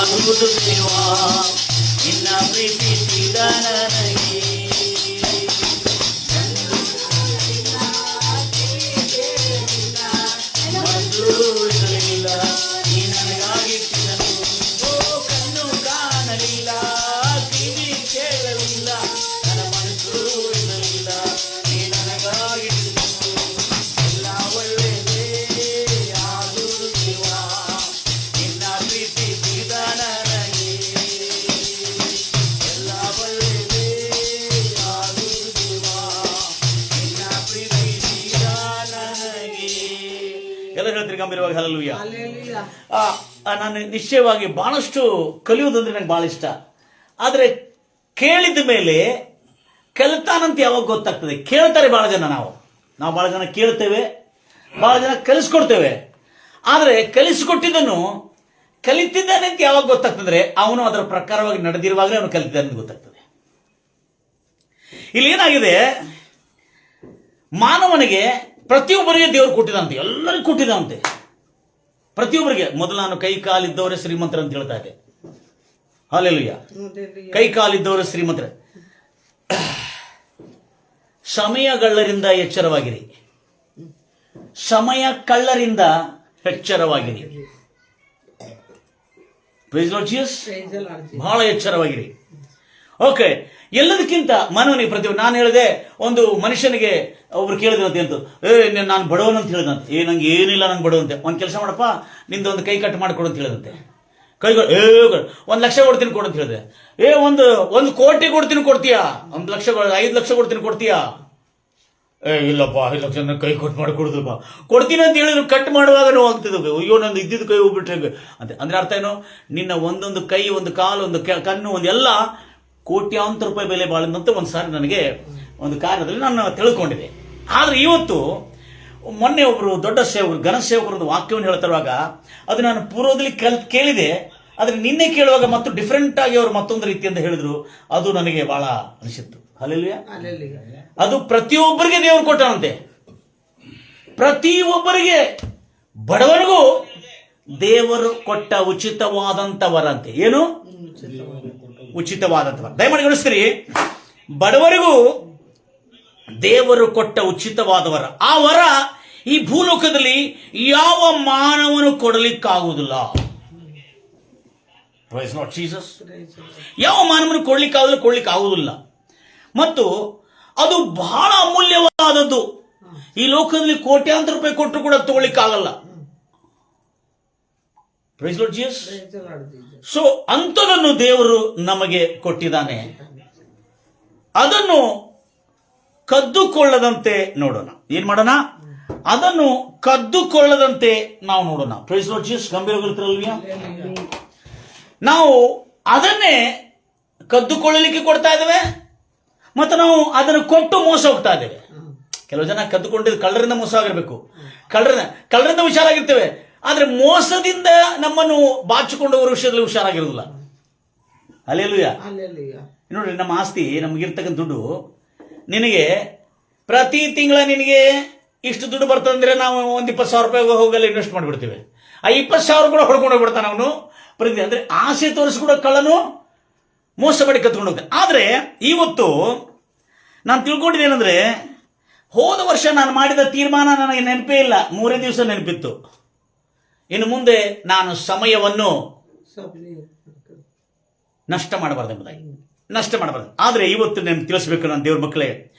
ಆಗುವುದು ದೇವ ನಿನ್ನ ಪ್ರೀತಿಸಿದ ನನಗೆ ಮನಸ್ಸು ಇರಲಿಲ್ಲ ನೀ ನನಗಾಗಿಟ್ಟಿದನು ಓ ಕಣ್ಣು ಕಾಣಲಿಲ್ಲ ಕಿವಿ ಕೇಳಲಿಲ್ಲ ನನ್ನ ಮನಸ್ಸು ಇರಲಿಲ್ಲ ನೀ ನನಗಾಗಿಟ್ಟಿದನು ಎಲ್ಲ ಒಳ್ಳೆಯದೇ ಆಗುವುದು ದೇವ ನಿನ್ನ ಪ್ರೀತಿಸಿದ ನನಗೆ ಎಲ್ಲ ಒಳ್ಳೆಯದೇ ಆಗುವುದು ದೇವ ನಿನ್ನ ಪ್ರೀತಿಸಿದ ನನಗೆ. ಎಲ್ಲ ಹೇಳ್ತೀರಿ ಗಂಭೀರವಾಗಿ ಹಲ್ಲೆಲೂಯಾ. ನಾನು ನಿಶ್ಚಯವಾಗಿ ಬಹಳಷ್ಟು ಕಲಿಯೋದಂದ್ರೆ ನಂಗೆ ಬಹಳ ಇಷ್ಟ. ಆದರೆ ಕೇಳಿದ ಮೇಲೆ ಕಲಿತಾನಂತ ಯಾವಾಗ ಗೊತ್ತಾಗ್ತದೆ? ಕೇಳ್ತಾರೆ ಬಹಳ ಜನ. ನಾವು ಬಹಳ ಜನ ಕೇಳ್ತೇವೆ, ಬಹಳ ಜನ ಕಲಿಸ್ಕೊಡ್ತೇವೆ. ಆದರೆ ಕಲಿಸಿಕೊಟ್ಟಿದ್ದನ್ನು ಕಲಿತಿದ್ದಾನೆ ಅಂತ ಯಾವಾಗ ಗೊತ್ತಾಗ್ತದೆ? ಅವನು ಅದರ ಪ್ರಕಾರವಾಗಿ ನಡೆದಿರುವಾಗಲೇ ಅವನು ಕಲಿತಿದ್ದಾನೆ ಅಂತ ಗೊತ್ತಾಗ್ತದೆ. ಇಲ್ಲಿ ಏನಾಗಿದೆ, ಮಾನವನಿಗೆ ಪ್ರತಿಯೊಬ್ಬರಿಗೆ ದೇವರು ಕೊಟ್ಟಿದಂತೆ, ಎಲ್ಲರಿಗೂ ಕೊಟ್ಟಿದಂತೆ ಪ್ರತಿಯೊಬ್ಬರಿಗೆ. ಮೊದಲು ನಾನು ಕೈ ಕಾಲಿದ್ದವರೇ ಶ್ರೀಮಂತರು ಅಂತ ಹೇಳ್ತಾ ಇದ್ದೆ. ಹಲ್ಲೆಲೂಯಾ. ಕೈ ಕಾಲಿದ್ದವರೇ ಶ್ರೀಮಂತರು. ಸಮಯಗಳ್ಳರಿಂದ ಎಚ್ಚರವಾಗಿರಿ, ಸಮಯ ಕಳ್ಳರಿಂದ ಎಚ್ಚರವಾಗಿರಿ. ಬಹಳ ಎಚ್ಚರವಾಗಿರಿ. ಓಕೆ. ಎಲ್ಲದಕ್ಕಿಂತ ಮಾನವನಿಗೆ ಪ್ರತಿಯೊಂದು, ನಾನು ಹೇಳಿದೆ, ಒಂದು ಮನುಷ್ಯನಿಗೆ ಒಬ್ರು ಕೇಳಿದ್ರಂತೆ ಅಂತ, ನಾನು ಬಡವನಂತ ಹೇಳಿದಂತೆ. ನಂಗೆ ಏನಿಲ್ಲ, ನಂಗೆ ಬಡವಂತೆ. ಒಂದು ಕೆಲಸ ಮಾಡಪ್ಪ, ನಿಂದು ಒಂದು ಕೈ ಕಟ್ ಮಾಡಿಕೊಡು ಅಂತ ಹೇಳಿದಂತೆ. ಕೈಗಳು 1,00,000 ಕೊಡ್ತೀನಿ ಕೊಡು ಅಂತ ಹೇಳಿದೆ. ಒಂದು ಕೋಟಿ ಕೊಡ್ತೀನಿ ಕೊಡ್ತೀಯಾ? 1,00,000 5 ಲಕ್ಷ ಕೊಡ್ತೀನಿ ಕೊಡ್ತೀಯಾ? ಇಲ್ಲಪ್ಪ 5 ಲಕ್ಷ ಕೈ ಕಟ್ ಮಾಡಿ ಕೊಡುದಪ್ಪ. ಕೊಡ್ತೀನಿ ಅಂತ ಹೇಳಿದ್ರು ಕಟ್ ಮಾಡುವಾಗ ನಾವು ಆಗ್ತಿದ್ವಿ. ಅಯ್ಯೋ ನಂದು ಇದ್ದಿದ್ದು ಕೈ ಹೋಗ್ಬಿಟ್ರೆ ಅಂತ. ಅಂದ್ರೆ ಅರ್ಥ ಏನು? ನಿನ್ನ ಒಂದೊಂದು ಕೈ, ಒಂದು ಕಾಲು, ಒಂದು ಕಣ್ಣು, ಒಂದೆಲ್ಲ ಕೋಟ್ಯಾಂತರ ರೂಪಾಯಿ ಬೆಲೆ ಬಾಳಿದಂತ ಒಂದು ಸಾರಿ ನನಗೆ ಒಂದು ಕಾರ್ಯದಲ್ಲಿ ನಾನು ತಿಳ್ಕೊಂಡಿದ್ದೆ. ಆದ್ರೆ ಇವತ್ತು ಮೊನ್ನೆ ಒಬ್ರು ದೊಡ್ಡ ಸೇವಕರು, ಘನ ಸೇವಕರೊಂದು ವಾಕ್ಯವನ್ನು ಹೇಳ್ತಿರುವಾಗ ಅದು ನಾನು ಪೂರ್ವದಲ್ಲಿ ಕೇಳಿದೆ. ಆದ್ರೆ ನಿನ್ನೆ ಕೇಳುವಾಗ ಮತ್ತು ಡಿಫರೆಂಟ್ ಆಗಿ ಅವರು ಮತ್ತೊಂದು ರೀತಿಯಿಂದ ಹೇಳಿದ್ರು. ಅದು ನನಗೆ ಬಹಳ ಅನಿಸಿತ್ತು. ಹಲ್ಲೆಲೂಯಾ. ಅದು ಪ್ರತಿಯೊಬ್ಬರಿಗೆ ದೇವರು ಕೊಟ್ಟನಂತೆ. ಪ್ರತಿಯೊಬ್ಬರಿಗೆ, ಬಡವರಿಗೂ ದೇವರು ಕೊಟ್ಟ ಉಚಿತವಾದಂತ ವರಂತೆ. ಏನು? ಉಚಿತವಾದಂತ ವರ. ದಯಮಾಡಿ ಗಮನಿಸ್ತೀರಿ, ಬಡವರಿಗೂ ದೇವರು ಕೊಟ್ಟ ಉಚಿತವಾದ ವರ. ಆ ವರ ಈ ಭೂಲೋಕದಲ್ಲಿ ಯಾವ ಮಾನವನು ಕೊಡಲಿಕ್ಕಾಗುವುದಿಲ್ಲ. Price Lord Jesus. ಯಾವ ಮಾನವನು ಕೊಡ್ಲಿಕ್ಕಾಗುವುದಿಲ್ಲ. ಮತ್ತು ಅದು ಬಹಳ ಅಮೂಲ್ಯವಾದದ್ದು. ಈ ಲೋಕದಲ್ಲಿ ಕೋಟ್ಯಾಂತರ ರೂಪಾಯಿ ಕೊಟ್ಟರು ಕೂಡ ತಗೊಳ್ಳಿಕ್ಕಾಗಲ್ಲ. Praise Lord Jesus. ಸೊ ಅಂಥದನ್ನು ದೇವರು ನಮಗೆ ಕೊಟ್ಟಿದ್ದಾನೆ. ಅದನ್ನು ಕದ್ದುಕೊಳ್ಳದಂತೆ ನೋಡೋಣ. ಏನ್ ಮಾಡೋಣ? ಅದನ್ನು ಕದ್ದುಕೊಳ್ಳದಂತೆ ನಾವು ನೋಡೋಣ. Praise Lord Jesus. ಗಂಭೀರಗೊಳ್ತಿರಲ್ವಿಯಾ? ನಾವು ಅದನ್ನೇ ಕದ್ದುಕೊಳ್ಳಲಿಕ್ಕೆ ಕೊಡ್ತಾ ಇದ್ದೇವೆ ಮತ್ತು ನಾವು ಅದನ್ನು ಕೊಟ್ಟು ಮೋಸ ಹೋಗ್ತಾ ಇದ್ದೇವೆ. ಕೆಲವು ಜನ ಕದ್ದುಕೊಂಡಿದ್ದು ಕಳ್ಳರಿಂದ ಮೋಸ ಆಗಿರ್ಬೇಕು, ಕಳ್ಳರಿಂದ ಹುಷಾರಾಗಿರ್ತೇವೆ. ಆದ್ರೆ ಮೋಸದಿಂದ ನಮ್ಮನ್ನು ಬಾಚಿಕೊಂಡು ಹೋಗುವ ವಿಷಯದಲ್ಲಿ ಹುಷಾರಾಗಿರೋದಿಲ್ಲ. ಹಲ್ಲೆಲೂಯಾ. ನೋಡ್ರಿ, ನಮ್ಮ ಆಸ್ತಿ, ನಮಗಿರ್ತಕ್ಕಂಥ ದುಡ್ಡು, ನಿನಗೆ ಪ್ರತಿ ತಿಂಗಳ ನಿನಗೆ ಇಷ್ಟು ದುಡ್ಡು ಬರ್ತದಂದ್ರೆ ನಾವು ಒಂದು 20,000 ರೂಪಾಯಿ ಹೋಗಲ್ಲ ಇನ್ವೆಸ್ಟ್ ಮಾಡಿಬಿಡ್ತೀವಿ. ಆ 20,000 ಕೂಡ ಹೊಡ್ಕೊಂಡು ಹೋಗ್ಬಿಡ್ತಾನೆ ಅವನು. ಪ್ರತಿ ಅಂದ್ರೆ ಆಸೆ ತೋರಿಸಿ ಕೂಡ ಕಳ್ಳನು ಮೋಸ ಮಾಡಿ ಕತ್ಕೊಂಡು ಹೋಗ್ತಾನೆ. ಆದ್ರೆ ಇವತ್ತು ನಾನು ತಿಳ್ಕೊಂಡಿದ್ದೇನೆಂದ್ರೆ, ಹೋದ ವರ್ಷ ನಾನು ಮಾಡಿದ ತೀರ್ಮಾನ ನನಗೆ ನೆನಪೇ ಇಲ್ಲ, 3 ದಿವಸ ನೆನಪಿತ್ತು. ಇನ್ನು ಮುಂದೆ ನಾನು ಸಮಯವನ್ನು ನಷ್ಟ ಮಾಡಬಾರ್ದು. ಆದರೆ ಇವತ್ತು ನಾನು ತಿಳಿಸಬೇಕು, ನಾನು ದೇವ್ರ ಮಕ್ಕಳೇ,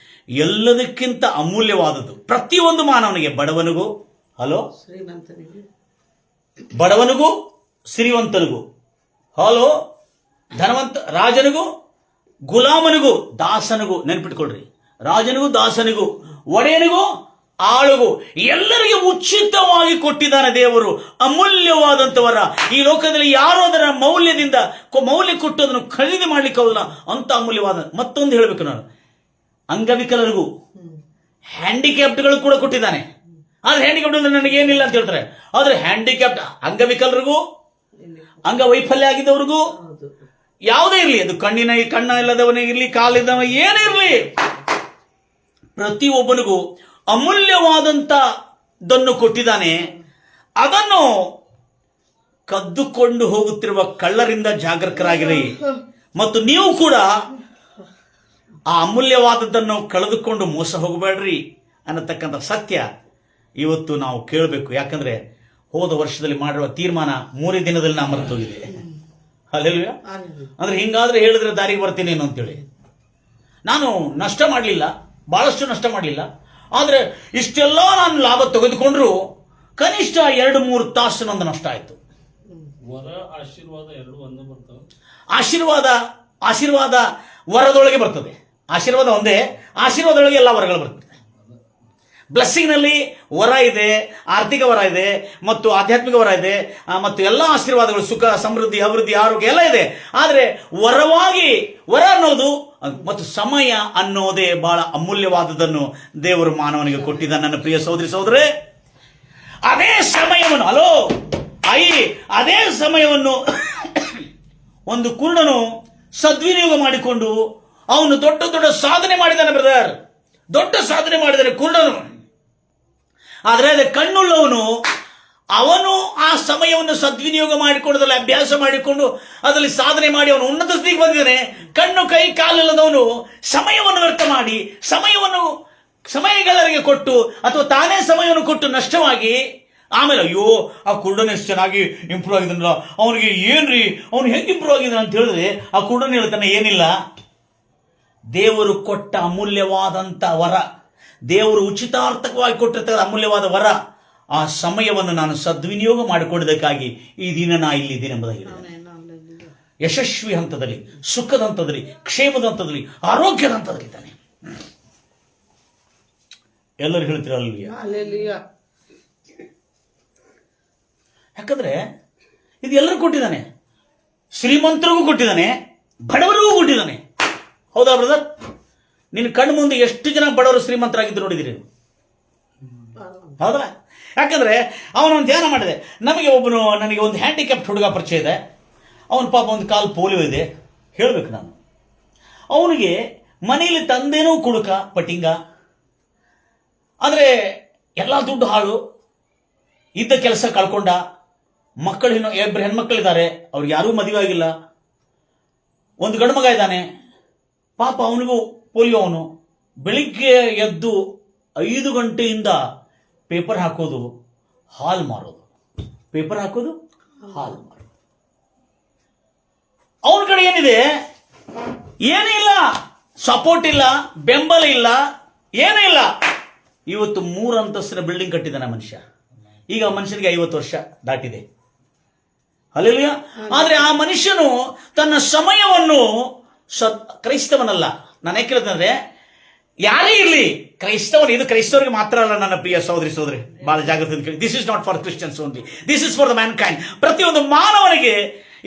ಎಲ್ಲದಕ್ಕಿಂತ ಅಮೂಲ್ಯವಾದದ್ದು ಪ್ರತಿಯೊಂದು ಮಾನವನಿಗೆ, ಬಡವನಿಗೂ ಬಡವನಿಗೂ ಶ್ರೀಮಂತನಿಗೂ, ಧನವಂತ, ರಾಜನಿಗೂ ಗುಲಾಮನಿಗೂ, ದಾಸನಿಗೂ, ನೆನ್ಪಿಟ್ಕೊಳ್ರಿ, ರಾಜನಿಗೂ ದಾಸನಿಗೂ, ಒಡೆಯನಿಗೂ ಆಳುಗೂ, ಎಲ್ಲರಿಗೆ ಉಚಿತವಾಗಿ ಕೊಟ್ಟಿದ್ದಾನೆ ದೇವರು. ಅಮೂಲ್ಯವಾದಂಥವರ ಈ ಲೋಕದಲ್ಲಿ ಯಾರು ಅದರ ಮೌಲ್ಯ ಕೊಟ್ಟು ಅದನ್ನು ಖರೀದಿ ಮಾಡ್ಲಿಕ್ಕೆ ಹೋಗಲ್ಲ. ಅಂತ ಅಮೂಲ್ಯವಾದ. ಮತ್ತೊಂದು ಹೇಳಬೇಕು ನಾನು, ಅಂಗವಿಕಲರಿಗೂ ಹ್ಯಾಂಡಿಕ್ಯಾಪ್ಟ್ಗಳು ಕೂಡ ಕೊಟ್ಟಿದ್ದಾನೆ. ಆದ್ರೆ ಹ್ಯಾಂಡಿಕ್ಯಾಪ್ಟ್ ಅಂದ್ರೆ ನನಗೇನಿಲ್ಲ ಅಂತ ಹೇಳ್ತಾರೆ. ಆದ್ರೆ ಹ್ಯಾಂಡಿಕ್ಯಾಪ್ಟ್ ಅಂಗವಿಕಲರಿಗೂ, ಅಂಗವೈಫಲ್ಯ ಆಗಿದ್ದವ್ರಿಗೂ, ಯಾವುದೇ ಇರಲಿ, ಅದು ಕಣ್ಣ ಇಲ್ಲದವನಿಗಿರ್ಲಿ, ಕಾಲಿದ್ದವ ಏನೇ ಇರಲಿ, ಪ್ರತಿಯೊಬ್ಬನಿಗೂ ಅಮೂಲ್ಯವಾದಂತದನ್ನು ಕೊಟ್ಟಿದ್ದಾನೆ. ಅದನ್ನು ಕದ್ದುಕೊಂಡು ಹೋಗುತ್ತಿರುವ ಕಳ್ಳರಿಂದ ಜಾಗರೂಕರಾಗಿರಿ. ಮತ್ತು ನೀವು ಕೂಡ ಆ ಅಮೂಲ್ಯವಾದದ್ದನ್ನು ಕಳೆದುಕೊಂಡು ಮೋಸ ಹೋಗಬೇಡ್ರಿ ಅನ್ನತಕ್ಕಂಥ ಸತ್ಯ ಇವತ್ತು ನಾವು ಕೇಳಬೇಕು. ಯಾಕಂದ್ರೆ ಹೋದ ವರ್ಷದಲ್ಲಿ ಮಾಡಿರುವ ತೀರ್ಮಾನ 3 ದಿನದಲ್ಲಿ ನಾ ಮರೆತೋಗಿದೆ. ಹಲ್ಲೆಲೂಯಾ. ಅಂದ್ರೆ ಹಿಂಗಾದ್ರೆ ಹೇಳಿದ್ರೆ ದಾರಿಗೆ ಬರ್ತೀನೇನು ಅಂತೇಳಿ ನಾನು ನಷ್ಟ ಮಾಡಲಿಲ್ಲ, ಬಹಳಷ್ಟು ನಷ್ಟ ಮಾಡಲಿಲ್ಲ. ಆದರೆ ಇಷ್ಟೆಲ್ಲ ನಾನು ಲಾಭ ತೆಗೆದುಕೊಂಡ್ರು ಕನಿಷ್ಠ 2-3 ತಾಸು ನಂದು ನಷ್ಟ ಆಯ್ತು. ಆಶೀರ್ವಾದ ವರದೊಳಗೆ ಬರ್ತದೆ. ಆಶೀರ್ವಾದ ಒಂದೇ, ಆಶೀರ್ವಾದದೊಳಗೆ ಎಲ್ಲ ವರಗಳು ಬರ್ತದೆ. ಬ್ಲೆಸ್ಸಿಂಗ್ ನಲ್ಲಿ ವರ ಇದೆ, ಆರ್ಥಿಕ ವರ ಇದೆ, ಮತ್ತು ಆಧ್ಯಾತ್ಮಿಕ ವರ ಇದೆ, ಮತ್ತು ಎಲ್ಲ ಆಶೀರ್ವಾದಗಳು, ಸುಖ, ಸಮೃದ್ಧಿ, ಅಭಿವೃದ್ಧಿ, ಆರೋಗ್ಯ ಎಲ್ಲ ಇದೆ. ಆದರೆ ವರ ಅನ್ನೋದು ಮತ್ತು ಸಮಯ ಅನ್ನೋದೇ ಬಹಳ ಅಮೂಲ್ಯವಾದದನ್ನು ದೇವರು ಮಾನವನಿಗೆ ಕೊಟ್ಟಿದ್ದ. ನನ್ನ ಪ್ರಿಯ ಸಹೋದರಿ ಸಹೋದರೇ, ಅದೇ ಸಮಯವನ್ನು ಅದೇ ಸಮಯವನ್ನು ಒಂದು ಕುರುಡನು ಸದ್ವಿನಿಯೋಗ ಮಾಡಿಕೊಂಡು ಅವನು ದೊಡ್ಡ ದೊಡ್ಡ ಸಾಧನೆ ಮಾಡಿದ್ದಾನೆ. ಬ್ರದರ್, ದೊಡ್ಡ ಸಾಧನೆ ಮಾಡಿದ್ದಾನೆ ಕುರುಡನು. ಆದರೆ ಅದೇ ಕಣ್ಣುಳ್ಳವನು ಅವನು ಆ ಸಮಯವನ್ನು ಸದ್ವಿನಿಯೋಗ ಮಾಡಿಕೊಂಡದಲ್ಲಿ ಅಭ್ಯಾಸ ಮಾಡಿಕೊಂಡು ಅದರಲ್ಲಿ ಸಾಧನೆ ಮಾಡಿ ಅವನು ಉನ್ನತ ಸ್ಥಿತಿಗೆ ಬಂದಿದ್ದಾನೆ. ಕಣ್ಣು ಕೈ ಕಾಲಿಲ್ಲದವನು ಸಮಯವನ್ನು ವ್ಯರ್ಥ ಮಾಡಿ ಸಮಯಗಳಿಗೆ ಕೊಟ್ಟು ಅಥವಾ ತಾನೇ ಸಮಯವನ್ನು ಕೊಟ್ಟು ನಷ್ಟವಾಗಿ ಆಮೇಲೆ ಅಯ್ಯೋ ಆ ಕುರುಡನ ಎಷ್ಟು ಚೆನ್ನಾಗಿ ಇಂಪ್ರೂವ್ ಆಗಿದ್ದಾನಲ್ಲ, ಅವನಿಗೆ ಏನ್ರಿ ಅವನು ಹೆಂಗೆ ಇಂಪ್ರೂವ್ ಆಗಿದ್ದಾನೆ ಅಂತ ಹೇಳಿದ್ರೆ ಆ ಕುರುಡನ ಹೇಳ್ತಾನೆ ಏನಿಲ್ಲ, ದೇವರು ಕೊಟ್ಟ ಅಮೂಲ್ಯವಾದಂಥ ವರ, ದೇವರು ಉಚಿತಾರ್ಥಕವಾಗಿ ಕೊಟ್ಟಿರ್ತಾರೆ ಅಮೂಲ್ಯವಾದ ವರ, ಆ ಸಮಯವನ್ನು ನಾನು ಸದ್ವಿನಿಯೋಗ ಮಾಡಿಕೊಳ್ಳೋದಕ್ಕಾಗಿ ಈ ದಿನ ನಾ ಇಲ್ಲಿದ್ದೀನಿ ಎಂಬುದಾಗಿದೆ. ಯಶಸ್ವಿ ಹಂತದಲ್ಲಿ, ಸುಖದ ಹಂತದಲ್ಲಿ, ಕ್ಷೇಮದ ಹಂತದಲ್ಲಿ, ಆರೋಗ್ಯದ ಹಂತದಲ್ಲಿ ಇದ್ದಾನೆ. ಎಲ್ಲರೂ ಹೇಳ್ತೀರಲ್ವ? ಯಾಕಂದ್ರೆ ಇದು ಎಲ್ಲರೂ ಕೊಟ್ಟಿದ್ದಾನೆ. ಶ್ರೀಮಂತರಿಗೂ ಕೊಟ್ಟಿದ್ದಾನೆ, ಬಡವರಿಗೂ ಕೊಟ್ಟಿದ್ದಾನೆ. ಹೌದಾ ಬ್ರದರ್? ನಿನ್ನ ಕಣ್ಣು ಮುಂದೆ ಎಷ್ಟು ಜನ ಬಡವರು ಶ್ರೀಮಂತರಾಗಿದ್ದು ನೋಡಿದಿರಿ? ಹೌದಾ? ಯಾಕಂದ್ರೆ ಅವನೊಂದು ಧ್ಯಾನ ಮಾಡಿದೆ. ನನಗೆ ಒಂದು ಹ್ಯಾಂಡಿಕ್ಯಾಪ್ಟ್ ಹುಡುಗ ಪರಿಚಯ ಇದೆ. ಅವನ ಪಾಪ ಒಂದು ಕಾಲು ಪೋಲಿಯೋ ಇದೆ. ಹೇಳ್ಬೇಕು ನಾನು, ಅವನಿಗೆ ಮನೆಯಲ್ಲಿ ತಂದೇನೂ ಕುಡುಕ ಪಟ್ಟಿಂಗ, ಆದರೆ ಎಲ್ಲ ದುಡ್ಡು ಹಾಳು, ಇದ್ದ ಕೆಲಸ ಕಳ್ಕೊಂಡ, ಮಕ್ಕಳು 2 ಹೆಣ್ಮಕ್ಳಿದ್ದಾರೆ, ಅವ್ರಿಗೆ ಯಾರೂ ಮದುವೆ ಆಗಿಲ್ಲ, ಒಂದು ಗಂಡು ಮಗ ಇದ್ದಾನೆ. ಪಾಪ ಅವನಿಗೂ ಪೋಲಿಯೋ. ಅವನು ಬೆಳಿಗ್ಗೆ ಎದ್ದು 5 ಗಂಟೆಯಿಂದ ಪೇಪರ್ ಹಾಕೋದು, ಹಾಲು ಮಾರೋದು, ಪೇಪರ್ ಹಾಕೋದು, ಹಾಲು ಮಾರೋದು. ಅವನ ಕಡೆ ಏನಿದೆ? ಏನಿಲ್ಲ, ಸಪೋರ್ಟ್ ಇಲ್ಲ, ಬೆಂಬಲ ಇಲ್ಲ, ಏನೂ ಇಲ್ಲ. ಇವತ್ತು 3 ಅಂತಸ್ತಿನ ಬಿಲ್ಡಿಂಗ್ ಕಟ್ಟಿದ್ದಾನೆ ಮನುಷ್ಯ. ಈಗ ಮನುಷ್ಯನಿಗೆ 50 ವರ್ಷ ದಾಟಿದೆ. ಹಲ್ಲೆಲೂಯಾ. ಆದ್ರೆ ಆ ಮನುಷ್ಯನು ತನ್ನ ಸಮಯವನ್ನು ಕ್ರೈಸ್ತವನಲ್ಲ, ನಾನು ಯಾಕೆ ಹೇಳ್ತಂದ್ರೆ ಯಾರೇ ಇರಲಿ, ಇದು ಕ್ರೈಸ್ತವರಿಗೆ ಮಾತ್ರ ಅಲ್ಲ ನನ್ನ ಪ್ರಿಯ ಸಹೋದರಿ ಬಹಳ ಜಾಗ್ರತೆ ಕೇಳಿ. This is not for Christians only, this is for the man kind. ಪ್ರತಿಯೊಂದು ಮಾನವನಿಗೆ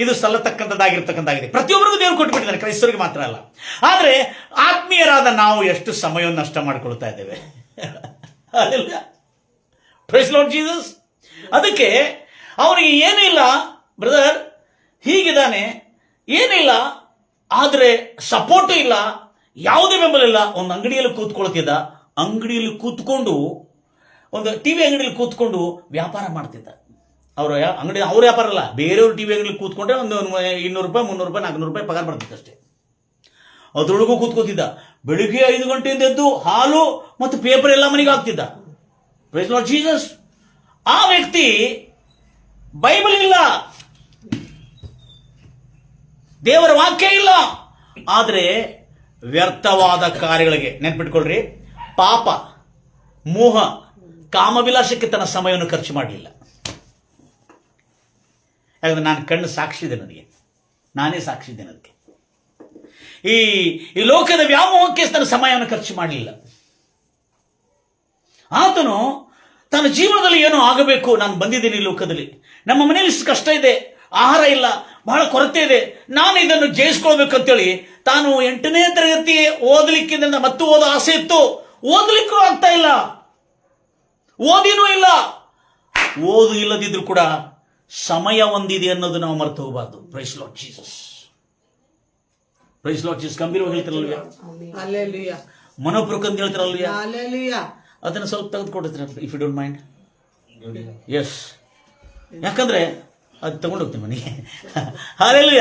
ಇದು ಸಲ್ಲತಕ್ಕಂಥದ್ದಾಗಿರ್ತಕ್ಕಂಥದ್ದಾಗಿದೆ. ಪ್ರತಿಯೊಬ್ಬರಿಗೂ ದೇವರು ಕೊಟ್ಟುಬಿಟ್ಟಿದ್ದಾರೆ, ಕ್ರೈಸ್ತವರಿಗೆ ಮಾತ್ರ ಅಲ್ಲ. ಆದ್ರೆ ಆತ್ಮೀಯರಾದ ನಾವು ಎಷ್ಟು ಸಮಯವನ್ನು ನಷ್ಟ ಮಾಡಿಕೊಳ್ತಾ ಇದ್ದೇವೆ. Praise Lord Jesus. ಅದಕ್ಕೆ ಅವನಿಗೆ ಏನಿಲ್ಲ ಬ್ರದರ್, ಹೀಗಿದ್ದಾನೆ, ಏನಿಲ್ಲ, ಆದರೆ ಸಪೋರ್ಟು ಇಲ್ಲ, ಯಾವುದೇ ಬೆಂಬಲ ಇಲ್ಲ. ಒಂದು ಅಂಗಡಿಯಲ್ಲಿ ಕೂತ್ಕೊಳ್ತಿದ್ದ, ಅಂಗಡಿಯಲ್ಲಿ ಕೂತ್ಕೊಂಡು ಒಂದು ಟಿವಿ ಅಂಗಡಿಯಲ್ಲಿ ಕೂತ್ಕೊಂಡು ವ್ಯಾಪಾರ ಮಾಡ್ತಿದ್ದ. ಅವ್ರ ವ್ಯಾಪಾರ ಅಲ್ಲ, ಬೇರೆಯವ್ರ ಟಿವಿ ಅಂಗಡಿಯಲ್ಲಿ ಕೂತ್ಕೊಂಡ್ರೆ ಒಂದು 200 ರೂಪಾಯಿ, 300 ರೂಪಾಯಿ, 400 ರೂಪಾಯಿ ಪಗಾರ ಬರ್ತಿತ್ತು ಅಷ್ಟೇ. ಅದ್ರೊಳಗೂ ಕೂತ್ಕೋತಿದ್ದ. ಬೆಳಿಗ್ಗೆ 5 ಗಂಟೆಯಿಂದ ಎದ್ದು ಹಾಲು ಮತ್ತು ಪೇಪರ್ ಎಲ್ಲ ಮನೆಗೆ ಹಾಕ್ತಿದ್ದ. Price Lord Jesus. ಆ ವ್ಯಕ್ತಿ ಬೈಬಲ್ ಇಲ್ಲ, ದೇವರ ವಾಕ್ಯ ಇಲ್ಲ, ಆದರೆ ವ್ಯರ್ಥವಾದ ಕಾರ್ಯಗಳಿಗೆ, ನೆನ್ಪಿಟ್ಕೊಳ್ರಿ, ಪಾಪ, ಮೋಹ, ಕಾಮವಿಲಾಸಕ್ಕೆ ತನ್ನ ಸಮಯವನ್ನು ಖರ್ಚು ಮಾಡಲಿಲ್ಲ. ಯಾಕಂದ್ರೆ ನಾನು ಕಣ್ಣು ಸಾಕ್ಷಿ ಇದೆ, ನಾನೇ ಸಾಕ್ಷಿ ಇದ್ದೇನೆ. ಅದಕ್ಕೆ ಈ ಲೋಕದ ವ್ಯಾಮೋಹಕ್ಕೆ ತನ್ನ ಸಮಯವನ್ನು ಖರ್ಚು ಮಾಡಲಿಲ್ಲ. ಆತನು ತನ್ನ ಜೀವನದಲ್ಲಿ ಏನೋ ಆಗಬೇಕು, ನಾನು ಬಂದಿದ್ದೀನಿ ಈ ಲೋಕದಲ್ಲಿ, ನಮ್ಮ ಮನೆಯಲ್ಲಿ ಇಷ್ಟು ಕಷ್ಟ ಇದೆ, ಆಹಾರ ಇಲ್ಲ, ಬಹಳ ಕೊರತೆ ಇದೆ, ನಾನು ಇದನ್ನು ಜಯಿಸ್ಕೊಳ್ಬೇಕಂತೇಳಿ ತಾನು 8ನೇ ತರಗತಿ ಓದಲಿಕ್ಕಿಂದ ಮತ್ತು ಓದೋ ಆಸೆ ಇತ್ತು, ಓದಲಿಕ್ಕೂ ಆಗ್ತಾ ಇಲ್ಲ, ಓದಿನೂ ಇಲ್ಲ. ಓದು ಇಲ್ಲದಿದ್ರು ಕೂಡ ಸಮಯ ಒಂದಿದೆ ಅನ್ನೋದು ನಾವು ಮರೆತು ಹೋಗಬಾರ್ದು. Praise Lord Jesus. Praise Lord Jesus. ಗಂಭೀರವಾಗಿ ಹೇಳ್ತಾರಲ್ವ, ಮನೋಪೂರ್ವಕ ಹೇಳ್ತಾರಲ್ವ, ಅದನ್ನು ಸ್ವಲ್ಪ ತೆಗೆದುಕೊಡ್ತೀರ if you don't mind. Yes, ಯಾಕಂದ್ರೆ ಅದು ತಗೊಂಡು ಹೋಗ್ತೀನಿ ಮನೆಗೆ. ಅಲ್ಲೆಲ್ಲ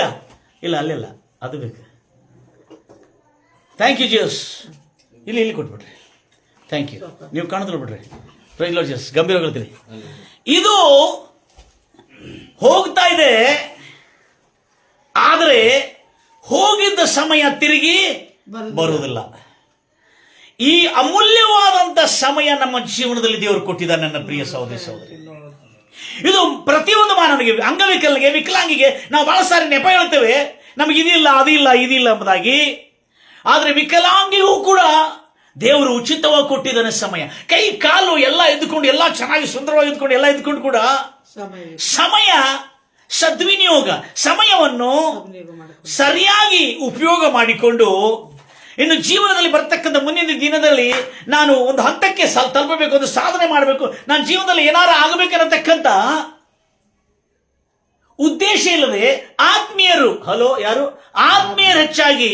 ಇಲ್ಲ ಅಲ್ಲೆಲ್ಲ ಅದು ಬೇಕು. Thank you Jesus. ಇಲ್ಲಿ ಕೊಟ್ಬಿಡ್ರಿ. Thank you. ನೀವು ಕಾಣಿದ್ರು ಬಿಡ್ರಿ. Praise Lord Jesus. ಗಂಭೀರಗೊಳ್ತೀರಿ. ಇದು ಹೋಗ್ತಾ ಇದೆ, ಆದರೆ ಹೋಗಿದ್ದ ಸಮಯ ತಿರುಗಿ ಬರುವುದಿಲ್ಲ. ಈ ಅಮೂಲ್ಯವಾದಂತ ಸಮಯ ನಮ್ಮ ಜೀವನದಲ್ಲಿ ದೇವರು ಕೊಟ್ಟಿದ್ದಾರೆ ನನ್ನ ಪ್ರಿಯ ಸಹೋದರಿ ಸಹೋದರಿ. ಇದು ಪ್ರತಿಯೊಂದು ಮಾನವನಿಗೆ, ಅಂಗವಿಕಲನಿಗೆ, ವಿಕಲಾಂಗಿಗೆ ನಾವು ಬಹಳ ಸಾರಿ ನೆಪ ಹೇಳ್ತೇವೆ, ನಮಗೆ ಇದಿಲ್ಲ ಅದಿಲ್ಲ ಇದಿಲ್ಲ ಎಂಬುದಾಗಿ. ಆದರೆ ವಿಕಲಾಂಗಿಗೂ ಕೂಡ ದೇವರು ಉಚಿತವಾಗಿ ಕೊಟ್ಟಿದ್ದಾನೆ ಸಮಯ. ಕೈ ಕಾಲು ಎಲ್ಲ ಇದ್ದುಕೊಂಡು, ಎಲ್ಲ ಚೆನ್ನಾಗಿ ಸುಂದರವಾಗಿ ಇದ್ಕೊಂಡು, ಎಲ್ಲ ಇದ್ಕೊಂಡು ಕೂಡ ಸಮಯ ಸದ್ವಿನಿಯೋಗ, ಸಮಯವನ್ನು ಸರಿಯಾಗಿ ಉಪಯೋಗ ಮಾಡಿಕೊಂಡು ಇನ್ನು ಜೀವನದಲ್ಲಿ ಬರ್ತಕ್ಕಂಥ ಮುಂದಿನ ದಿನದಲ್ಲಿ ನಾನು ಒಂದು ಹಂತಕ್ಕೆ ತಲುಪಬೇಕು, ಒಂದು ಸಾಧನೆ ಮಾಡಬೇಕು, ನಾನು ಜೀವನದಲ್ಲಿ ಏನಾರು ಆಗಬೇಕನ್ನತಕ್ಕಂಥ ಉದ್ದೇಶ ಇಲ್ಲದೆ ಆತ್ಮೀಯರು, ಯಾರು ಆತ್ಮೀಯರು ಹೆಚ್ಚಾಗಿ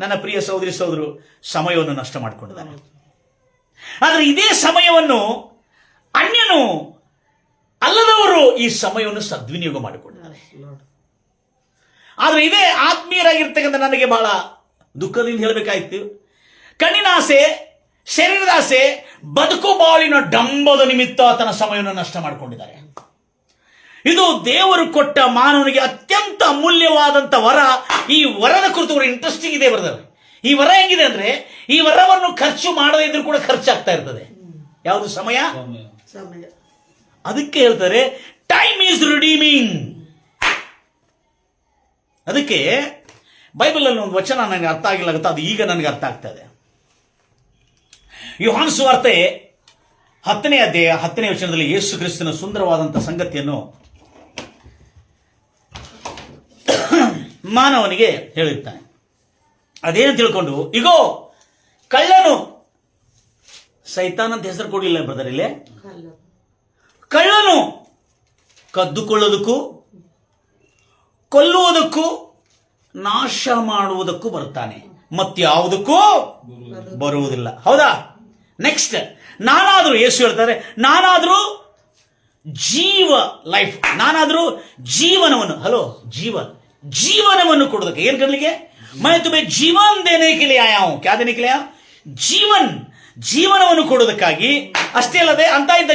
ನನ್ನ ಪ್ರಿಯ ಸಹೋದರಿ ಸಹೋದರು ಸಮಯವನ್ನು ನಷ್ಟ ಮಾಡಿಕೊಂಡಿದ್ದಾರೆ. ಆದರೆ ಇದೇ ಸಮಯವನ್ನು ಅನ್ಯನು ಅಲ್ಲದವರು ಈ ಸಮಯವನ್ನು ಸದ್ವಿನಿಯೋಗ ಮಾಡಿಕೊಂಡಿದ್ದಾರೆ. ಆದರೆ ಇದೇ ಆತ್ಮೀಯರಾಗಿರ್ತಕ್ಕಂಥ ನನಗೆ ಬಹಳ ದುಃಖದಿಂದ ಹೇಳಬೇಕಾಯ್ತು, ಕಣ್ಣಿನ ಆಸೆ, ಶರೀರದ ಆಸೆ, ಬದುಕು ಬಾಳಿನ ಡಂಬದ ನಿಮಿತ್ತ ತನ್ನ ಸಮಯವನ್ನು ನಷ್ಟ ಮಾಡಿಕೊಂಡಿದ್ದಾರೆ. ಇದು ದೇವರು ಕೊಟ್ಟ ಮಾನವನಿಗೆ ಅತ್ಯಂತ ಅಮೂಲ್ಯವಾದಂಥ ವರ. ಈ ವರದ ಕುರಿತು ಇಂಟ್ರೆಸ್ಟಿಂಗ್ ಇದೆ ಬರೆದರೆ. ಈ ವರ ಹೆಂಗಿದೆ ಅಂದ್ರೆ, ಈ ವರವನ್ನು ಖರ್ಚು ಮಾಡದೇ ಇದ್ರೂ ಕೂಡ ಖರ್ಚಾಗ್ತಾ ಇರ್ತದೆ. ಯಾವುದು? ಸಮಯ. ಅದಕ್ಕೆ ಹೇಳ್ತಾರೆ ಟೈಮ್ ಈಸ್ ರಿಡೀಮಿಂಗ್. ಅದಕ್ಕೆ ಬೈಬಲ್ ಅಲ್ಲಿ ಒಂದು ವಚನ ನನಗೆ ಅರ್ಥ ಆಗಿಲ್ಲ, ಅದು ಈಗ ನನಗೆ ಅರ್ಥ ಆಗ್ತಾ ಇದೆ. ಯೋಹಾನ ಸುವಾರ್ತೆ 10ನೇ ಅಧ್ಯಾಯ 10ನೇ ವಚನದಲ್ಲಿ ಯೇಸು ಕ್ರಿಸ್ತನ ಸುಂದರವಾದಂತಹ ಸಂಗತಿಯನ್ನು ಮಾನವನಿಗೆ ಹೇಳಿರ್ತಾನೆ. ಅದೇನು ತಿಳ್ಕೊಂಡು, ಇಗೋ ಕಳ್ಳನು, ಸೈತಾನ್ ಅಂತ ಹೆಸರು ಕೊಡಲಿಲ್ಲ ಬ್ರದರ್ ಇಲ್ಲೇ, ಕಳ್ಳನು ಕದ್ದುಕೊಳ್ಳೋದಕ್ಕೂ ಕೊಲ್ಲುವುದಕ್ಕೂ ನಾಶ ಮಾಡುವುದಕ್ಕೂ ಬರ್ತಾನೆ, ಮತ್ಯಾವುದಕ್ಕೂ ಬರುವುದಿಲ್ಲ. ಹೌದಾ? ನೆಕ್ಸ್ಟ್, ನಾನಾದರೂ, ಯೇಸು ಹೇಳ್ತಾರೆ, ನಾನಾದರೂ ನಾನಾದರೂ ಜೀವನವನ್ನು, ಜೀವನವನ್ನು ಕೊಡೋದಕ್ಕೆ, ಏನ್ ಕರ್ಲಿಕ್ಕೆ? मैं तुम्हें जीवन देने के लिए आया हूं. क्या देने के लिए आया? ಜೀವನವನ್ನು ಕೊಡೋದಕ್ಕಾಗಿ. ಅಷ್ಟೇ ಅಲ್ಲದೆ ಅಂತ ಇಂಥ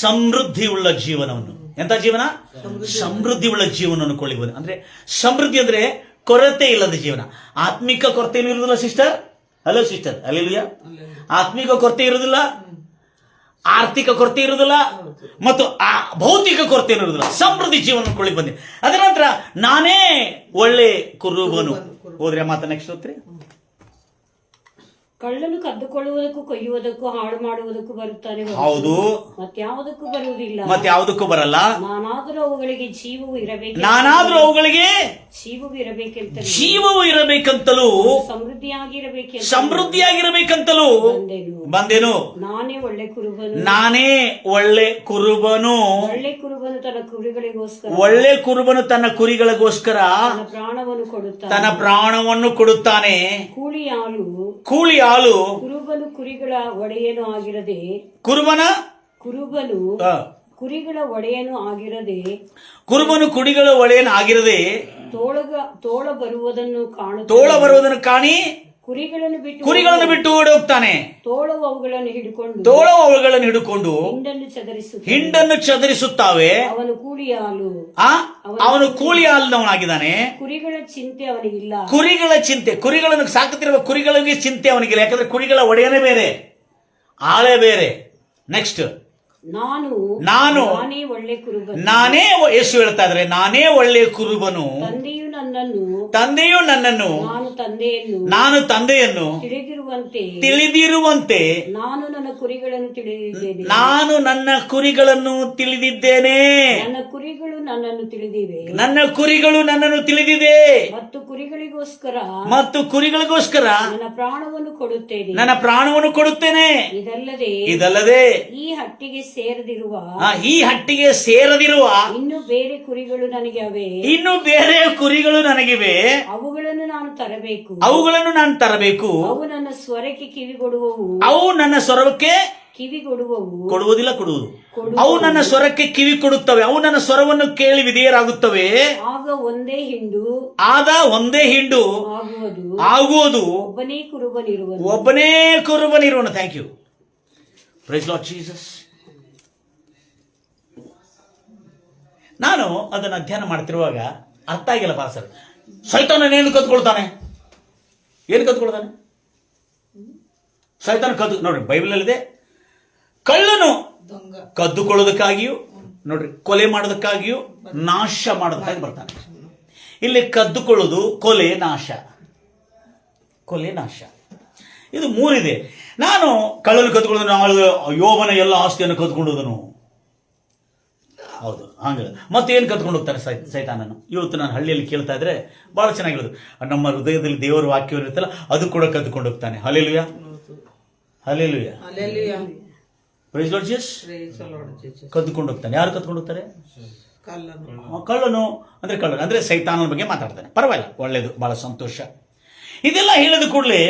ಸಮೃದ್ಧಿ ಉಳ್ಳ ಜೀವನವನ್ನು, ಎಂತ ಜೀವನ? ಸಮೃದ್ಧಿ ಉಳ್ಳ ಜೀವನವನ್ನು ಕೊಳ್ಳಬಹುದು. ಅಂದ್ರೆ ಸಮೃದ್ಧಿ ಅಂದ್ರೆ ಕೊರತೆ ಇಲ್ಲದ ಜೀವನ. ಆತ್ಮಿಕ ಕೊರತೆ ಇರುವುದಿಲ್ಲ ಸಿಸ್ಟರ್. Hello sister, alleluia. ಆತ್ಮಿಕ ಕೊರತೆ ಇರುವುದಿಲ್ಲ, ಆರ್ಥಿಕ ಕೊರತೆ ಇರುವುದಿಲ್ಲ, ಮತ್ತು ಭೌತಿಕ ಕೊರತೆ ಇರುವುದಿಲ್ಲ. ಸಮೃದ್ಧಿ ಜೀವನ ಕೊಳ್ಳಿ ಬಂದೆ. ಅದರ ನಂತರ ನಾನೇ ಒಳ್ಳೆ ಕುರುಬನು. ಹೋದ್ರೆ ಮಾತ ನೆಕ್ಸ್ಟ್ ಹೋಗ್ತೀರಿ. ಕಳ್ಳನು ಕದ್ದುಕೊಳ್ಳುವುದಕ್ಕೂ ಕೊಯ್ಯುವುದಕ್ಕೂ ಹಾಳು ಮಾಡುವುದಕ್ಕೂ ಬರುತ್ತಾನೆ, ಹೌದು, ಮತ್ಯಾವುದಕ್ಕೂ ಬರುವುದಿಲ್ಲ. ಮತ್ಯಾವುದಕ್ಕೂ ಬರಲ್ಲ. ನಾನಾದರೂ ಅವುಗಳಿಗೆ ಜೀವವು ಇರಬೇಕೆಂತಲೂ ಸಮೃದ್ಧಿಯಾಗಿರಬೇಕೆಂತಲೂ ಬಂದೆನು. ನಾನೇ ಒಳ್ಳೆ ಕುರುಬನು. ಒಳ್ಳೆ ಕುರುಬನು ತನ್ನ ಕುರಿಗಳಿಗೋಸ್ಕರ ತನ್ನ ಪ್ರಾಣವನ್ನು ಕೊಡುತ್ತಾನೆ. ಕೂಲಿ ಆಳು ಕುರುಬನು ಕುರಿಗಳ ಒಡೆಯನು ಆಗಿರದೆ ತೋಳ ಬರುವುದನ್ನು ಕಾಣಿ ಕುರಿಗಳನ್ನು ಬಿಟ್ಟು ಓಡಿ ಹೋಗ್ತಾನೆ. ತೋಳವು ಅವುಗಳನ್ನು ಹಿಡಿಕೊಂಡು ಹಿಂಡನ್ನು ಚದರಿಸುತ್ತಾವೆ. ಅವನು ಕೂಲಿ ಹಾಲಿನವನಾಗಿದ್ದಾನೆ. ಕುರಿಗಳ ಚಿಂತೆ, ಕುರಿಗಳನ್ನು ಸಾಕುತ್ತಿರುವ ಕುರಿಗಳಿಗೆ ಚಿಂತೆ ಅವನಿಗಿಲ್ಲ. ಯಾಕಂದ್ರೆ ಕುರಿಗಳ ಒಡೆಯನೇ ಬೇರೆ, ಆಳೆ ಬೇರೆ. ನೆಕ್ಸ್ಟ್, ನಾನೇ ಯೇಸು ಹೇಳ್ತಾ ಇದ್ರೆ, ನಾನೇ ಒಳ್ಳೆ ಕುರುಬನು. ತಂದೆಯು ನನ್ನನ್ನು ನಾನು ತಂದೆಯನ್ನು ತಿಳಿದಿರುವಂತೆ ನಾನು ನನ್ನ ಕುರಿಗಳನ್ನು ತಿಳಿದಿದ್ದೇನೆ. ನನ್ನ ಕುರಿಗಳು ನನ್ನನ್ನು ತಿಳಿದಿದೆ ಮತ್ತು ಕುರಿಗಳಿಗೋಸ್ಕರ ನನ್ನ ಪ್ರಾಣವನ್ನು ಕೊಡುತ್ತೇನೆ. ಇದಲ್ಲದೆ ಈ ಹಟ್ಟಿಗೆ ಸೇರದಿರುವ ಇನ್ನು ಬೇರೆ ಕುರಿಗಳು ನನಗಿವೆ. ಅವುಗಳನ್ನು ನಾನು ತರಬೇಕು. ಅವು ನನ್ನ ಸ್ವರಕ್ಕೆ ಕೊಡುವುದಿಲ್ಲ, ಕೊಡುವುದು. ಅವು ನನ್ನ ಸ್ವರಕ್ಕೆ ಕಿವಿ ಕೊಡುತ್ತವೆ, ಅವು ನನ್ನ ಸ್ವರವನ್ನು ಕೇಳಿ ವಿಧೇಯರಾಗುತ್ತವೆ. ಆದ ಒಂದೇ ಹಿಂಡು ಆಗುವುದು, ಒಬ್ಬನೇ ಕುರುಬನಿರುವನು. Thank you. Praise Lord Jesus. ನಾನು ಅದನ್ನು ಅಧ್ಯಯನ ಮಾಡ್ತಿರುವಾಗ ಅರ್ಥ ಆಗಿಲ್ಲ ಪಾಸ್ಟರ್. ಸೈತಾನನೇನು ಕದ್ಕೊಳ್ತಾನೆ? ಏನು ಕದ್ಕೊಳ್ತಾನೆ ಸೈತಾನ? ನೋಡ್ರಿ, ಬೈಬಲಲ್ಲಿದೆ, ಕಳ್ಳನು ಕದ್ದುಕೊಳ್ಳೋದಕ್ಕಾಗಿಯೂ, ನೋಡ್ರಿ, ಕೊಲೆ ಮಾಡೋದಕ್ಕಾಗಿಯೂ, ನಾಶ ಮಾಡೋದಕ್ಕಾಗಿ ಬರ್ತಾನೆ. ಇಲ್ಲಿ ಕದ್ದುಕೊಳ್ಳೋದು, ಕೊಲೆ, ನಾಶ. ಕೊಲೆ, ನಾಶ, ಇದು ಮೂರಿದೆ. ನಾನು ಕಳ್ಳನು ಕದ್ದುಕೊಳ್ಳೋದು, ಯೋಬನ ಎಲ್ಲ ಆಸ್ತಿಯನ್ನು ಕದ್ಕೊಂಡೋದನು. ಹೌದು, ಹಂಗಿಲ್ಲ. ಮತ್ತೇನು ಕದ್ಕೊಂಡು ಹೋಗ್ತಾರೆ ಸೈತಾನನು? ಇವತ್ತು ನಾನು ಹಳ್ಳಿಯಲ್ಲಿ ಕೇಳ್ತಾ ಇದ್ರೆ ಬಹಳ ಚೆನ್ನಾಗಿರೋದು, ನಮ್ಮ ಹೃದಯದಲ್ಲಿ ದೇವರ ವಾಕ್ಯ ಇರುತ್ತಲ್ಲ, ಅದು ಕೂಡ ಕದ್ಕೊಂಡು ಹೋಗ್ತಾನೆ. Hallelujah, hallelujah, praise Lord Jesus. ಕದ್ದುಕೊಂಡು ಹೋಗ್ತಾನೆ. ಯಾರು ಕದ್ಕೊಂಡು ಹೋಗ್ತಾರೆ? ಕಳ್ಳನು. ಅಂದ್ರೆ ಸೈತಾನನ ಬಗ್ಗೆ ಮಾತಾಡ್ತಾನೆ. ಪರವಾಗಿಲ್ಲ, ಒಳ್ಳೇದು, ಬಹಳ ಸಂತೋಷ. ಇದೆಲ್ಲ ಹೇಳಿದ ಕೂಡಲೇ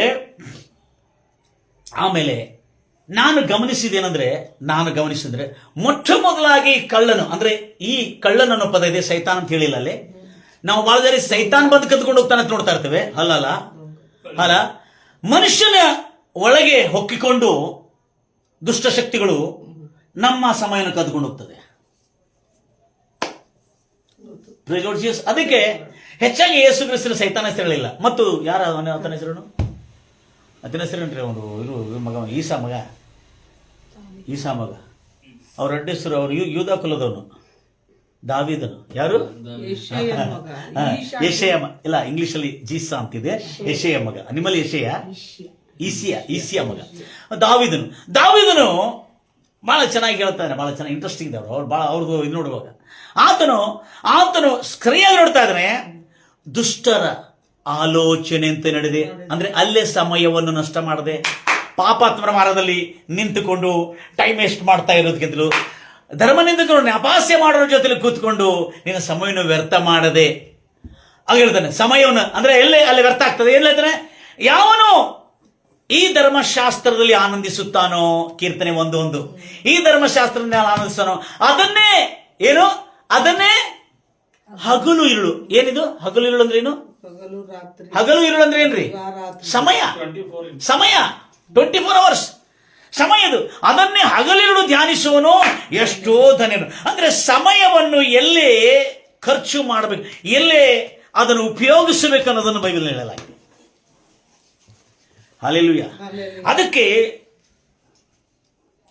ಆಮೇಲೆ ನಾನು ಗಮನಿಸಿದ್ರೆ ಮೊಟ್ಟ ಮೊದಲಾಗಿ ಕಳ್ಳನು, ಅಂದ್ರೆ ಈ ಕಳ್ಳನ ಅನ್ನೋ ಪದ ಇದೆ, ಸೈತಾನ್ ಅಂತ ಹೇಳಿಲ್ಲ ಅಲ್ಲಿ. ನಾವು ಬಹಳ ಜನ ಸೈತಾನ್ ಬಂದು ಕದ್ಕೊಂಡು ಹೋಗ್ತಾನೆ ಅಂತ ನೋಡ್ತಾ ಇರ್ತೇವೆ. ಅಲ್ಲ, ಮನುಷ್ಯನ ಒಳಗೆ ಹೊಕ್ಕಿಕೊಂಡು ದುಷ್ಟಶಕ್ತಿಗಳು ನಮ್ಮ ಸಮಯನ ಕದ್ಕೊಂಡು ಹೋಗ್ತದೆ. ಅದಕ್ಕೆ ಹೆಚ್ಚಾಗಿ ಯೇಸು ಕ್ರಿಸ್ತನ ಸೈತಾನ ಹೆಸರುಗಳಿಲ್ಲ. ಮತ್ತು ಯಾರ ಆತನ ಹೆಸರು? ಆತನ ಹೆಸರೇನ್ರಿ? ಅವನು ಇರು ಮಗ, ಈಸಾ ಮಗ. ಅವ್ರ ಅಡ್ಡ ಹೆಸರು, ಅವರು ಯೂದ ಕುಲದವನು, ದಾವೀದನು. ಯಾರು? ಯೆಶಯ. ಇಲ್ಲ, ಇಂಗ್ಲಿಷ್ ಅಲ್ಲಿ ಜೀಸಾ ಅಂತಿದೆ. ಯೆಶಯ ಮಗ. ನಿಮ್ಮಲ್ಲಿ ಈಸಿಯ ಮಗ ದಾವೀದನು ಬಹಳ ಚೆನ್ನಾಗಿ ಹೇಳ್ತಾನೆ. ಬಹಳ ಚೆನ್ನಾಗಿ ಇಂಟ್ರೆಸ್ಟಿಂಗ್ ಇದೆ. ಅವ್ರು ಬಹಳ ಅವ್ರದ್ದು ಇದು ನೋಡುವಾಗ ಆತನು ಸರಿಯಾಗಿ ನೋಡ್ತಾ ಇದ್ದಾನೆ. ದುಷ್ಟರ ಆಲೋಚನೆ ಅಂತ ನಡೆದೆ, ಅಂದ್ರೆ ಅಲ್ಲೇ ಸಮಯವನ್ನು ನಷ್ಟ ಮಾಡದೆ, ಪಾಪಾತ್ಮರ ಮಾರ್ಗದಲ್ಲಿ ನಿಂತುಕೊಂಡು ಟೈಮ್ ವೇಸ್ಟ್ ಮಾಡ್ತಾ ಇರೋದಕ್ಕಿಂತಲೂ ಧರ್ಮನಿಂದಕರನ್ನು ಅಪಹಾಸ್ಯ ಮಾಡೋರ ಜೊತೆಲಿ ಕೂತ್ಕೊಂಡು ನಿನ್ನ ಸಮಯವನ್ನು ವ್ಯರ್ಥ ಮಾಡದೆ ಆಗ ಹೇಳ್ತಾನೆ. ಸಮಯವನ್ನು ಅಂದ್ರೆ ಅಲ್ಲಿ ವ್ಯರ್ಥ ಆಗ್ತದೆ. ಏನ್ ಹೇಳ್ತಾನೆ? ಯಾವನು ಈ ಧರ್ಮಶಾಸ್ತ್ರದಲ್ಲಿ ಆನಂದಿಸುತ್ತಾನೋ, ಕೀರ್ತನೆ 1:1, ಈ ಧರ್ಮಶಾಸ್ತ್ರದಲ್ಲಿ ಆನಂದಿಸ್ತಾನೋ ಅದನ್ನೇ ಹಗಲು ಇರುಳು. ಏನಿದು ಹಗಲು ಇರುಳು ಅಂದ್ರೆ ಏನು? ಹಗಲು ಇರುಳು ಅಂದ್ರೆ ಏನ್ರಿ? ಸಮಯ 24 hours ಸಮಯದು. ಅದನ್ನೇ ಹಗಲಿರುಳು ಧ್ಯಾನಿಸುವನು ಎಷ್ಟೋ ಧನ್ಯನು. ಅಂದ್ರೆ ಸಮಯವನ್ನು ಎಲ್ಲೇ ಖರ್ಚು ಮಾಡಬೇಕು, ಎಲ್ಲೇ ಅದನ್ನು ಉಪಯೋಗಿಸಬೇಕು ಅನ್ನೋದನ್ನು ಬೈಬಲ್ ಹೇಳಲಾಗಿದೆ. ಹಲ್ಲೆಲೂಯಾ. ಅದಕ್ಕೆ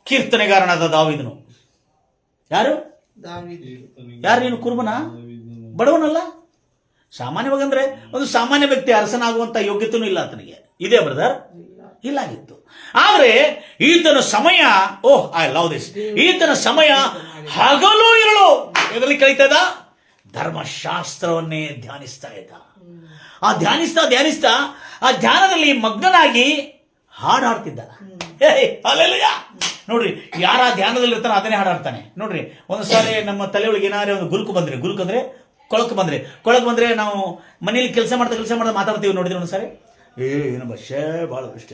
ಕೀರ್ತನೆಗಾರನಾದ ದಾವೀದನು, ಯಾರು ನೀನು? ಕುರುಬನ, ಬಡವನಲ್ಲ. ಸಾಮಾನ್ಯವಾಗಿ ಅಂದ್ರೆ ಒಂದು ಸಾಮಾನ್ಯ ವ್ಯಕ್ತಿ ಅರಸನಾಗುವಂತ ಯೋಗ್ಯತೆನೂ ಇಲ್ಲ ಆತನಿಗೆ. ಇದೆ ಬ್ರದರ್? ಇಲ್ಲ ಆಗಿತ್ತು. ಆದ್ರೆ ಈತನ ಸಮಯ, ಐ ಲವ್ ದಿಸ್, ಈತನ ಸಮಯ ಹಗಲು ಇರಳು ಎದರಲ್ಲಿ ಕಳೀತಾ ಇದ್ದ? ಧರ್ಮಶಾಸ್ತ್ರವನ್ನೇ ಧ್ಯಾನಿಸ್ತಾ ಇದ್ದ. ಆ ಧ್ಯಾನಿಸ್ತಾ ಆ ಧ್ಯಾನದಲ್ಲಿ ಮಗ್ನನಾಗಿ ಹಾಡಾಡ್ತಿದ್ದ. ಹಲ್ಲೆಲೂಯಾ. ನೋಡ್ರಿ, ಯಾರ ಧ್ಯಾನದಲ್ಲಿ ಇರ್ತಾನೆ ಅದನ್ನೇ ಹಾಡಾಡ್ತಾನೆ. ನೋಡ್ರಿ, ಒಂದು ಸಾರಿ ನಮ್ಮ ತಲೆಯೊಳಗೆ ಏನಾದ್ರೆ ಒಂದು ಗುಲ್ಕು ಅಂದ್ರೆ ಕೊಳಕು ಬಂದ್ರೆ ನಾವು ಮನೇಲಿ ಕೆಲಸ ಮಾಡ್ತಾ ಮಾತಾಡ್ತೀವಿ. ನೋಡಿದ್ರೆ ಒಂದ್ಸಾರಿ ಏನಪ್ಪ ಭಾಳ ಇಷ್ಟ.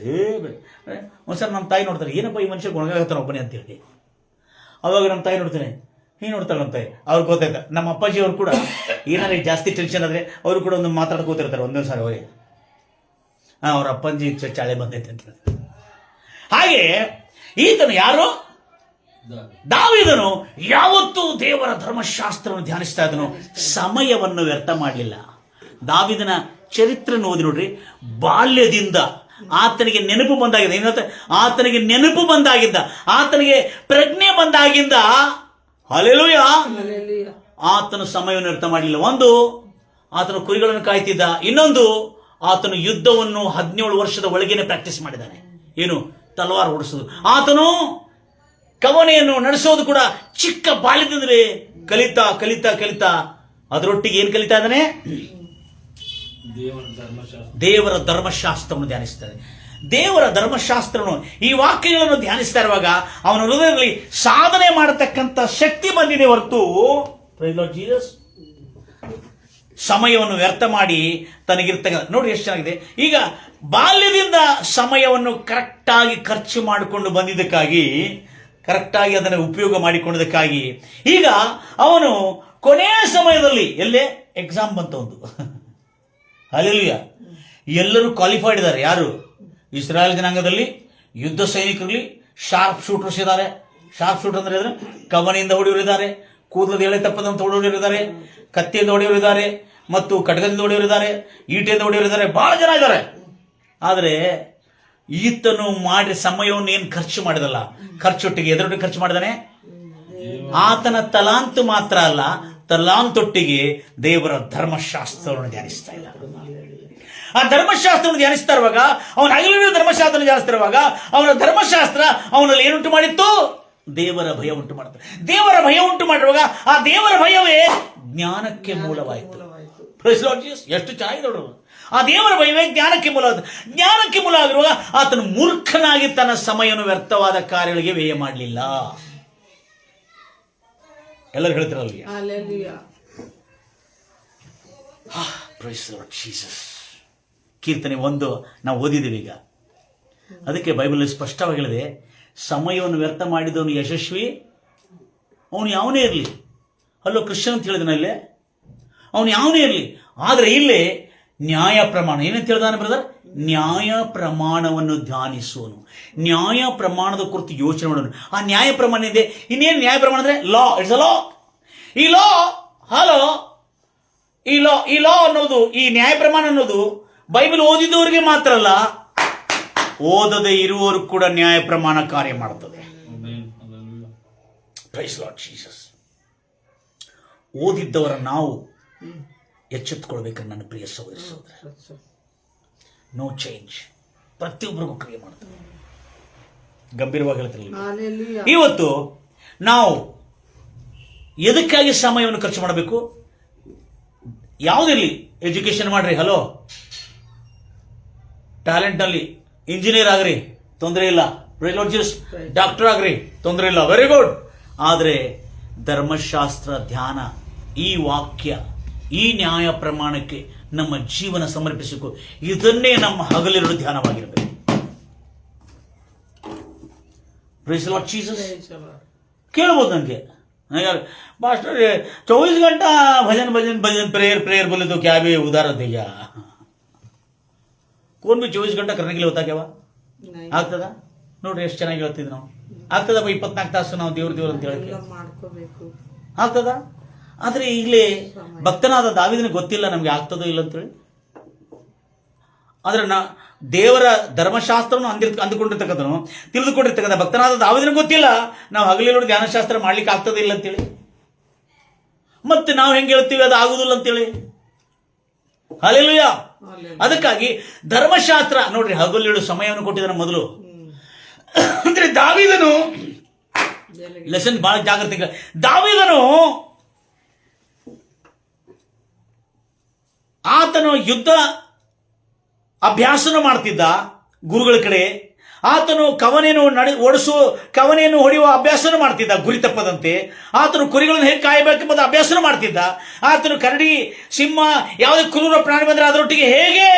ಒಂದ್ಸರಿ ನಮ್ಮ ತಾಯಿ ನೋಡ್ತಾರೆ, ಏನಪ್ಪ ಈ ಮನುಷ್ಯ ಗುಣಗಾಗ್ತಾನೆ ಒಬ್ಬನೇ ಅಂತ ಹೇಳಿ. ಅವಾಗ ನಮ್ಮ ತಾಯಿ ನೋಡ್ತಾಳೆ, ನಮ್ಮ ತಾಯಿ. ಅವ್ರಿಗೆ ಗೊತ್ತಾಯ್ತ. ನಮ್ಮ ಅಪ್ಪಾಜಿ ಅವ್ರು ಕೂಡ ಏನಾದ್ರೆ ಜಾಸ್ತಿ ಟೆನ್ಷನ್ ಆದ್ರೆ ಅವರು ಕೂಡ ಒಂದು ಮಾತಾಡ್ಕೋತಿರ್ತಾರೆ. ಒಂದೊಂದು ಸಾರಿ ಅವರೇ ಅವ್ರ ಅಪ್ಪಂಜಿ ಚಾಳೆ ಬಂದೈತೆ ಅಂತ. ಹಾಗೆ ಈತನು ಯಾರು? ದಾವೀದನು ಯಾವತ್ತೂ ದೇವರ ಧರ್ಮಶಾಸ್ತ್ರವನ್ನು ಧ್ಯಾನಿಸ್ತಾ ಇದ್ದನು, ಸಮಯವನ್ನು ವ್ಯರ್ಥ ಮಾಡಲಿಲ್ಲ. ದಾವೀದನ ಚರಿತ್ರೆ ಓದಿ ನೋಡ್ರಿ. ಬಾಲ್ಯದಿಂದ ಆತನಿಗೆ ನೆನಪು ಬಂದಾಗಿದೆ. ಏನಂತ? ಆತನಿಗೆ ನೆನಪು ಬಂದಾಗಿದ್ದ, ಆತನಿಗೆ ಪ್ರಜ್ಞೆ ಬಂದಾಗಿಂದ, ಹಲ್ಲೆಲೂಯಾ, ಆತನು ಸಮಯವನ್ನು ವ್ಯರ್ಥ ಮಾಡಲಿಲ್ಲ. ಒಂದು, ಆತನು ಕುರಿಗಳನ್ನು ಕಾಯ್ತಿದ್ದ. ಇನ್ನೊಂದು, ಆತನು ಯುದ್ಧವನ್ನು 17 ವರ್ಷದ ಒಳಗೇನೆ ಪ್ರಾಕ್ಟೀಸ್ ಮಾಡಿದ್ದಾನೆ. ಏನು? ತಲವಾರು ಓಡಿಸೋದು. ಆತನು ಕವನೆಯನ್ನು ನಡೆಸೋದು ಕೂಡ ಚಿಕ್ಕ ಬಾಲ್ಯದಿಂದಲೇ ಕಲಿತಾ ಅದರೊಟ್ಟಿಗೆ ಏನ್ ಕಲಿತಾ ಇದ್ದಾನೆ? ದೇವರ ಧರ್ಮಶಾಸ್ತ್ರವನ್ನು ಧ್ಯಾನಿಸ್ತಾರೆ. ದೇವರ ಧರ್ಮಶಾಸ್ತ್ರವನ್ನು, ಈ ವಾಕ್ಯಗಳನ್ನು ಧ್ಯಾನಿಸ್ತಾ ಇರುವಾಗ ಅವನ ಹೃದಯದಲ್ಲಿ ಸಾಧನೆ ಮಾಡತಕ್ಕಂಥ ಶಕ್ತಿ ಬಂದಿದೆ ಹೊರತು, ಪ್ರೈಸ್ ಲಾರ್ಡ್ ಜೀಸಸ್, ಸಮಯವನ್ನು ವ್ಯರ್ಥ ಮಾಡಿ ತನಗಿರ್ತಕ್ಕ ನೋಡಿ ಎಷ್ಟು ಚೆನ್ನಾಗಿದೆ. ಈಗ ಬಾಲ್ಯದಿಂದ ಸಮಯವನ್ನು ಕರೆಕ್ಟಾಗಿ ಖರ್ಚು ಮಾಡಿಕೊಂಡು ಬಂದಿದ್ದಕ್ಕಾಗಿ, ಕರೆಕ್ಟಾಗಿ ಅದನ್ನು ಉಪಯೋಗ ಮಾಡಿಕೊಂಡದಕ್ಕಾಗಿ ಈಗ ಅವನು ಕೊನೆಯ ಸಮಯದಲ್ಲಿ ಎಲ್ಲೇ ಎಕ್ಸಾಮ್ ಬಂತ ಒಂದು ಅಲ್ಲೆಲ್ಲೂಯ, ಎಲ್ಲರೂ ಕ್ವಾಲಿಫೈಡ್ ಇದ್ದಾರೆ. ಯಾರು? ಇಸ್ರಾಯೇಲ್ ಜನಾಂಗದಲ್ಲಿ ಯುದ್ಧ ಸೈನಿಕರಲ್ಲಿ ಶಾರ್ಪ್ ಶೂಟರ್ಸ್ ಇದ್ದಾರೆ. ಶಾರ್ಪ್ ಶೂಟರ್ ಅಂದ್ರೆ ಕವನೆಯಿಂದ ಹೊಡೆಯೋರಿದ್ದಾರೆ, ಕೂದಲದ ಎಳೆ ತಪ್ಪದಂತ ಹೊಡೆಯೋರಿದ್ದಾರೆ, ಕತ್ತಿಯಿಂದ ಹೊಡೆಯೋರಿದ್ದಾರೆ, ಮತ್ತು ಖಡ್ಗದಿಂದ ಹೊಡೆಯೋರಿದ್ದಾರೆ, ಈಟೆಯಿಂದ ಹೊಡೆಯೋರಿದ್ದಾರೆ, ಬಹಳ ಜನ ಇದ್ದಾರೆ. ಆದರೆ ಈತನು ಮಾಡಿ ಸಮಯವನ್ನು ಏನು ಖರ್ಚು ಮಾಡಿದಲ್ಲ, ಖರ್ಚೊಟ್ಟಿಗೆ ಎದರೊಟ್ಟಿಗೆ ಖರ್ಚು ಮಾಡಿದಾನೆ? ಆತನ ತಲಾಂತು ಮಾತ್ರ ಅಲ್ಲ, ತಲಾಂತೊಟ್ಟಿಗೆ ದೇವರ ಧರ್ಮಶಾಸ್ತ್ರವನ್ನು ಧ್ಯಾನಿಸ್ತಾ ಇಲ್ಲ. ಆ ಧರ್ಮಶಾಸ್ತ್ರವನ್ನು ಧ್ಯಾನಿಸ್ತಾ ಇರುವಾಗ, ಅವನ ಹಗಲಿನ ಧರ್ಮಶಾಸ್ತ್ರವನ್ನು ಧ್ಯಾನಿಸ್ತಾ ಇರುವಾಗ ಅವನ ಧರ್ಮಶಾಸ್ತ್ರ ಅವನಲ್ಲಿ ಏನುಂಟು ಮಾಡಿತ್ತು? ದೇವರ ಭಯ ಉಂಟು ಮಾಡುತ್ತೆ. ದೇವರ ಭಯ ಉಂಟು ಮಾಡಿರುವಾಗ ಆ ದೇವರ ಭಯವೇ ಜ್ಞಾನಕ್ಕೆ ಮೂಲವಾಯಿತು. ಎಷ್ಟು ಚೆನ್ನಾಗಿದೆ ನೋಡು. ಆ ದೇವರ ಭಯವೇ ಜ್ಞಾನಕ್ಕೆ ಮೂಲವಾದ. ಜ್ಞಾನಕ್ಕೆ ಮೂಲ ಆಗಿರುವಾಗ ಆತನು ಮೂರ್ಖನಾಗಿ ತನ್ನ ಸಮಯವನ್ನು ವ್ಯರ್ಥವಾದ ಕಾರ್ಯಗಳಿಗೆ ವ್ಯಯ ಮಾಡಲಿಲ್ಲ. ಎಲ್ಲರೂ ಹೇಳ್ತಿರಲ್ಲ. ಕೀರ್ತನೆ 1 ನಾವು ಓದಿದ್ದೀವಿ ಈಗ. ಅದಕ್ಕೆ ಬೈಬಲ್ ಸ್ಪಷ್ಟವಾಗಿ ಹೇಳಿದೆ, ಸಮಯವನ್ನು ವ್ಯರ್ಥ ಮಾಡಿದವನು ಯಶಸ್ವಿ ಅವನು ಯಾವನೇ ಇರಲಿ. ಅಲ್ಲೋ ಕ್ರಿಶ್ಚಿಯನ್ ಅಂತ ಹೇಳಿದನ ಇಲ್ಲೇ, ಅವನು ಯಾವನೇ ಇರಲಿ. ಆದರೆ ಇಲ್ಲಿ ನ್ಯಾಯ ಪ್ರಮಾಣ ಏನಂತ ಹೇಳಿದಾನೆ ಬ್ರದರ್? ನ್ಯಾಯ ಪ್ರಮಾಣವನ್ನು ಧ್ಯಾನಿಸುವನು. ನ್ಯಾಯ ಪ್ರಮಾಣದ ಕುರಿತು ಯೋಚನೆ ಮಾಡೋನು. ಆ ನ್ಯಾಯ ಪ್ರಮಾಣ ಇದೆ. ಇನ್ನೇನು ನ್ಯಾಯ ಪ್ರಮಾಣ ಅಂದ್ರೆ? ಲಾ. ಇಟ್ಸ್ ಅ ಲಾ. ಈ ಲಾ, ಹಲೋ, ಈ ಲಾ ಅನ್ನೋದು, ಈ ನ್ಯಾಯ ಪ್ರಮಾಣ ಅನ್ನೋದು ಬೈಬಲ್ ಓದಿದವರಿಗೆ ಮಾತ್ರ ಅಲ್ಲ, ಓದದೆ ಇರುವವರು ಕೂಡ ನ್ಯಾಯ ಪ್ರಮಾಣ ಕಾರ್ಯ ಮಾಡುತ್ತದೆ. Price Lord Jesus. ಓದಿದ್ದವರ ನಾವು ಎಚ್ಚೆತ್ತುಕೊಳ್ಬೇಕಂದ್ರೆ ನನ್ನ ಪ್ರಿಯ ಸಹೋದರ ಸಹೋದರ, ನೋ ಚೇಂಜ್. ಪ್ರತಿಯೊಬ್ಬರಿಗೂ ಕ್ರಿಯೆ ಮಾಡ್ತಾರೆ. ಗಂಭೀರವಾಗಿ ಹೇಳ್ತಿರಲಿಲ್ಲ. ಇವತ್ತು ನಾವು ಎದಕ್ಕಾಗಿ ಸಮಯವನ್ನು ಖರ್ಚು ಮಾಡಬೇಕು? ಯಾವುದಿರಲಿ, ಎಜುಕೇಶನ್ ಮಾಡ್ರಿ, ಹಲೋ, ಟ್ಯಾಲೆಂಟ್ ನಲ್ಲಿ ಇಂಜಿನಿಯರ್ ಆಗ್ರಿ, ತೊಂದರೆ ಇಲ್ಲ. ಡಾಕ್ಟರ್ ಆಗ್ರಿ, ತೊಂದರೆ ಇಲ್ಲ, ವೆರಿ ಗುಡ್. ಆದರೆ ಧರ್ಮಶಾಸ್ತ್ರ ಧ್ಯಾನ, ಈ ವಾಕ್ಯ, ಈ ನ್ಯಾಯ ಪ್ರಮಾಣಕ್ಕೆ ನಮ್ಮ ಜೀವನ ಸಮರ್ಪಿಸಬೇಕು. ಇದನ್ನೇ ನಮ್ಮ ಹಗಲಿರುಳು ಧ್ಯಾನವಾಗಿರಬೇಕು. Price Lord Jesus. ಕೇಳ್ಬೋದು ನನಗೆ, मास्टर 24 घंटा भजन भजन भजन प्रेयर प्रेयर बोले तो क्या भी उदाहरण देगा? कौन भी 24 घंटा करने के लिए होता क्या? ಆಗ್ತದ ನೋಡ್ರಿ, ಎಷ್ಟು ಚೆನ್ನಾಗಿ ಹೇಳ್ತಿದ್ವಿ ನಾವು. ಆಗ್ತದಪ್ಪ 24 ತಾಸು ನಾವು ದೇವ್ರ ಅಂತ ಹೇಳಕ್ಕೆ ಆಗ್ತದ? ಆದ್ರೆ ಈಗಲೇ ಭಕ್ತನಾದ ದಾವೀದನಿಗೆ ಗೊತ್ತಿಲ್ಲ ನಮ್ಗೆ ಆಗ್ತದೋ ಇಲ್ಲ ಅಂತೇಳಿ. ಆದ್ರೆ ದೇವರ ಧರ್ಮಶಾಸ್ತ್ರವನ್ನು ಅಂದುಕೊಂಡಿರ್ತಕ್ಕಂಥನು, ತಿಳಿದುಕೊಂಡಿರ್ತಕ್ಕಂಥ ಭಕ್ತನಾದ ದಾವೀದನಿಗೆ ಗೊತ್ತಿಲ್ಲ ನಾವು ಹಗಲಿರುಳು ಧ್ಯಾನಶಾಸ್ತ್ರ ಮಾಡ್ಲಿಕ್ಕೆ ಆಗ್ತದೆ ಇಲ್ಲ ಅಂತೇಳಿ. ಮತ್ತೆ ನಾವು ಹೆಂಗೆ ಹೇಳ್ತೀವಿ ಅದು ಆಗುದಿಲ್ಲ ಅಂತೇಳಿ. ಹಲ್ಲೆಲೂಯಾ. ಅದಕ್ಕಾಗಿ ಧರ್ಮಶಾಸ್ತ್ರ ನೋಡ್ರಿ, ಹಗಲಿರುಳು ಸಮಯವನ್ನು ಕೊಟ್ಟಿದ್ದಾನೆ ಮೊದಲು. ಅಂದ್ರೆ ದಾವೀದನು ಲೆಸನ್ ಬಹಳ ಜಾಗ್ರತೆ. ದಾವೀದನು ಆತನು ಯುದ್ಧ ಅಭ್ಯಾಸನ ಮಾಡ್ತಿದ್ದ ಗುರುಗಳ ಕಡೆ. ಆತನು ಕವನೆಯನ್ನು ಹೊಡೆಯುವ ಅಭ್ಯಾಸನ ಮಾಡ್ತಿದ್ದ ಗುರಿ ತಪ್ಪದಂತೆ. ಆತನು ಕುರಿಗಳನ್ನು ಹೇಗೆ ಕಾಯಬೇಕೆಂಬುದು ಅಭ್ಯಾಸನ ಮಾಡ್ತಿದ್ದ. ಆತನು ಕರಡಿ, ಸಿಂಹ, ಯಾವುದೇ ಕ್ರೂರ ಪ್ರಾಣಿ ಬಂದರೆ ಅದರೊಟ್ಟಿಗೆ ಹೇಗೆ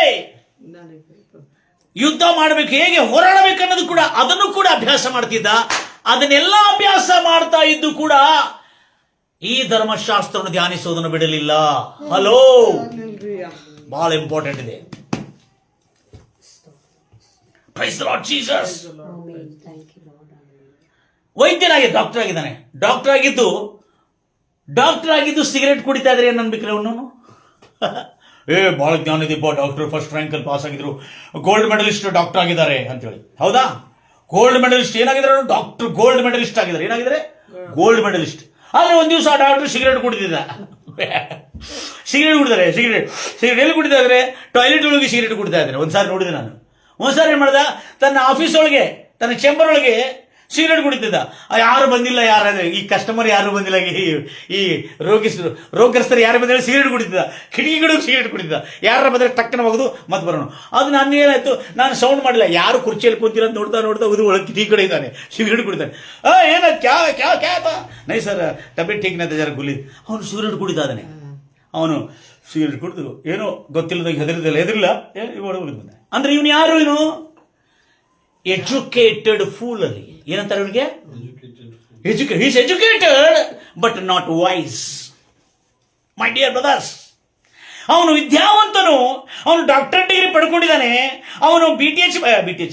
ಯುದ್ಧ ಮಾಡಬೇಕು, ಹೇಗೆ ಹೋರಾಡಬೇಕು ಅನ್ನೋದು ಕೂಡ, ಅದನ್ನು ಕೂಡ ಅಭ್ಯಾಸ ಮಾಡ್ತಿದ್ದ. ಅದನ್ನೆಲ್ಲ ಅಭ್ಯಾಸ ಮಾಡ್ತಾ ಇದ್ದು ಕೂಡ ಈ ಧರ್ಮಶಾಸ್ತ್ರವನ್ನು ಧ್ಯಾನಿಸುವುದನ್ನು ಬಿಡಲಿಲ್ಲ. ಹಲೋ, ಬಹಳ ಇಂಪಾರ್ಟೆಂಟ್ ಇದೆ. Praise the Lord Jesus. ವೈದ್ಯನಾಗಿ ಡಾಕ್ಟರ್ ಆಗಿದ್ದಾನೆ. ಡಾಕ್ಟರ್ ಆಗಿದ್ದು ಸಿಗರೇಟ್ ಕುಡಿತಾ ಇದ್ರೆ ಏನ್ ಅನ್ಬೇಕ್ರಿ ಅವನು? ಬಹಳ ಜ್ಞಾನ ಇದೀಪ, ಡಾಕ್ಟರ್ ಫಸ್ಟ್ ರ್ಯಾಂಕ್ ಅಲ್ಲಿ ಪಾಸ್ ಆಗಿದ್ರು, ಗೋಲ್ಡ್ ಮೆಡಲಿಸ್ಟ್ ಡಾಕ್ಟರ್ ಆಗಿದ್ದಾರೆ ಅಂತೇಳಿ. ಹೌದಾ? ಗೋಲ್ಡ್ ಮೆಡಲಿಸ್ಟ್ ಏನಾಗಿದ್ದಾರೆ? ಡಾಕ್ಟರ್ ಗೋಲ್ಡ್ ಮೆಡಲಿಸ್ಟ್ ಆಗಿದ್ದಾರೆ. ಏನಾಗಿದ್ದಾರೆ? Gold medalist. ಆದ್ರೆ ಒಂದ್ ದಿವಸ ಆ ಡಾಕ್ಟರ್ ಸಿಗರೇಟ್ ಕುಡಿದಿದ್ದ. ಸಿಗರೇಟ್ ಎಲ್ಲಿ ಕುಡಿತಾ ಇದ್ರೆ? ಟಾಯ್ಲೆಟ್ ಒಳಗೆ ಸಿಗರೇಟ್ ಕುಡಿತಾ ಇದ್ದಾರೆ. ಒಂದ್ಸಾರಿ ನೋಡಿದೆ ನಾನು. ಒಂದ್ಸಾರಿ ಏನ್ ಮಾಡ್ದ, ತನ್ನ ಆಫೀಸ್ ಒಳಗೆ, ತನ್ನ ಚೇಂಬರ್ ಒಳಗೆ ಸಿಗರೇಟ್ ಕುಡಿತಿದ್ದ. ಯಾರು ಬಂದಿಲ್ಲ, ಈ ಕಸ್ಟಮರ್ ಯಾರು ಬಂದಿಲ್ಲ, ಈ ರೋಗಗ್ರಸ್ತರು ಯಾರು ಬಂದಿಲ್ಲ, ಸಿಗರೇಟ್ ಕುಡಿತಿದ್ದ. ಕಿಟಕಿಗಳು ಸಿಗರೇಟ್ ಕುಡಿತಿದ್ದ. ಯಾರು ಬಂದ್ರೆ ಟಕ್ಕನ ಹೋಗೋದು ಮತ್ತೆ ಬರೋಣ. ಅದು ನಾನು ಏನಾಯ್ತು, ನಾನು ಸೌಂಡ್ ಮಾಡಿಲ್ಲ. ಯಾರು ಕುರ್ಚಿಯಲ್ಲಿ ಕೂತಿರ ನೋಡ್ತಾ ಇದು ಒಳಗೆ ಕಿಟಕಿ ಕಡೆ ಇದ್ದಾನೆ, ಸಿಗರೇಟ್ ಕುಡಿತಾನೆ. ಏನ ಕ್ಯಾ ನೈ ಸರ್, ತಬಿಯತ್ ಠೀಕ್ ನೈ ಜರ ಗುಲಿ. ಅವನು ಸಿಗರೇಟ್ ಕುಡಿತಾ ಇದ್ದಾನೆ. ಅವನು ಸಿಗರೇಟ್ ಕುಡಿದು ಏನೋ ಗೊತ್ತಿಲ್ಲದಾಗ ಹೆದರಿಲ್ಲ ಅಂದ್ರೆ ಇವನು ಯಾರು? ಇವನು ಎಜುಕೇಟೆಡ್ ಫೂಲ್ ಅಲ್ಲಿ ಏನಂತಾರೆ ಇವನಿಗೆ? Is educated but not wise. My dear brothers, ಅವನು ವಿದ್ಯಾವಂತನು, ಅವನು ಡಾಕ್ಟರೇಟ್ ಡಿಗ್ರಿ ಪಡ್ಕೊಂಡಿದ್ದಾನೆ, ಅವನು ಬಿ ಟಿ ಎಚ್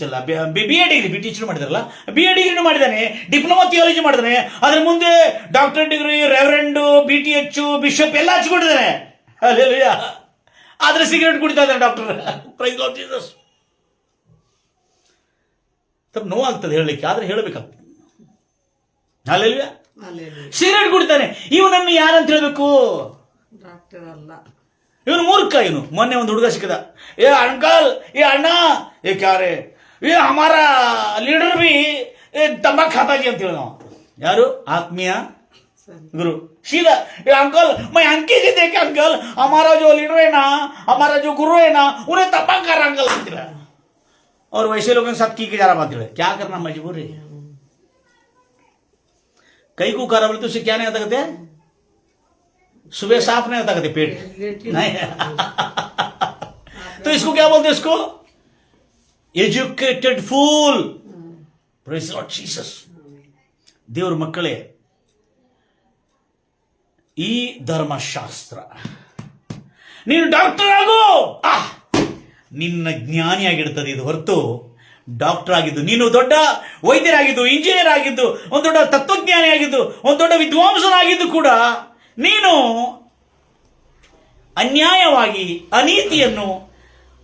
ಅಲ್ಲ ಬಿ ಎ ಡಿಗ್ರಿ, BTech ಮಾಡಿದಾರಲ್ಲ, BA ಡಿಗ್ರಿನೂ ಮಾಡಿದ್ದಾನೆ, ಡಿಪ್ಲೊಮಾ ಥಿಯಾಲಜಿ ಮಾಡಿದ್ದಾನೆ, ಅದ್ರ ಮುಂದೆ doctorate degree, reverend, BTH, bishop ಎಲ್ಲ ಹಚ್ಕೊಂಡಿದ್ದಾನೆ. ಅಲ್ಲೆಲ್ಲೂಯ. ಆದ್ರೆ ಸಿಗರೇಟ್ ಕುಡಿತಾ ಇದ್ದಾನೆ ಡಾಕ್ಟರ್. Price Lord Jesus. ಸ್ವಲ್ಪ ನೋವಾಗ್ತದೆ ಹೇಳಲಿಕ್ಕೆ, ಆದ್ರೆ ಹೇಳಬೇಕಾಗ್ತದೆ. ಅಲ್ಲೆಲ್ಲೂಯ. ಸಿಗರೇಟ್ ಕುಡಿತಾನೆ. ಇವನನ್ನು ಯಾರಂತ ಹೇಳ್ಬೇಕು? ಡಾಕ್ಟರ್ ಅಲ್ಲ, ಇವನು ಮೂರ್ಖ. ಇವನು ಮೊನ್ನೆ ಒಂದು ಹುಡುಗ ಸಿಕ್ಕದ, ಏ ಅಂಕಲ್, ಏ ಅಣ್ಣ, ಏ ಕ್ಯಾರೆ, ಏ ಹಮಾರ ಲೀಡರ್ ಬಿ ತಂಬಾಕ್ ಖಾತಾಜಿ ಅಂತ ಹೇಳ. ಯಾರು? ಆತ್ಮೀಯ गुरु सीधा अंकल मैं अंके जी देखे अंकल हमारा जो लीडर है ना, हमारा जो गुरु है ना, उन्हें तबाह कर अंकल अंतिल और वैसे लोगों के साथ की के जा रहा बात है. क्या करना मजबूर है. कई को करा बोले तो उसे क्या नहीं आता कहते? सुबह साफ नहीं होता कहते पेट नहीं. तो इसको क्या बोलते? इसको educated fool. Praise Lord Jesus. ದೇವರ ಮಕ್ಕಳೇ, ಈ ಧರ್ಮಶಾಸ್ತ್ರ, ನೀನು ಡಾಕ್ಟರ್ ಆಗು, ನಿನ್ನ ಜ್ಞಾನಿಯಾಗಿಡ್ತದೆ ಇದು ಹೊರತು ಡಾಕ್ಟರ್ ಆಗಿದ್ದು, ನೀನು ದೊಡ್ಡ ವೈದ್ಯರಾಗಿದ್ದು, ಇಂಜಿನಿಯರ್ ಆಗಿದ್ದು, ಒಂದು ದೊಡ್ಡ ತತ್ವಜ್ಞಾನಿ ಆಗಿದ್ದು, ಒಂದು ದೊಡ್ಡ ವಿದ್ವಾಂಸನಾಗಿದ್ದು ಕೂಡ ನೀನು ಅನ್ಯಾಯವಾಗಿ ಅನೀತಿಯನ್ನು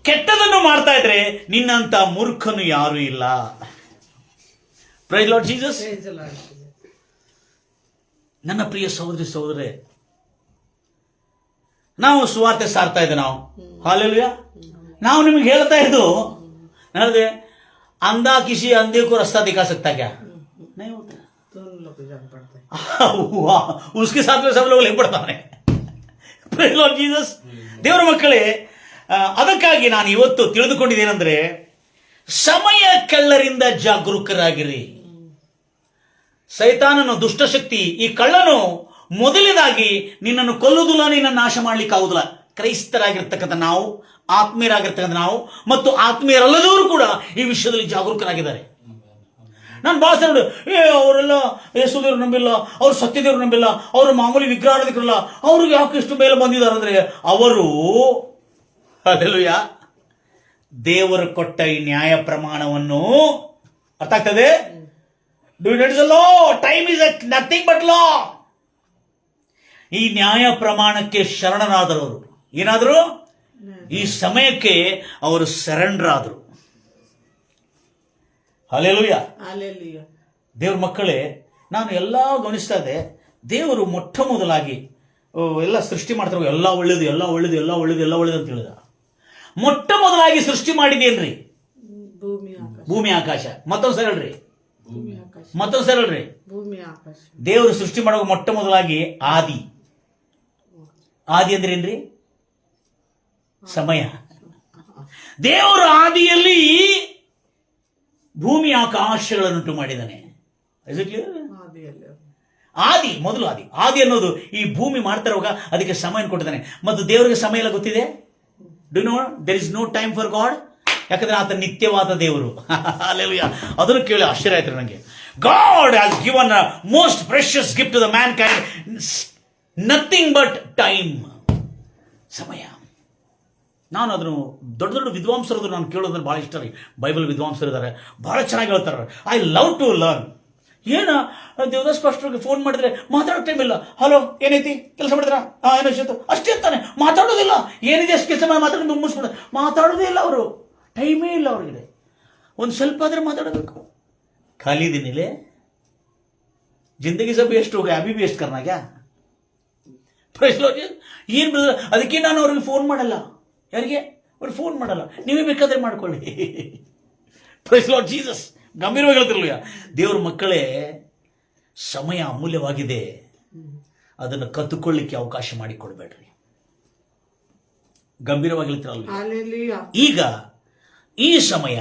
ಕೆಟ್ಟದನ್ನು ಮಾಡ್ತಾ ಇದ್ರೆ ನಿನ್ನಂತ ಮೂರ್ಖನು ಯಾರು ಇಲ್ಲ. Praise Lord Jesus. ನನ್ನ ಪ್ರಿಯ ಸಹೋದರಿ ಸಹೋದರೇ, ನಾವು ಸುವಾರ್ತೆ ಸಾರ್ತಾ ಇದ್ದೆ. ನಾವು ಹಾಲೆಲೂಯ. ನಾವು ನಿಮಗೆ ಹೇಳ್ತಾ ಇದ್ದು ಹೇಳಿದೆ, अंधा किसी अंधे को रास्ता दिखा सकता क्या? नहीं होता. उसके साथ में सब लोग ले पड़ता है. Praise Lord Jesus. ದೇವರ ಮಕ್ಕಳೇ, ಅದಕ್ಕಾಗಿ ನಾನು ಇವತ್ತು ತಿಳಿದುಕೊಂಡಿದ್ದೇನೆಂದ್ರೆ, ಸಮಯ ಕಳ್ಳರಿಂದ ಜಾಗರೂಕರಾಗಿರಿ. ಸೈತಾನನು, ದುಷ್ಟಶಕ್ತಿ, ಈ ಕಳ್ಳನು ಮೊದಲನೇದಾಗಿ ನಿನ್ನನ್ನು ಕೊಲ್ಲುವುದಿಲ್ಲ, ನಿನ್ನನ್ನು ನಾಶ ಮಾಡ್ಲಿಕ್ಕೆ ಆಗುದಿಲ್ಲ. ಕ್ರೈಸ್ತರಾಗಿರ್ತಕ್ಕಂಥ ನಾವು, ಆತ್ಮೀಯರಾಗಿರ್ತಕ್ಕಂಥ ನಾವು ಮತ್ತು ಆತ್ಮೀಯರಲ್ಲದವರು ಕೂಡ ಈ ವಿಷಯದಲ್ಲಿ ಜಾಗರೂಕರಾಗಿದ್ದಾರೆ. ನಾನು ಭಾಳ ಸಲ ಅವರೆಲ್ಲ ಯೇಸುದೇವರು ನಂಬಿಲ್ಲ, ಅವರು ಸತ್ಯದೇವರು ನಂಬಿಲ್ಲ, ಅವರು ಮಾಮೂಲಿ ವಿಗ್ರಹಾರಾಧಕರಲ್ಲ, ಅವ್ರಿಗೆ ಯಾಕೆ ಇಷ್ಟು ಮೇಲೆ ಬಂದಿದ್ದಾರೆ ಅಂದ್ರೆ ಅವರು ಅಲ್ಲೆಲ್ಲೂಯ ದೇವರು ಕೊಟ್ಟ ಈ ನ್ಯಾಯ ಪ್ರಮಾಣವನ್ನು ಅರ್ಥ ಆಗ್ತದೆ. Do it is a law. Time is nothing but law. ಈ ನ್ಯಾಯ ಪ್ರಮಾಣಕ್ಕೆ ಶರಣರಾದವರು ಏನಾದ್ರು ಈ ಸಮಯಕ್ಕೆ ಅವರು ಸರೆಂಡರ್ ಆದರು. ಹಲ್ಲೆಲೂಯ. ದೇವ್ರ ಮಕ್ಕಳೇ, ನಾನು ಎಲ್ಲ ಗಮನಿಸ್ತಾ ಇದ್ದೆ. ದೇವರು ಮೊಟ್ಟ ಮೊದಲಾಗಿ ಎಲ್ಲ ಸೃಷ್ಟಿ ಮಾಡ್ತಾರೆ, ಎಲ್ಲ ಒಳ್ಳೇದು ಎಲ್ಲ ಒಳ್ಳೇದು ಎಲ್ಲ ಒಳ್ಳೇದು ಎಲ್ಲ ಒಳ್ಳೇದು ಅಂತ ಹೇಳಿದ. ಮೊಟ್ಟ ಮೊದಲಾಗಿ ಸೃಷ್ಟಿ ಮಾಡಿದೇನ್ರಿ? ಭೂಮಿ ಆಕಾಶ. ಮತ್ತೊಂದ್ಸರಿ ಹೇಳ್ರಿ, ಮತ್ತೊಂದ್ಸರಿ ಹೇಳ್ರಿ. ದೇವರು ಸೃಷ್ಟಿ ಮಾಡುವ ಮೊಟ್ಟ ಮೊದಲಾಗಿ ಆದಿ. ಆದಿ ಅಂದ್ರೆ ಏನ್ರಿ? ಸಮಯ. ದೇವರು ಆದಿಯಲ್ಲಿ ಭೂಮಿ ಆಕಾಶಗಳನ್ನುಂಟು ಮಾಡಿದ್ದಾನೆ. ಆದಿ, ಮೊದಲು ಆದಿ. ಆದಿ ಅನ್ನೋದು ಈ ಭೂಮಿ ಮಾಡ್ತಾ ಇರುವಾಗ ಅದಕ್ಕೆ ಸಮಯ ಕೊಟ್ಟಿದ್ದಾನೆ. ಮತ್ತು ದೇವರಿಗೆ ಸಮಯ ಎಲ್ಲ ಗೊತ್ತಿದೆ. Do know there is no time for God. ಯಾಕಂದ್ರೆ ಆತ ನಿತ್ಯವಾದ ದೇವರು. ಅಲ್ಲೆಲ್ಲೂಯ. ಅದನ್ನು ಕೇಳಿ ಆಶ್ಚರ್ಯ ಆಯ್ತು ನನಗೆ. God has given a most precious gift to the mankind, nothing but time. ಸಮಯ. ನಾನು ಅದನ್ನು ದೊಡ್ಡ ದೊಡ್ಡ ವಿದ್ವಾಂಸರದು ನಾನು ಕೇಳೋದ್ರೆ ಭಾಳ ಇಷ್ಟ ರೀ. ಬೈಬಲ್ ವಿದ್ವಾಂಸರು ಇದ್ದಾರೆ, ಭಾಳ ಚೆನ್ನಾಗಿ ಹೇಳ್ತಾರೆ. I love to learn. ಏನ ದೇವದಾಸ್ ಪಾಸ್ಟರ್ಗೆ ಫೋನ್ ಮಾಡಿದ್ರೆ ಮಾತಾಡೋ ಟೈಮ್ ಇಲ್ಲ. ಹಲೋ, ಏನೈತಿ, ಕೆಲಸ ಮಾಡಿದ್ರ? ಏನೋ ಅಷ್ಟೇ ಅಂತಾನೆ, ಮಾತಾಡೋದಿಲ್ಲ. ಏನಿದೆ ಅಷ್ಟು ಕೆಲಸ ಮಾತಾಡೋದು ಮುಗಿಸ್ಬಿಡ, ಮಾತಾಡೋದೇ ಇಲ್ಲ ಅವರು. ಟೈಮೇ ಇಲ್ಲ ಅವ್ರಿಗೆ. ಒಂದು ಸ್ವಲ್ಪ ಆದ್ರೆ ಮಾತಾಡಬೇಕು. खाली दिन ले जिंदगी सब वेस्ट हो गया, अभी वेस्ट करना क्या? ಏನ್ ಬ್ರದರ್, ಅದಕ್ಕೆ ನಾನು ಅವ್ರಿಗೆ ಫೋನ್ ಮಾಡಲ್ಲ. ಯಾರಿಗೆ? ಅವ್ರಿಗೆ ಫೋನ್ ಮಾಡಲ್ಲ. ನೀವೇ ಬೇಕಾದ್ರೆ ಮಾಡ್ಕೊಳ್ಳಿ. Praise Lord Jesus. ಗಂಭೀರವಾಗಿ ಹೇಳ್ತಿರಲಿಲ್ಲ. ದೇವ್ರ ಮಕ್ಕಳೇ, ಸಮಯ ಅಮೂಲ್ಯವಾಗಿದೆ. ಅದನ್ನು ಕತ್ತುಕೊಳ್ಳಿಕ್ಕೆ ಅವಕಾಶ ಮಾಡಿಕೊಡ್ಬೇಡ್ರಿ. ಗಂಭೀರವಾಗಿ ಹೇಳ್ತಿರಲ್ಲ. ಈಗ ಈ ಸಮಯ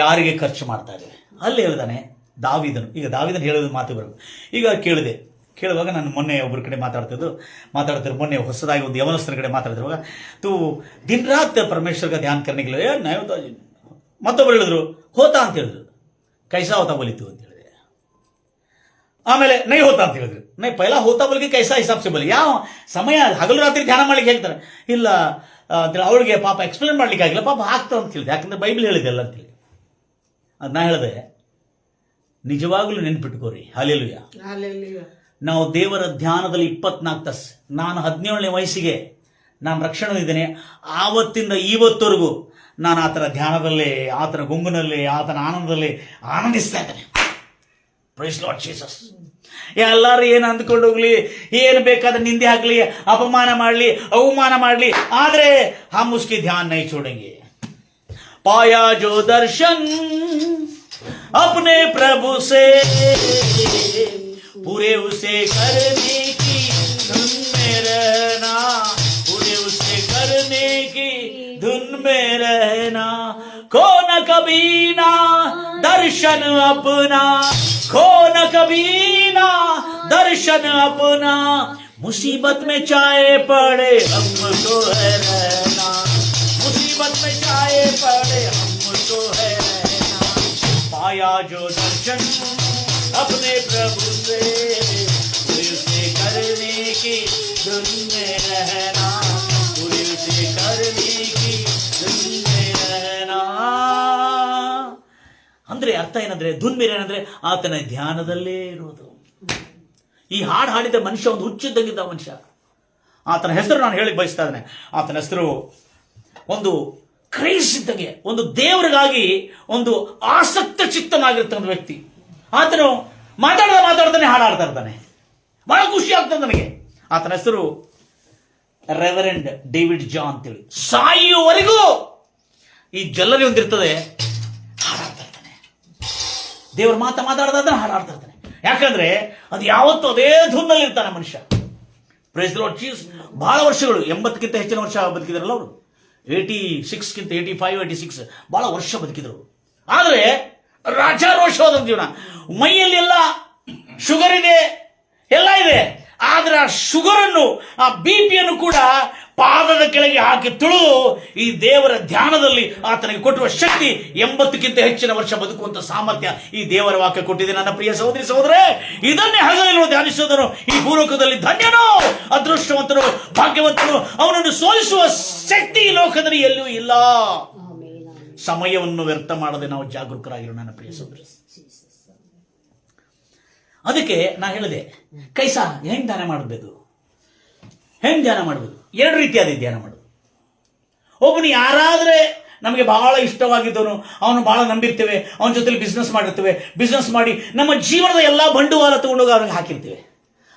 ಯಾರಿಗೆ ಖರ್ಚು ಮಾಡ್ತಾ ಇದೆ? ಅಲ್ಲಿ ಹೇಳ್ದಾನೆ ದಾವಿದನು. ಈಗ ದಾವಿದನು ಹೇಳೋದು ಮಾತು ಬರಬೇಕು. ಈಗ ಕೇಳುವಾಗ ನಾನು ಮೊನ್ನೆ ಒಬ್ಬರ ಕಡೆ ಮಾತಾಡ್ತಿದ್ರು ಮೊನ್ನೆ ಹೊಸದಾಗಿ ಒಂದು ಯವನಸ್ಥರ ಕಡೆ ಮಾತಾಡ್ತಿರುವಾಗ ತೂ ದಿನ ರಾತ್ ಪರಮೇಶ್ವರ್ಗ ಧ್ಯಾನ ಕರ್ನಿಗಿಲ್ಲ ಮತ್ತೊಬ್ಬರು ಹೇಳಿದ್ರು ಹೋತಾ ಅಂತ ಹೇಳಿದ್ರು, ಕೈಸಾ ಹೋತಾ ಬೋಲಿತು ಅಂತ ಹೇಳಿದೆ. ಆಮೇಲೆ ನೈ ಹೋತಾ ಅಂತ ಹೇಳಿದ್ರು, ನೈ ಪೈಲಾ ಹೋತಾ ಬೋಲಿಗೆ ಕೈಸಾ ಹಿಸಾಬ್ ಸೆ ಬೋಲಿ. ಯಾವ ಸಮಯ ಹಗಲು ರಾತ್ರಿ ಧ್ಯಾನ ಮಾಡ್ಲಿಕ್ಕೆ ಹೇಳ್ತಾರೆ, ಇಲ್ಲ ಅಂತೇಳಿ ಅವಳಿಗೆ ಪಾಪ ಎಕ್ಸ್ಪ್ಲೇನ್ ಮಾಡ್ಲಿಕ್ಕೆ ಆಗಿಲ್ಲ, ಪಾಪ ಆಗ್ತಾವ ಅಂತ ಹೇಳಿದೆ, ಯಾಕಂದ್ರೆ ಬೈಬಲ್ ಹೇಳಿದೆಲ್ಲ ಅಂತೇಳಿ. ಅದು ನಾ ಹೇಳಿದೆ, ನಿಜವಾಗ್ಲೂ ನೆನ್ಪಿಟ್ಕೋರಿ. ಹಲ್ಲೆಲೂಯಾ. ಹಾಲೆಲೂಯಾ. ನಾವು ದೇವರ ಧ್ಯಾನದಲ್ಲಿ 24 ತಾಸು, ನಾನು 17ನೇ ವಯಸ್ಸಿಗೆ ನಾನು ರಕ್ಷಣೆ ಇದ್ದೇನೆ, ಆವತ್ತಿಂದ ಇವತ್ತವರೆಗೂ ನಾನು ಆತನ ಧ್ಯಾನದಲ್ಲೇ, ಆತನ ಗುಂಗಿನಲ್ಲಿ, ಆತನ ಆನಂದದಲ್ಲಿ ಆನಂದಿಸ್ತಾ ಇದ್ದೇನೆ. Praise Lord Jesus. ಎಲ್ಲರೂ ಏನು ಅಂದ್ಕೊಂಡು ಹೋಗ್ಲಿ, ಏನು ಬೇಕಾದ್ರೆ ನಿಂದೆ ಹಾಕ್ಲಿ, ಅಪಮಾನ ಮಾಡಲಿ, ಅವಮಾನ ಮಾಡಲಿ, ಆದರೆ ಹಮ್ ಉಸ್ಕಿ ಧ್ಯಾನ್ ನೈ ಛೋಡೆಂಗೆ. ಪಾಯಾ ಜೋ ದರ್ಶನ್ अपने प्रभु से पूरे उसे करने की धुन में रहना, पूरे उसे करने की धुन में रहना. खो न कभी ना दर्शन अपना, खो न कभी ना दर्शन अपना. मुसीबत में चाहे पड़े हमको है रहना, मुसीबत में चाहे पड़े हमको है रहना. पाया जो दर्शन अपने प्रभु से, पूरे उसे करने की धुन में रहना, पूरे उसे करने की धुन में रहना. ಅಂದ್ರೆ ಅರ್ಥ ಏನಂದ್ರೆ, ಧುನ್ ಮೇಲೆ ಏನಂದ್ರೆ ಆತನ ಧ್ಯಾನದಲ್ಲೇ ಇರುವುದು. ಈ ಹಾಡು ಹಾಡಿದ ಮನುಷ್ಯ ಒಂದು ಹುಚ್ಚಿದ್ದಂಗಿದ್ದ ಮನುಷ್ಯ. ಆತನ ಹೆಸರು ನಾನು ಹೇಳಿ ಬಯಸ್ತಾ ಇದ್ದೇನೆ. ಆತನ ಹೆಸರು ಒಂದು ಕ್ರೈಸ್ ಇದ್ದಂಗೆ, ಒಂದು ದೇವರಿಗಾಗಿ ಒಂದು ಆಸಕ್ತ ಚಿತ್ತನಾಗಿರ್ತಾನೆ ಒಂದು ವ್ಯಕ್ತಿ. ಆತನು ಮಾತಾಡ್ತಾನೆ ಹಾಡಾಡ್ತಾ ಇರ್ತಾನೆ, ಬಹಳ ಖುಷಿ ಆಗ್ತದೆ ನನಗೆ. ಆತನ ಹೆಸರು ರೆವರೆಂಡ್ ಡೇವಿಡ್ ಜಾನ್ ಅಂತೇಳಿ. ಸಾಯುವವರೆಗೂ ಈ ಜಲ್ಲರಿ ಒಂದಿರ್ತದೆ, ಹಾಡಾಡ್ತಾ ಇರ್ತಾನೆ. ದೇವ್ರ ಮಾತಾಡ್ತಾ ಹಾಡಾಡ್ತಾ ಇರ್ತಾನೆ. ಯಾಕಂದ್ರೆ ಅದು ಯಾವತ್ತೂ ಅದೇ ಧುನ್ನಲ್ಲಿ ಇರ್ತಾನೆ ಮನುಷ್ಯ. Praise the Lord Jesus. ಬಹಳ ವರ್ಷಗಳು, 80ಕ್ಕಿಂತ ಹೆಚ್ಚಿನ ವರ್ಷ ಬದುಕಿದಾರಲ್ಲ ಅವರು. 86ಕ್ಕಿಂತ 85, 86 ಬಹಳ ವರ್ಷ ಬದುಕಿದ್ರು. ಆದರೆ ರಾಜಾರೋಷವಾದ ಜೀವನ. ಮೈಯಲ್ಲಿ ಎಲ್ಲ ಶುಗರ್ ಇದೆ, ಎಲ್ಲ ಇದೆ. ಆದ್ರೆ ಆ ಶುಗರನ್ನು, ಆ BP ಕೂಡ ಪಾದದ ಕೆಳಗೆ ಹಾಕಿ ತುಳಿದು ಈ ದೇವರ ಧ್ಯಾನದಲ್ಲಿ ಆತನಿಗೆ ಕೊಟ್ಟುವ ಶಕ್ತಿ, 80ಕ್ಕಿಂತ ಹೆಚ್ಚಿನ ವರ್ಷ ಬದುಕುವಂತ ಸಾಮರ್ಥ್ಯ ಈ ದೇವರ ವಾಕ್ಯ ಕೊಟ್ಟಿದೆ. ನನ್ನ ಪ್ರಿಯ ಸಹೋದರಿ ಸಹೋದರೇ, ಇದನ್ನೇ ಹಗಲಿರುಳು ಧ್ಯಾನಿಸುವುದನು ಈ ಭೂಲೋಕದಲ್ಲಿ ಧನ್ಯನು, ಅದೃಷ್ಟವಂತನು, ಭಾಗ್ಯವಂತನು. ಅವನನ್ನು ಸೋಲಿಸುವ ಶಕ್ತಿ ಈ ಲೋಕದಲ್ಲಿ ಎಲ್ಲೂ ಇಲ್ಲ. ಸಮಯವನ್ನು ವ್ಯರ್ಥ ಮಾಡದೆ ನಾವು ಜಾಗರೂಕರಾಗಿರೋ ನನ್ನ ಪ್ರಿಯ ಸಹೋದರಿ. ಅದಕ್ಕೆ ನಾ ಹೇಳಿದೆ, ಕೈಸಾ ಹೆಂಗ್ ಧ್ಯಾನ ಮಾಡಬೇಕು, ಹೆಂಗ್ ಧ್ಯಾನ ಮಾಡಬೇಕು. 2 ರೀತಿಯಾದ ಧ್ಯಾನ ಮಾಡೋದು. ಒಬ್ಬನು ಯಾರಾದ್ರೆ ನಮಗೆ ಬಹಳ ಇಷ್ಟವಾಗಿದ್ದವನು, ಅವನು ಬಹಳ ನಂಬಿರ್ತೇವೆ, ಅವನ ಜೊತೆಲಿ ಬಿಸ್ನೆಸ್ ಮಾಡಿರ್ತೇವೆ, ಬಿಸ್ನೆಸ್ ಮಾಡಿ ನಮ್ಮ ಜೀವನದ ಎಲ್ಲ ಬಂಡವಾಳ ತಗೊಂಡೋಗಿ ಅವ್ರಿಗೆ ಹಾಕಿರ್ತೇವೆ.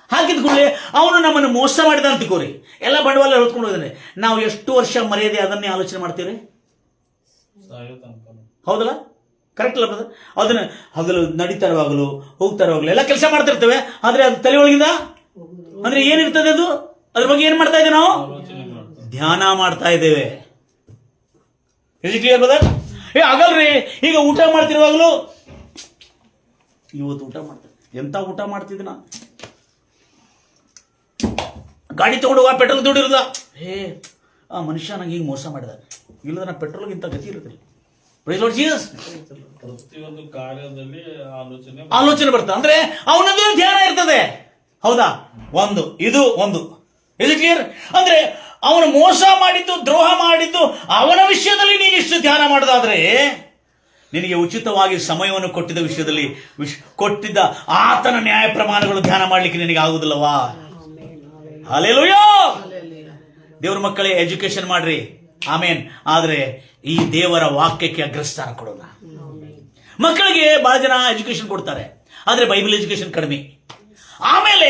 ಹಾಕಿದ ಕೂಡಲೇ ಅವನು ನಮ್ಮನ್ನು ಮೋಸ ಮಾಡಿದ ಅಂತ ತಿಳ್ಕೋರಿ, ಎಲ್ಲ ಬಂಡವಾಳ ಹೊತ್ಕೊಂಡು ಹೋಗಿದ್ದಾನೆ. ನಾವು ಎಷ್ಟು ವರ್ಷ ಮರ್ಯಾದೆ ಅದನ್ನೇ ಆಲೋಚನೆ ಮಾಡ್ತೀವಿ. ಹೌದಲ್ಲ? ಕರೆಕ್ಟ್ ಅಲ್ಲ ಬ್ರದರ್? ಅದನ್ನ ಹಗಲು ನಡೀತಾ ಇರುವಾಗಲೂ ಹೋಗ್ತಾ ಇರುವಾಗಲೂ ಎಲ್ಲ ಕೆಲಸ ಮಾಡ್ತಿರ್ತೇವೆ. ಆದ್ರೆ ಅದು ತಲೆ ಒಳಗಿಂದ ಅಂದ್ರೆ ಏನಿರ್ತದೆ, ಅದು ಅದ್ರ ಬಗ್ಗೆ ಏನ್ ಮಾಡ್ತಾ ಇದ್ದೇವೆ, ನಾವು ಧ್ಯಾನ ಮಾಡ್ತಾ ಇದ್ದೇವೆ. Clear brother? ಆಗಲ್ರಿ, ಈಗ ಊಟ ಮಾಡ್ತಿರುವಾಗಲೂ ಇವತ್ತು ಊಟ ಮಾಡ್ತೇವೆ, ಎಂತ ಊಟ ಮಾಡ್ತಿದ್ದೆ ನಾನು, ಗಾಡಿ ತಗೊಂಡು ಹೋಗ, ಪೆಟ್ರೋಲ್ ದುಡ್ಡಿರೋದ, ಆ ಮನುಷ್ಯ ನಂಗೆ ಹಿಂಗೆ ಮೋಸ ಮಾಡಿದ, ಇಲ್ಲದ ನಾ ಪೆಟ್ರೋಲ್ಗಿಂತ ಗತಿ ಇರುತ್ತಿಲ್ಲ. Price Lord Jesus. ಪ್ರತಿಯೊಂದು ಕಾರ್ಯದಲ್ಲಿ ಆಲೋಚನೆ ಬರ್ತದೆ, ಅಂದ್ರೆ ಅವನದೇ ಧ್ಯಾನ ಇರ್ತದೆ. ಹೌದಾ? ಇದು ಕ್ಲಿಯರ್? ಅಂದ್ರೆ ಅವನು ಮೋಸ ಮಾಡಿದ್ದು, ದ್ರೋಹ ಮಾಡಿದ್ದು, ಅವನ ವಿಷಯದಲ್ಲಿ ನೀನು ಇಷ್ಟು ಧ್ಯಾನ ಮಾಡೋದಾದ್ರೆ, ನಿನಗೆ ಉಚಿತವಾಗಿ ಸಮಯವನ್ನು ಕೊಟ್ಟಿದ್ದ ವಿಷಯದಲ್ಲಿ ಕೊಟ್ಟಿದ್ದ ಆತನ ನ್ಯಾಯ ಪ್ರಮಾಣಗಳು ಧ್ಯಾನ ಮಾಡ್ಲಿಕ್ಕೆ ನಿನಗೆ ಆಗುದಿಲ್ಲವಾ? ಹಲ್ಲೆಲೂಯಾ. ದೇವ್ರ ಮಕ್ಕಳೇ, ಎಜುಕೇಶನ್ ಮಾಡ್ರಿ, ಆಮೇನ್. ಆದ್ರೆ ಈ ದೇವರ ವಾಕ್ಯಕ್ಕೆ ಅಗ್ರಸ್ಥಾನ ಕೊಡೋಣ. ಮಕ್ಕಳಿಗೆ ಬಹಳ ಜನ ಎಜುಕೇಶನ್ ಕೊಡ್ತಾರೆ, ಆದ್ರೆ ಬೈಬಲ್ ಎಜುಕೇಶನ್ ಕಡಿಮೆ. ಆಮೇಲೆ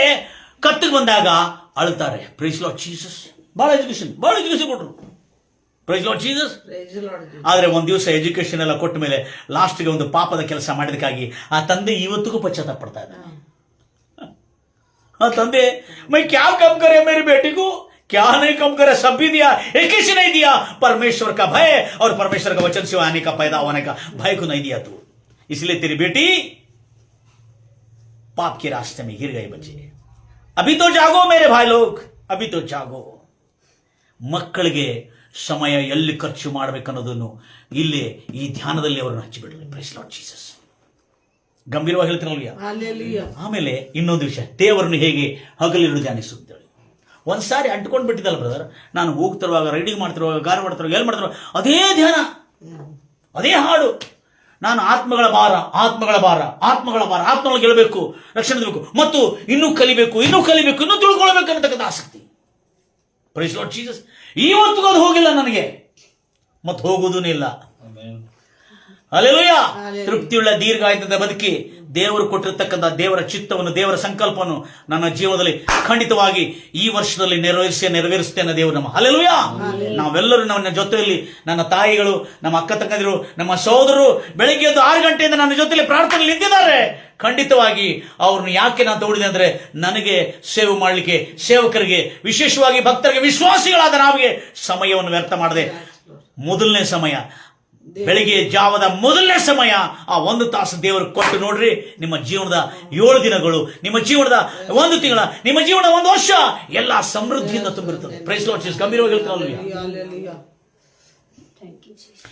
ಕತ್ತಿಗೆ ಬಂದಾಗ ಅಳ್ತಾರೆ. Praise Lord Jesus. ಬಹಳ ಎಜುಕೇಶನ್ ಕೊಟ್ಟರು. Praise Lord Jesus. ಆದ್ರೆ ಒಂದ್ ದಿವಸ ಎಜುಕೇಶನ್ ಎಲ್ಲ ಕೊಟ್ಟ ಮೇಲೆ ಲಾಸ್ಟ್ಗೆ ಒಂದು ಪಾಪದ ಕೆಲಸ ಮಾಡಿದಕ್ಕಾಗಿ ಆ ತಂದೆ ಇವತ್ತಿಗೂ ಪಶ್ಚಾತ್ತಾಪ ಪಡ್ತಾ ಇದ್ದಾರೆ. ಆ ತಂದೆ, ಮೈ ಕ್ಯಾ ಕಮ್ ಕರೆ ಮೇರಿ ಬೇಟಿಗೂ, क्या नहीं कम करे, सब भी दिया, एक ही से नहीं दिया, परमेश्वर का भय और परमेश्वर का वचन से आने का, पैदा होने का भय को नहीं दिया तू, इसलिए तेरी बेटी पाप के रास्ते में गिर गई बच्चे. ಅಭಿ ತೋ ಜಾಗೋ ಮೇರೆ ಭಾಯ್ ಲೋಗ್, ಅಭಿ ತೋ ಜಾಗೋ. ಮಕ್ಕಳಿಗೆ ಸಮಯ ಎಲ್ಲಿ ಖರ್ಚು ಮಾಡಬೇಕನ್ನೋದನ್ನು ಇಲ್ಲಿ ಈ ಧ್ಯಾನದಲ್ಲಿ ಅವರನ್ನು ಹಚ್ಚಿಬಿಡ್ರಿ. Price Lord Jesus. ಗಂಭೀರವಾಗಿ ಹೇಳ್ತೀನಲ್ವಿಯ. Hallelujah. ಆಮೇಲೆ ಇನ್ನೊಂದು ವಿಷಯ, ದೇವರನ್ನು ಹೇಗೆ ಹಗಲಿರುಳು ಧ್ಯಾನಿಸುತ್ತೇಳಿ. ಒಂದ್ಸಾರಿ ಅಂಟ್ಕೊಂಡು ಬಿಟ್ಟಿದ್ದಲ್ಲ ಬ್ರದರ್, ನಾನು ಹೋಗ್ತಿರುವಾಗ, ರೈಡಿಂಗ್ ಮಾಡ್ತಿರುವಾಗ, ಗಾಡಿ ಮಾಡ್ತಿರುವಾಗ, ಎಲ್ಲಿ ಮಾಡ್ತಿರುವಾಗ ಅದೇ ಧ್ಯಾನ, ಅದೇ ಹಾಡು. ನಾನು ಆತ್ಮಗಳ ಭಾರ, ಆತ್ಮಗಳ ಭಾರ, ಆತ್ಮಗಳ ಭಾರ, ಆತ್ಮಗಳ ಗೆಲ್ಲಬೇಕು, ರಕ್ಷಣೆ ಬೇಕು, ಮತ್ತು ಇನ್ನೂ ಕಲಿಬೇಕು, ಇನ್ನೂ ಕಲಿಬೇಕು, ಇನ್ನೂ ತಿಳ್ಕೊಳ್ಬೇಕು ಅನ್ನತಕ್ಕಂಥ ಆಸಕ್ತಿ. Praise Lord Jesus. ಇವತ್ತಿಗೂ ಅದು ಹೋಗಿಲ್ಲ ನನಗೆ, ಮತ್ತು ಹೋಗುವುದೂ ಇಲ್ಲ. ಹಲ್ಲೆಲೂಯಾ. ತೃಪ್ತಿಯುಳ್ಳ ದೀರ್ಘಾಯುಷ್ಯದ ಬದುಕಿ ದೇವರು ಕೊಟ್ಟಿರ್ತಕ್ಕಂಥ ದೇವರ ಚಿತ್ತವನ್ನು, ದೇವರ ಸಂಕಲ್ಪವನ್ನು ನನ್ನ ಜೀವನದಲ್ಲಿ ಖಂಡಿತವಾಗಿ ಈ ವರ್ಷದಲ್ಲಿ ನೆರವೇರಿಸುತ್ತೇನೆ ದೇವರು ನಮ್ಮ. ಹಲ್ಲೆಲೂಯಾ. ನಾವೆಲ್ಲರೂ ನನ್ನ ಜೊತೆಯಲ್ಲಿ, ನನ್ನ ತಾಯಿಗಳು, ನಮ್ಮ ಅಕ್ಕ ತಂಗದಿರು, ನಮ್ಮ ಸಹೋದರರು ಬೆಳಗ್ಗೆ ಎದ್ದು 6 ಗಂಟೆಯಿಂದ ನನ್ನ ಜೊತೆಯಲ್ಲಿ ಪ್ರಾರ್ಥನೆ ನಿಂತಿದ್ದಾರೆ. ಖಂಡಿತವಾಗಿ ಅವ್ರನ್ನ ಯಾಕೆ ನಾನು ತಗೊಂಡಿದ್ದೆ ಅಂದ್ರೆ, ನನಗೆ ಸೇವೆ ಮಾಡಲಿಕ್ಕೆ, ಸೇವಕರಿಗೆ, ವಿಶೇಷವಾಗಿ ಭಕ್ತರಿಗೆ, ವಿಶ್ವಾಸಿಗಳಾದ ನಾವಿಗೆ ಸಮಯವನ್ನು ವ್ಯರ್ಥ ಮಾಡದೆ, ಮೊದಲನೇ ಸಮಯ ಬೆಳಿಗ್ಗೆ ಜಾವದ ಮೊದಲನೇ ಸಮಯ ಆ 1 ತಾಸು ದೇವರು ಕೊಟ್ಟು ನೋಡ್ರಿ. ನಿಮ್ಮ ಜೀವನದ 7 ದಿನಗಳು, ನಿಮ್ಮ ಜೀವನದ 1 ತಿಂಗಳ, ನಿಮ್ಮ ಜೀವನದ 1 ವರ್ಷ ಎಲ್ಲ ಸಮೃದ್ಧಿಯಿಂದ ತುಂಬಿರುತ್ತದೆ. Praise Lord Jesus. ಗಂಭೀರವಾಗಿ ಹೇಳ್ತಾರಲ್ಲ, Hallelujah.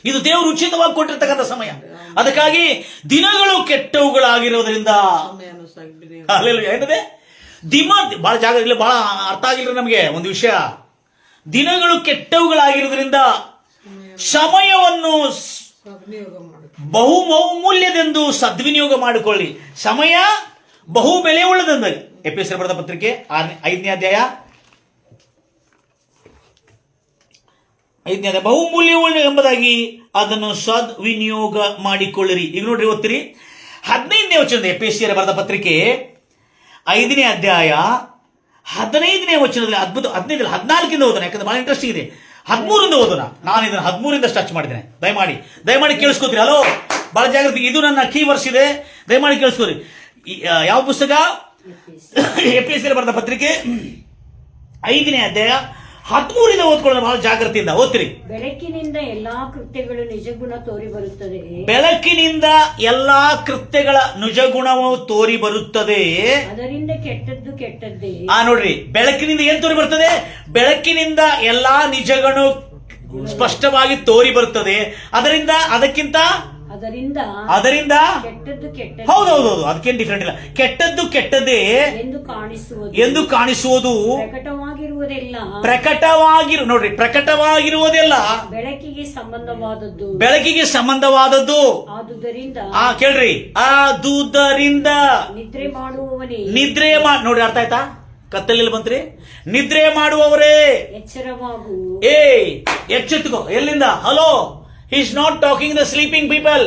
ಇದು ದೇವರು ಉಚಿತವಾಗಿ ಕೊಟ್ಟಿರ್ತಕ್ಕಂಥ ಸಮಯ. ಅದಕ್ಕಾಗಿ ದಿನಗಳು ಕೆಟ್ಟವುಗಳಾಗಿರೋದ್ರಿಂದ, ಸಮಯನು ಸಾಗಿಬಿಡಿ. ಹಲ್ಲೆಲೂಯಾ. ಏನದೆ ಬಹಳ ಜಾಗ ಇಲ್ಲಿ ಬಹಳ ಅರ್ಥ ಆಗಿಲ್ಲ ನಮಗೆ ಒಂದು ವಿಷಯ. ದಿನಗಳು ಕೆಟ್ಟವುಗಳಾಗಿರೋದ್ರಿಂದ ಸಮಯವನ್ನು ಸದ್ವಿನಿಯೋಗ ಮಾಡು. ಬಹುಮೂಲ್ಯದೆಂದು ಸದ್ವಿನಿಯೋಗ ಮಾಡಿಕೊಳ್ಳಿ. ಸಮಯ ಬಹು ಬೆಲೆ ಉಳ್ಳದೆಂದು. ಎಫೆಸರ್ ಬರೆದ ಪತ್ರಿಕೆ 5ನೇ ಅಧ್ಯಾಯ 5ನೇ ಅಧ್ಯಾಯ, ಬಹುಮೂಲ್ಯ ಎಂಬುದಾಗಿ ಅದನ್ನು ಸದ್ವಿನಿಯೋಗ ಮಾಡಿಕೊಳ್ಳಿರಿ. ಈಗ ನೋಡ್ರಿ, ಓದ್ತೀರಿ 15ನೇ ವಚನದ, ಎಫೆಸರ್ ಬರೆದ ಪತ್ರಿಕೆ 5ನೇ ಅಧ್ಯಾಯ 15ನೇ ವಚನದಲ್ಲಿ ಅದ್ಭುತ. 15 14 ಓದೋಣ, ಯಾಕಂದ್ರೆ ಬಹಳ ಇಂಟ್ರೆಸ್ಟಿಂಗ್ ಇದೆ. 13 ಓದೋಣ. ನಾನು ಇದನ್ನು 13 ಟಚ್ ಮಾಡಿದ್ದೇನೆ. ದಯಮಾಡಿ ಕೇಳಿಸ್ಕೋತೀರಿ. ಹಲೋ, ಬಹಳ ಜಾಗ್ರತೆ. ಇದು ನನ್ನ ಕೀ ವರ್ಸ್ ಇದೆ, ದಯಮಾಡಿ ಕೇಳಿಸ್ಕೋರಿ. ಯಾವ ಪುಸ್ತಕ? ಎಫೆಸರ್ ಬರೆದ ಪತ್ರಿಕೆ 5ನೇ ಅಧ್ಯಾಯ 13 ಓದ್ಕೊಳ್ಳೋಣ ಬಹಳ ಜಾಗ್ರತೆಯಿಂದ. ಓದ್ತೀರಿ. ಬೆಳಕಿನಿಂದ ಎಲ್ಲಾ ಕೃತ್ಯಗಳು ನಿಜಗುಣ ತೋರಿ ಬರುತ್ತದೆ. ಬೆಳಕಿನಿಂದ ಎಲ್ಲಾ ಕೃತ್ಯಗಳ ನಿಜಗುಣವು ತೋರಿ ಬರುತ್ತದೆ. ಅದರಿಂದ ಕೆಟ್ಟದ್ದು ಕೆಟ್ಟದ್ದೇ. ನೋಡ್ರಿ, ಬೆಳಕಿನಿಂದ ಏನ್ ತೋರಿ ಬರ್ತದೆ? ಬೆಳಕಿನಿಂದ ಎಲ್ಲಾ ನಿಜಗಳು ಸ್ಪಷ್ಟವಾಗಿ ತೋರಿ ಬರುತ್ತದೆ. ಅದರಿಂದ ಕೆಟ್ಟದ್ದು ಕೆಟ್ಟದ್ದು. ಹೌದೌದು, ಅದಕ್ಕೇನು ಡಿಫರೆಂಟ್ ಇಲ್ಲ. ಕೆಟ್ಟದ್ದು ಕೆಟ್ಟದ್ದೇ ಎಂದು ಕಾಣಿಸುವುದು. ನೋಡ್ರಿ, ಪ್ರಕಟವಾಗಿರುವುದೆಲ್ಲ ಬೆಳಕಿಗೆ ಸಂಬಂಧವಾದದ್ದು. ಕೇಳ್ರಿ, ಆದುದರಿಂದ ನಿದ್ರೆ ನೋಡ್ರಿ, ಅರ್ಥ ಆಯ್ತಾ? ಕತ್ತಲೆಯಲ್ಲಿ ಬಂತ್ರಿ. ನಿದ್ರೆ ಮಾಡುವವರೇ ಎಚ್ಚರವಾಗು. ಎಚ್ಚೆತ್ತುಕೋ. ಎಲ್ಲಿಂದ? Hello, he is not talking the sleeping people.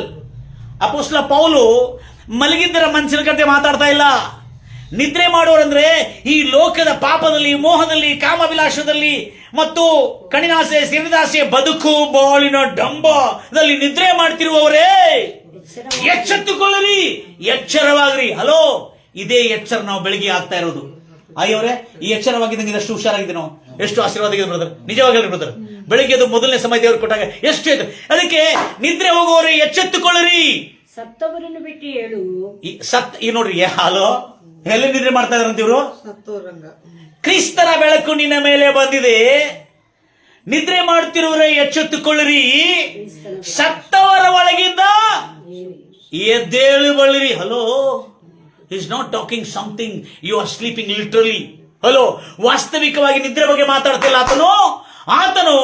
ಅಪೊಸ್ತಲ ಪೌಲು ಮಲಗಿದ್ದರ ಮನಸ್ಸಿನ ಕತೆ ಮಾತಾಡ್ತಾ ಇಲ್ಲ. ನಿದ್ರೆ ಮಾಡೋರಂದ್ರೆ ಈ ಲೋಕದ ಪಾಪದಲ್ಲಿ, ಮೋಹದಲ್ಲಿ, ಕಾಮವಿಲಾಸದಲ್ಲಿ ಮತ್ತು ಕಣಿನಾಸೆ, ಸಿರಿದಾಸೆ, ಬದುಕು ಬಾಳಿನ ಡಂಬದಲ್ಲಿ ನಿದ್ರೆ ಮಾಡ್ತಿರುವವರೇ ಎಚ್ಚೆತ್ತುಕೊಳ್ಳಿರಿ, ಎಚ್ಚರವಾಗ್ರಿ. ಹಲೋ, ಇದೇ ಎಚ್ಚರ ನಾವು ಬೆಳಿಗ್ಗೆ ಆಗ್ತಾ ಇರೋದು. ಅಯ್ಯವರೇ, ಈ ಎಚ್ಚರವಾಗಿದ್ದಂಗೆ ಎಷ್ಟು ಹುಷಾರಾಗಿದೆ ನಾವು, ಎಷ್ಟು ಆಶೀರ್ವಾದ ಆಗಿದೆ ಬ್ರದರ್. ನಿಜವಾಗಿ ಹೇಳಿ ಬ್ರದರ್, ಬೆಳಿಗ್ಗೆ ಅದು ಮೊದಲನೇ ಸಮಯ ದೇವರು ಕೊಟ್ಟಾಗ ಎಷ್ಟು ಇದೆ. ಅದಕ್ಕೆ ನಿದ್ರೆ ಹೋಗುವವರು ಎಚ್ಚೆತ್ತುಕೊಳ್ಳಿರಿ. ಸತ್ತವರನ್ನು ಬಿಟ್ಟು ಹೇಳು. ಈ ನೋಡ್ರಿ, ಹಲೋ, ಎಲ್ಲಿ ನಿದ್ರೆ ಮಾಡ್ತಾ ಇದಾರಂತ ಇವರು? ಸತ್ತೋರಂಗ. ಕ್ರಿಸ್ತನ ಬೆಳಕು ನಿನ್ನ ಮೇಲೆ ಬಂದಿದೆ. ನಿದ್ರೆ ಮಾಡ್ತಿರುವವರೇ ಎಚ್ಚೆತ್ತುಕೊಳ್ಳಿರಿ. ಸತ್ತವರ ಒಳಗಿಂದ ಎದ್ದೇಳು ಬಳ್ಳಿರಿ. Hello, is not talking something you are sleeping literally. Hello, ವಾಸ್ತವಿಕವಾಗಿ ನಿದ್ರೆ ಬಗ್ಗೆ ಮಾತಾಡ್ತಿಲ್ಲ ಆತನು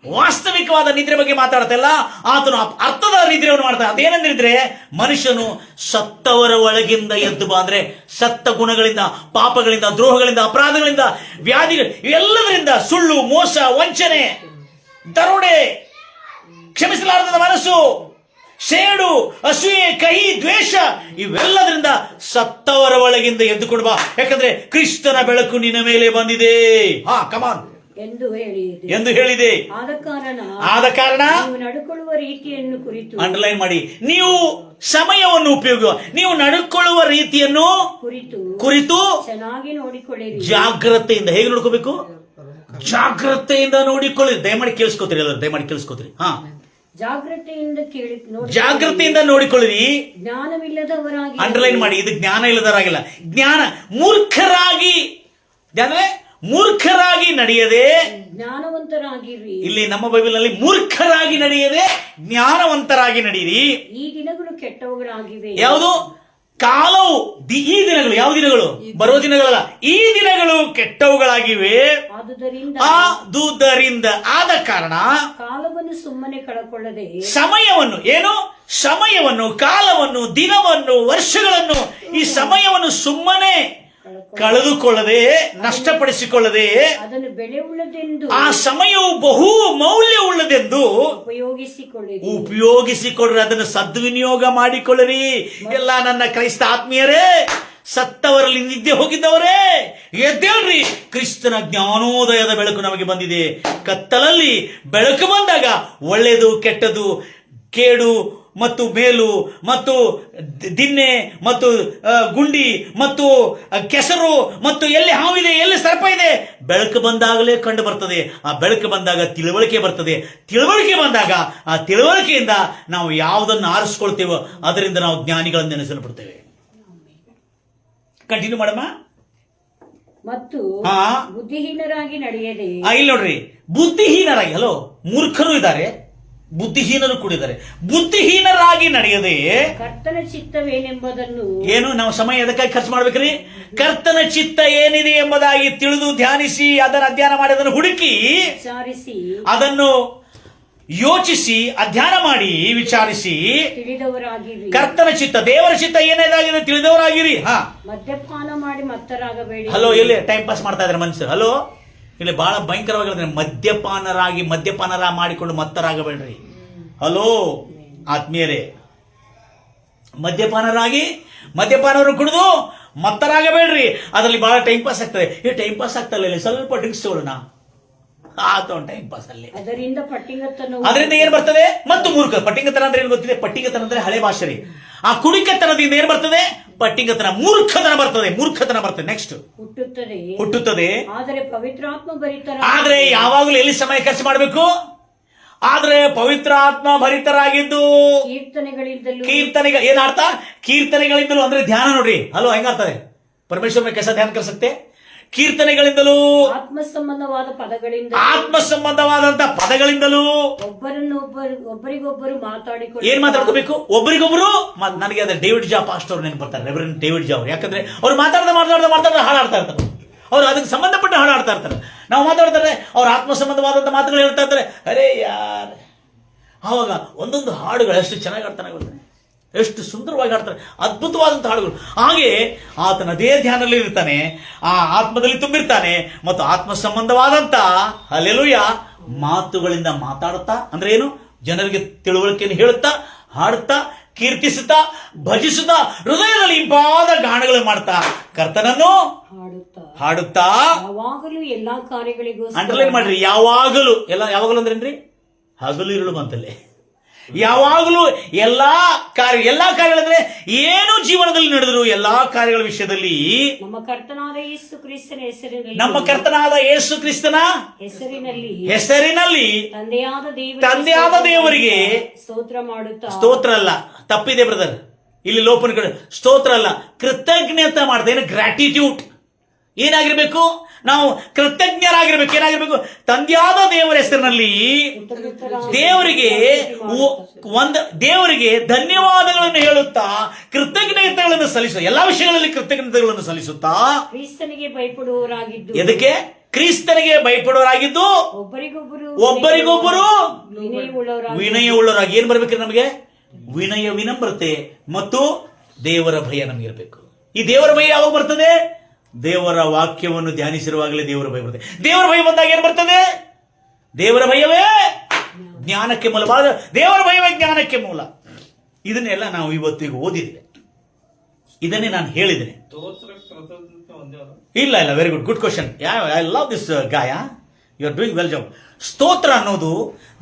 ವಾಸ್ತವಿಕವಾದ ನಿದ್ರೆ ಬಗ್ಗೆ ಮಾತಾಡ್ತಿಲ್ಲ. ಆತನು ಅರ್ಥದ ನಿದ್ರೆಯನ್ನು ಮಾಡ್ತಾನೆ. ಅದೇನಂದ್ರೆ, ಮನುಷ್ಯನು ಸತ್ತವರ ಒಳಗಿಂದ ಎದ್ದು ಬಾ ಅಂದ್ರೆ, ಸತ್ತ ಗುಣಗಳಿಂದ, ಪಾಪಗಳಿಂದ, ದ್ರೋಹಗಳಿಂದ, ಅಪರಾಧಗಳಿಂದ, ವ್ಯಾಧಿಗಳು, ಎಲ್ಲದರಿಂದ, ಸುಳ್ಳು, ಮೋಸ, ವಂಚನೆ, ದರೋಡೆ, ಕ್ಷಮಿಸಲಾರದ ಮನಸ್ಸು, ಸೇಡು, ಅಸೂಯೆ, ಕಹಿ, ದ್ವೇಷ, ಇವೆಲ್ಲದರಿಂದ ಸತ್ತವರ ಒಳಗಿಂದ ಎದ್ದುಕೊಂಡು ಬಾ. ಯಾಕಂದ್ರೆ ಕ್ರಿಸ್ತನ ಬೆಳಕು ನಿನ್ನ ಮೇಲೆ ಬಂದಿದೆ. ಕಮಾನ್ ಎಂದು ಹೇಳಿದೆ. ಆದ ಕಾರಣ ನೀವು ನಡ್ಕೊಳ್ಳುವ ರೀತಿಯನ್ನು ಕುರಿತು ಅಂಡರ್ಲೈನ್ ಮಾಡಿ. ನೀವು ಸಮಯವನ್ನು ನೀವು ನಡ್ಕೊಳ್ಳುವ ರೀತಿಯನ್ನು ಕುರಿತು ಚೆನ್ನಾಗಿ ನೋಡಿಕೊಳ್ಳಿರಿ. ಜಾಗ್ರತೆಯಿಂದ. ಹೇಗೆ ನೋಡ್ಕೋಬೇಕು? ಜಾಗ್ರತೆಯಿಂದ ನೋಡಿಕೊಳ್ಳಿ. ದಯಮಾಡಿ ಕೇಳಿಸ್ಕೋತೀರಿ ಎಲ್ಲರೂ, ದಯಮಾಡಿ ಕೇಳಿಸ್ಕೋತೀರಿ. ಜಾಗ್ರತೆಯಿಂದ ಕೇಳಿ ನೋಡಿ, ಜಾಗೃತಿಯಿಂದ ನೋಡಿಕೊಳ್ಳಿರಿ. ಜ್ಞಾನವಿಲ್ಲದವರಾಗಿ ಅಂಡರ್ಲೈನ್ ಮಾಡಿ, ಇದು ಜ್ಞಾನ ಇಲ್ಲದವರಾಗಿಲ್ಲ, ಜ್ಞಾನ ಮೂರ್ಖರಾಗಿ, ಅಂದ್ರೆ ಮೂರ್ಖರಾಗಿ ನಡೆಯದೆ, ಜ್ಞಾನವಂತರಾಗಿರ್ರಿ. ಇಲ್ಲಿ ನಮ್ಮ ಬೈಬಲ್ನಲ್ಲಿ ಮೂರ್ಖರಾಗಿ ನಡೆಯದೆ ಜ್ಞಾನವಂತರಾಗಿ ನಡೆಯಿರಿ. ಈ ದಿನಗಳು ಕೆಟ್ಟವುಗಳಾಗಿವೆ. ಯಾವುದು ಕಾಲವು ಈ ದಿನಗಳು, ಯಾವ ದಿನಗಳು? ಬರೋ ದಿನಗಳಲ್ಲ, ಈ ದಿನಗಳು ಕೆಟ್ಟವುಗಳಾಗಿವೆ. ಆದುದರಿಂದ ಆದ ಕಾರಣ ಕಾಲವನ್ನು ಸುಮ್ಮನೆ ಕಳಕೊಳ್ಳದೆ, ಸಮಯವನ್ನು ಏನು ಸಮಯವನ್ನು, ಕಾಲವನ್ನು, ದಿನವನ್ನು, ವರ್ಷಗಳನ್ನು, ಈ ಸಮಯವನ್ನು ಸುಮ್ಮನೆ ಕಳೆದುಕೊಳ್ಳದೆ, ನಷ್ಟಪಡಿಸಿಕೊಳ್ಳದೆ, ಅದನ್ನು ಬೆಲೆ ಉಳ್ಳದೆಂದು, ಆ ಸಮಯವು ಬಹು ಮೌಲ್ಯವುಳ್ಳದೆಂದು ಉಪಯೋಗಿಸಿಕೊಳ್ಳ್ರಿ. ಅದನ್ನು ಸದ್ವಿನಿಯೋಗ ಮಾಡಿಕೊಳ್ಳಿರಿ. ಎಲ್ಲ ನನ್ನ ಕ್ರೈಸ್ತ ಆತ್ಮೀಯರೇ, ಸತ್ತವರಲ್ಲಿ ನಿದ್ದೆ ಹೋಗಿದ್ದವರೇ, ಎದ್ದೇಳ್ರಿ. ಕ್ರಿಸ್ತನ ಜ್ಞಾನೋದಯದ ಬೆಳಕು ನಮಗೆ ಬಂದಿದೆ. ಕತ್ತಲಲ್ಲಿ ಬೆಳಕು ಬಂದಾಗ ಒಳ್ಳೆಯದು, ಕೆಟ್ಟದು, ಕೇಡು ಮತ್ತು ಮೇಲು ಮತ್ತು ದಿನ್ನೆ ಮತ್ತು ಗುಂಡಿ ಮತ್ತು ಕೆಸರು ಮತ್ತು ಎಲ್ಲಿ ಹಾವಿದೆ, ಎಲ್ಲಿ ಸರ್ಪ ಇದೆ, ಬೆಳಕು ಬಂದಾಗಲೇ ಕಂಡು ಬರ್ತದೆ. ಆ ಬೆಳಕು ಬಂದಾಗ ತಿಳುವಳಿಕೆ ಬರ್ತದೆ. ತಿಳುವಳಿಕೆ ಬಂದಾಗ ಆ ತಿಳುವಳಿಕೆಯಿಂದ ನಾವು ಯಾವುದನ್ನು ಆರಿಸ್ಕೊಳ್ತೇವೋ ಅದರಿಂದ ನಾವು ಜ್ಞಾನಿಗಳನ್ನು ನೆನೆಸಲ್ಪಡ್ತೇವೆ. ಕಂಟಿನ್ಯೂ ಮಾಡಮ್ಮ. ಮತ್ತು ಬುದ್ಧಿಹೀನರಾಗಿ ನಡೆಯದೆ, ಇಲ್ಲಿ ನೋಡ್ರಿ, ಬುದ್ಧಿಹೀನರಾಗಿ, ಹಲೋ, ಮೂರ್ಖರು ಇದ್ದಾರೆ, ಬುದ್ಧಿಹೀನರು ಕೂಡಿದ್ದಾರೆ. ಬುದ್ಧಿಹೀನರಾಗಿ ನಡೆಯದೆ, ಕರ್ತನ ಚಿತ್ತವೇನೆಂಬುದನ್ನು, ಏನು ನಾವು ಸಮಯ ಎದಕ್ಕಾಗಿ ಖರ್ಚು ಮಾಡ್ಬೇಕ್ರಿ? ಕರ್ತನ ಚಿತ್ತ ಏನಿದೆ ಎಂಬುದಾಗಿ ತಿಳಿದು ಧ್ಯಾನಿಸಿ, ಅದನ್ನು ಅಧ್ಯಯನ ಮಾಡಿ, ಅದನ್ನು ಹುಡುಕಿ ವಿಚಾರಿಸಿ, ಅದನ್ನು ಯೋಚಿಸಿ, ಅಧ್ಯಯನ ಮಾಡಿ, ವಿಚಾರಿಸಿ ತಿಳಿದವರಾಗಿರಿ. ಕರ್ತನ ಚಿತ್ತ, ದೇವರ ಚಿತ್ತ ಏನೇದಾಗಿದೆ ತಿಳಿದವರಾಗಿರಿ. ಮದ್ಯಪಾನ ಮಾಡಿ ಮತ್ತರಾಗಬೇಡಿ. ಹಲೋ, ಎಲ್ಲಿ ಟೈಮ್ ಪಾಸ್ ಮಾಡ್ತಾ ಇದ್ದಾರೆ ಮನುಷ್ಯರು? ಹಲೋ, ಇಲ್ಲಿ ಬಹಳ ಭಯಂಕರವಾಗಿ ಮದ್ಯಪಾನರ ಮಾಡಿಕೊಂಡು ಮತ್ತರಾಗಬೇಡ್ರಿ. ಹಲೋ ಆತ್ಮೀಯರೇ, ಮದ್ಯಪಾನವರು ಕುಡಿದು ಮತ್ತರಾಗಬೇಡ್ರಿ. ಅದರಲ್ಲಿ ಬಹಳ ಟೈಮ್ ಪಾಸ್ ಆಗ್ತದೆ. ಟೈಮ್ ಪಾಸ್ ಆಗ್ತಾ ಇಲ್ಲ, ಸ್ವಲ್ಪ ಡ್ರಿಂಕ್ಸ್ ತಗೊಳ್ಳೋಣ, ಆತ ಟೈಮ್ ಪಾಸ್ ಅಲ್ಲಿ. ಅದರಿಂದ ಏನ್ ಬರ್ತದೆ? ಮತ್ತು ಮೂರ್ಖ. ಪಟ್ಟಿಂಗತನ ಅಂದ್ರೆ ಏನ್ ಗೊತ್ತಿದೆ? ಪಟ್ಟಿಂಗತನ ಅಂದ್ರೆ ಹಳೆ ಭಾಷೆ ರೀ. ಆ ಕುಡಿಕತನದಿಂದ ಏನ್ ಬರ್ತದೆ? ಪಟ್ಟಿಂಗತನ, ಮೂರ್ಖತನ ಬರ್ತದೆ. ನೆಕ್ಸ್ಟ್ ಹುಟ್ಟುತ್ತದೆ. ಆದ್ರೆ ಯಾವಾಗಲೂ ಎಲ್ಲಿ ಸಮಯ ಖರ್ಚು ಮಾಡಬೇಕು? ಆದ್ರೆ ಪವಿತ್ರ ಆತ್ಮ ಭರಿತರಾಗಿದ್ದು ಕೀರ್ತನೆಗಳು. ಏನ್ ಅರ್ಥ? ಕೀರ್ತನೆಗಳಿಂದಲೂ ಅಂದ್ರೆ ಧ್ಯಾನ. ನೋಡ್ರಿ, ಹಲೋ, ಹೆಂಗಾಗ್ತದೆ? ಪರಮೇಶ್ವರ कैसा ध्यान कर सकते? ಕೀರ್ತನೆಗಳಿಂದಲೂ, ಆತ್ಮ ಸಂಬಂಧವಾದಂತಹ ಪದಗಳಿಂದಲೂ ಒಬ್ಬರಿಗೊಬ್ಬರು ಮಾತಾಡಿಕೊಂಡು, ಏನ್ ಮಾತಾಡ್ಕೋಬೇಕು? ಒಬ್ಬರಿಗೊಬ್ಬರು. ನನಗೆ ಅದೇ ಡೇವಿಡ್ ಜಾ ಪಾಸ್ಟರ್ ನೆನಪು ಬರ್ತಾರೆ, ರೆವರೆಂಡ್ ಡೇವಿಡ್ ಜಾ ಅವರು. ಯಾಕಂದ್ರೆ ಅವ್ರು ಮಾತಾಡ್ತಾ ಹಾಡಾಡ್ತಾ ಇರ್ತಾರೆ. ಅವ್ರು ಅದಕ್ಕೆ ಸಂಬಂಧಪಟ್ಟ ಹಾಡಾಡ್ತಾ ಇರ್ತಾರೆ. ನಾವು ಮಾತಾಡ್ತಾರೆ, ಅವ್ರ ಆತ್ಮ ಸಂಬಂಧವಾದಂತ ಮಾತುಗಳು ಹೇಳ್ತಾ ಇರ್ತಾರೆ. ಅರೇ ಯಾರ್, ಆವಾಗ ಒಂದೊಂದು ಹಾಡುಗಳು ಎಷ್ಟು ಚೆನ್ನಾಗಿ ಆಡ್ತಾನೆ ಗೊತ್ತಾನೆ, ಎಷ್ಟು ಸುಂದರವಾಗಿ ಆಡ್ತಾರೆ, ಅದ್ಭುತವಾದಂತಹ ಹಾಡುಗಳು. ಹಾಗೆ ಆತನ ಅದೇ ಧ್ಯಾನದಲ್ಲಿ ಇರ್ತಾನೆ, ಆ ಆತ್ಮದಲ್ಲಿ ತುಂಬಿರ್ತಾನೆ, ಮತ್ತು ಆತ್ಮ ಸಂಬಂಧವಾದಂತ ಹಲ್ಲೆಲೂಯಾ ಮಾತುಗಳಿಂದ ಮಾತಾಡುತ್ತಾ, ಅಂದ್ರೆ ಏನು, ಜನರಿಗೆ ತಿಳುವಳಿಕೆಯನ್ನು ಹೇಳುತ್ತಾ, ಹಾಡುತ್ತಾ, ಕೀರ್ತಿಸುತ್ತಾ, ಭಜಿಸುತ್ತಾ, ಹೃದಯದಲ್ಲಿ ಇಂಪಾದ ಗಾನಗಳು ಮಾಡ್ತಾ, ಕರ್ತನನ್ನು ಹಾಡುತ್ತಾ, ಯಾವಾಗಲೂ ಎಲ್ಲಾ ಕಾರ್ಯಗಳಿಗೂ, ಅಂಡರ್ಲೈನ್ ಮಾಡ್ರಿ, ಯಾವಾಗಲೂ ಅಂದ್ರೇನ್ರಿ? ಹಗಲು ಇರುಳು ಬಂತಲ್ಲೇ. ಯಾವಾಗಲೂ ಎಲ್ಲಾ ಕಾರ್ಯಗಳಂದ್ರೆ ಏನು ಜೀವನದಲ್ಲಿ ನಡೆದ್ರು ಎಲ್ಲಾ ಕಾರ್ಯಗಳ ವಿಷಯದಲ್ಲಿ ನಮ್ಮ ಕರ್ತನಾದ ಯೇಸು ಕ್ರಿಸ್ತನ ಹೆಸರಿನಲ್ಲಿ ತಂದೆಯಾದ ದೇವರಿಗೆ ಸ್ತೋತ್ರ ಅಲ್ಲ, ತಪ್ಪಿದೆ ಬ್ರದರ್, ಇಲ್ಲಿ ಲೋಪನ ಕಡೆ ಸ್ತೋತ್ರ ಅಲ್ಲ, ಕೃತಜ್ಞತೆ ಮಾಡ್ತಾ, ಏನು ಗ್ರಾಟಿಟ್ಯೂಡ್. ಏನಾಗಿರ್ಬೇಕು? ನಾವು ಕೃತಜ್ಞರಾಗಿರ್ಬೇಕು. ಏನಾಗಿರ್ಬೇಕು? ತಂದೆಯಾದ ದೇವರ ಹೆಸರಿನಲ್ಲಿ ದೇವರಿಗೆ ಧನ್ಯವಾದಗಳನ್ನು ಹೇಳುತ್ತಾ, ಕೃತಜ್ಞತೆಗಳನ್ನು ಸಲ್ಲಿಸುತ್ತಾ, ಎಲ್ಲಾ ವಿಷಯಗಳಲ್ಲಿ ಕೃತಜ್ಞತೆಗಳನ್ನು ಸಲ್ಲಿಸುತ್ತಾ, ಕ್ರಿಸ್ತನಿಗೆ ಭಯಪಡುವವರಾಗಿದ್ದು, ಎದಕ್ಕೆ? ಕ್ರಿಸ್ತನಿಗೆ ಭಯಪಡುವವರಾಗಿದ್ದು, ಒಬ್ಬರಿಗೊಬ್ಬರು ವಿನಯವುಳ್ಳವರಾಗಿ. ಏನ್ ಬರ್ಬೇಕ್ರಿ ನಮಗೆ? ವಿನಯ, ವಿನಮ್ರತೆ ಮತ್ತು ದೇವರ ಭಯ ನಮ್ಗೆ ಇರಬೇಕು. ಈ ದೇವರ ಭಯ ಯಾವಾಗ ಬರ್ತದೆ? ದೇವರ ವಾಕ್ಯವನ್ನು ಧ್ಯಾನಿಸಿರುವಾಗಲೇ ದೇವರ ಭಯ ಬರ್ತದೆ. ದೇವರ ಭಯ ಬಂದಾಗ ಏನ್ ಬರ್ತದೆ? ದೇವರ ಭಯವೇ ಜ್ಞಾನಕ್ಕೆ ಮೂಲ. ದೇವರ ಭಯವೇ ಜ್ಞಾನಕ್ಕೆ ಮೂಲ. ಇದನ್ನೆಲ್ಲ ನಾವು ಇವತ್ತಿಗೆ ಓದಿದ್ದೇವೆ, ಇದನ್ನೇ ನಾನು ಹೇಳಿದ್ದೇನೆ. ಇಲ್ಲ, very good question. I love this guy. You are doing well job. ಸ್ತೋತ್ರ ಅನ್ನೋದು